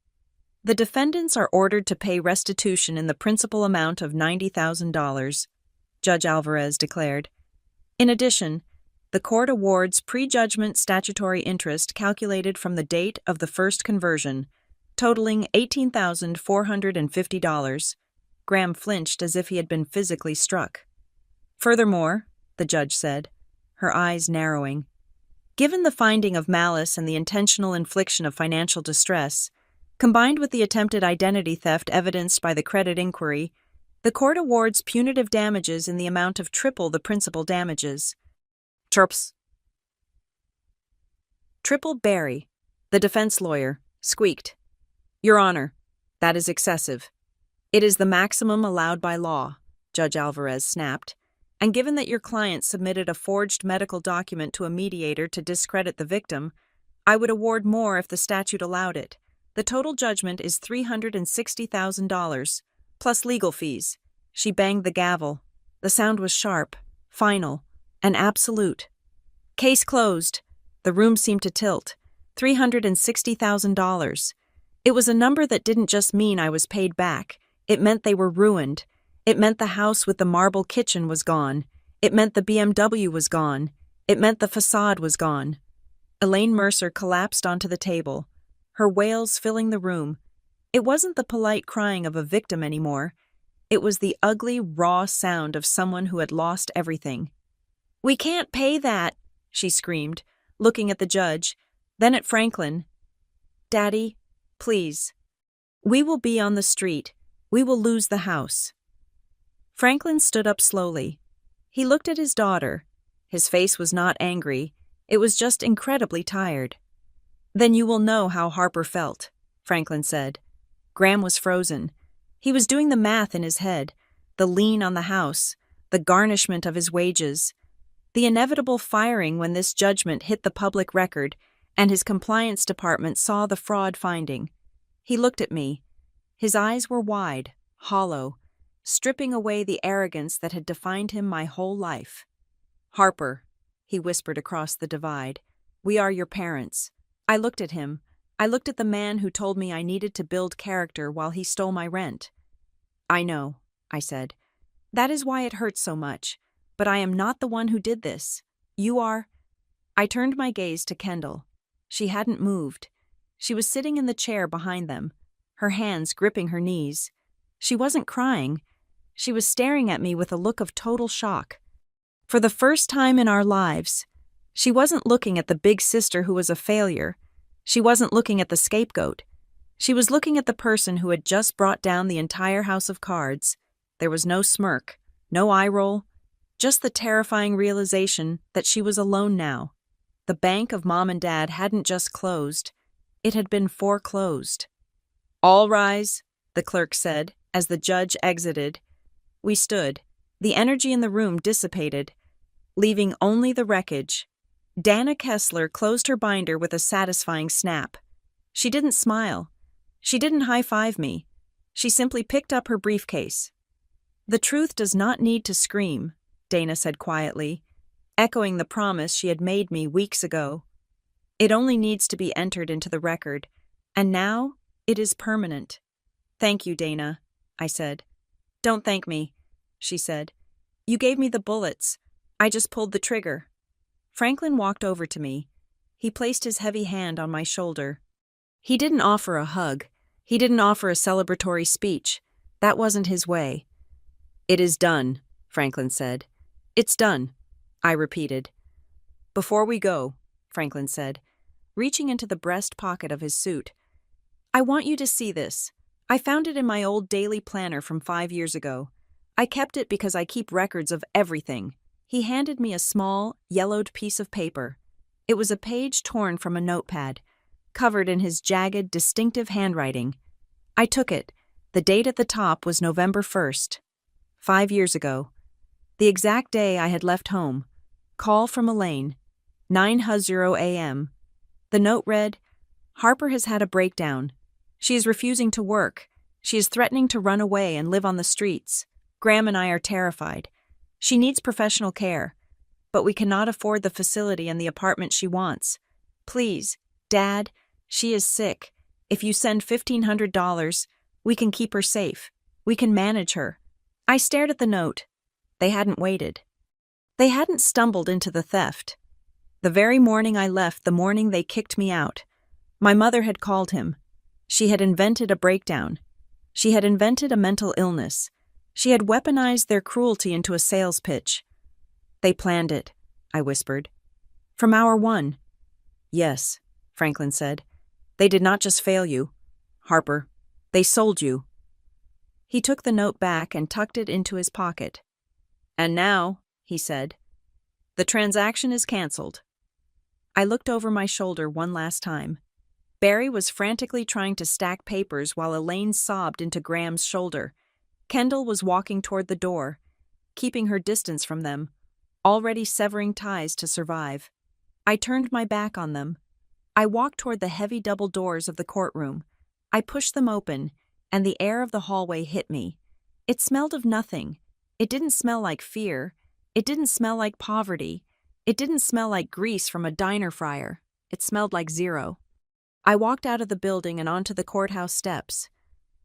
The defendants are ordered to pay restitution in the principal amount of $90,000, Judge Alvarez declared. In addition, the court awards prejudgment statutory interest calculated from the date of the first conversion, totaling $18,450. Graham flinched as if he had been physically struck. Furthermore, the judge said, her eyes narrowing, given the finding of malice and the intentional infliction of financial distress, combined with the attempted identity theft evidenced by the credit inquiry, the court awards punitive damages in the amount of triple the principal damages. Triple Barry, the defense lawyer, squeaked. Your Honor, that is excessive. It is the maximum allowed by law, Judge Alvarez snapped, and given that your client submitted a forged medical document to a mediator to discredit the victim, I would award more if the statute allowed it. The total judgment is $360,000, plus legal fees. She banged the gavel. The sound was sharp, final, and absolute. Case closed. The room seemed to tilt. $360,000. It was a number that didn't just mean I was paid back. It meant they were ruined. It meant the house with the marble kitchen was gone. It meant the BMW was gone. It meant the facade was gone. Elaine Mercer collapsed onto the table, her wails filling the room. It wasn't the polite crying of a victim anymore. It was the ugly, raw sound of someone who had lost everything. We can't pay that, she screamed, looking at the judge, then at Franklin. Daddy, please. We will be on the street. We will lose the house. Franklin stood up slowly. He looked at his daughter. His face was not angry. It was just incredibly tired. Then you will know how Harper felt, Franklin said. Graham was frozen. He was doing the math in his head, the lien on the house, the garnishment of his wages, the inevitable firing when this judgment hit the public record and his compliance department saw the fraud finding. He looked at me. His eyes were wide, hollow, stripping away the arrogance that had defined him my whole life. Harper, he whispered across the divide, we are your parents. I looked at him. I looked at the man who told me I needed to build character while he stole my rent. I know, I said. That is why it hurts so much. But I am not the one who did this. You are. I turned my gaze to Kendall. She hadn't moved. She was sitting in the chair behind them, her hands gripping her knees. She wasn't crying. She was staring at me with a look of total shock. For the first time in our lives, she wasn't looking at the big sister who was a failure. She wasn't looking at the scapegoat. She was looking at the person who had just brought down the entire house of cards. There was no smirk, no eye roll, just the terrifying realization that she was alone now. The bank of Mom and Dad hadn't just closed. It had been foreclosed. All rise, the clerk said, as the judge exited. We stood. The energy in the room dissipated, leaving only the wreckage. Dana Kessler closed her binder with a satisfying snap. She didn't smile. She didn't high-five me. She simply picked up her briefcase. The truth does not need to scream, Dana said quietly, echoing the promise she had made me weeks ago. It only needs to be entered into the record, and now it is permanent. Thank you, Dana, I said. Don't thank me, she said. You gave me the bullets. I just pulled the trigger. Franklin walked over to me. He placed his heavy hand on my shoulder. He didn't offer a hug. He didn't offer a celebratory speech. That wasn't his way. "It is done," Franklin said. "It's done," I repeated. "Before we go," Franklin said, reaching into the breast pocket of his suit, "I want you to see this. I found it in my old daily planner from 5 years ago. I kept it because I keep records of everything." He handed me a small, yellowed piece of paper. It was a page torn from a notepad, covered in his jagged, distinctive handwriting. I took it. The date at the top was November 1st, 5 years ago. The exact day I had left home. Call from Elaine, 9:00 a.m. The note read, "Harper has had a breakdown. She is refusing to work. She is threatening to run away and live on the streets. Graham and I are terrified. She needs professional care, but we cannot afford the facility and the apartment she wants. Please, Dad, she is sick. If you send $1,500, we can keep her safe. We can manage her." I stared at the note. They hadn't waited. They hadn't stumbled into the theft. The very morning I left, the morning they kicked me out, my mother had called him. She had invented a breakdown. She had invented a mental illness. She had weaponized their cruelty into a sales pitch. "They planned it," I whispered. "From hour one." "Yes," Franklin said. "They did not just fail you, Harper. They sold you." He took the note back and tucked it into his pocket. "And now," he said, "the transaction is canceled." I looked over my shoulder one last time. Barry was frantically trying to stack papers while Elaine sobbed into Graham's shoulder. Kendall was walking toward the door, keeping her distance from them, already severing ties to survive. I turned my back on them. I walked toward the heavy double doors of the courtroom. I pushed them open, and the air of the hallway hit me. It smelled of nothing. It didn't smell like fear. It didn't smell like poverty. It didn't smell like grease from a diner fryer. It smelled like zero. I walked out of the building and onto the courthouse steps.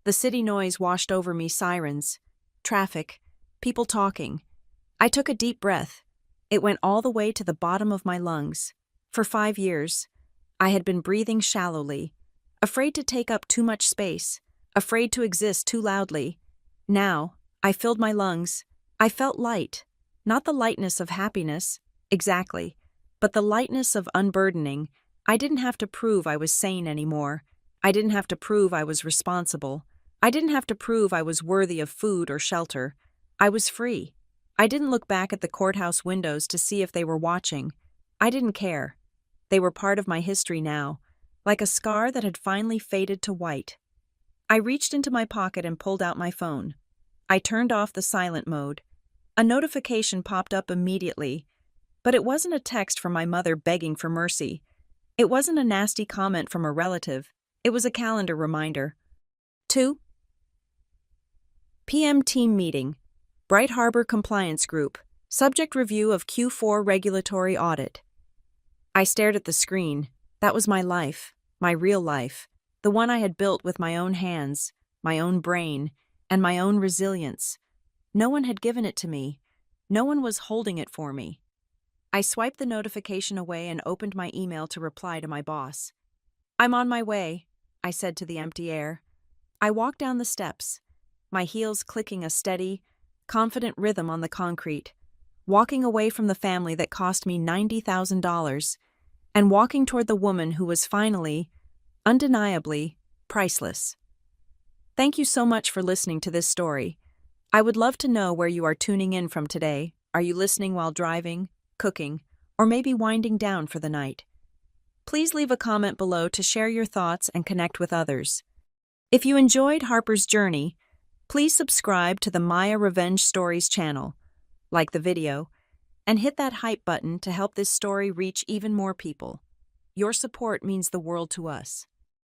The city noise washed over me, sirens, traffic, people talking. I took a deep breath. It went all the way to the bottom of my lungs. For 5 years, I had been breathing shallowly, afraid to take up too much space, afraid to exist too loudly. Now, I filled my lungs. I felt light, not the lightness of happiness, exactly, but the lightness of unburdening. I didn't have to prove I was sane anymore. I didn't have to prove I was responsible. I didn't have to prove I was worthy of food or shelter. I was free. I didn't look back at the courthouse windows to see if they were watching. I didn't care. They were part of my history now, like a scar that had finally faded to white. I reached into my pocket and pulled out my phone. I turned off the silent mode. A notification popped up immediately, but it wasn't a text from my mother begging for mercy. It wasn't a nasty comment from a relative. It was a calendar reminder. 2 p.m. Team meeting. Bright Harbor Compliance Group. Subject review of Q4 regulatory audit. I stared at the screen. That was my life, my real life, the one I had built with my own hands, my own brain, and my own resilience. No one had given it to me. No one was holding it for me. I swiped the notification away and opened my email to reply to my boss. "I'm on my way," I said to the empty air. I walked down the steps, my heels clicking a steady, confident rhythm on the concrete, walking away from the family that cost me $90,000, and walking toward the woman who was finally, undeniably, priceless. Thank you so much for listening to this story. I would love to know where you are tuning in from today. Are you listening while driving, cooking, or maybe winding down for the night? Please leave a comment below to share your thoughts and connect with others. If you enjoyed Harper's journey, please subscribe to the Maya Revenge Stories channel, like the video, and hit that hype button to help this story reach even more people. Your support means the world to us.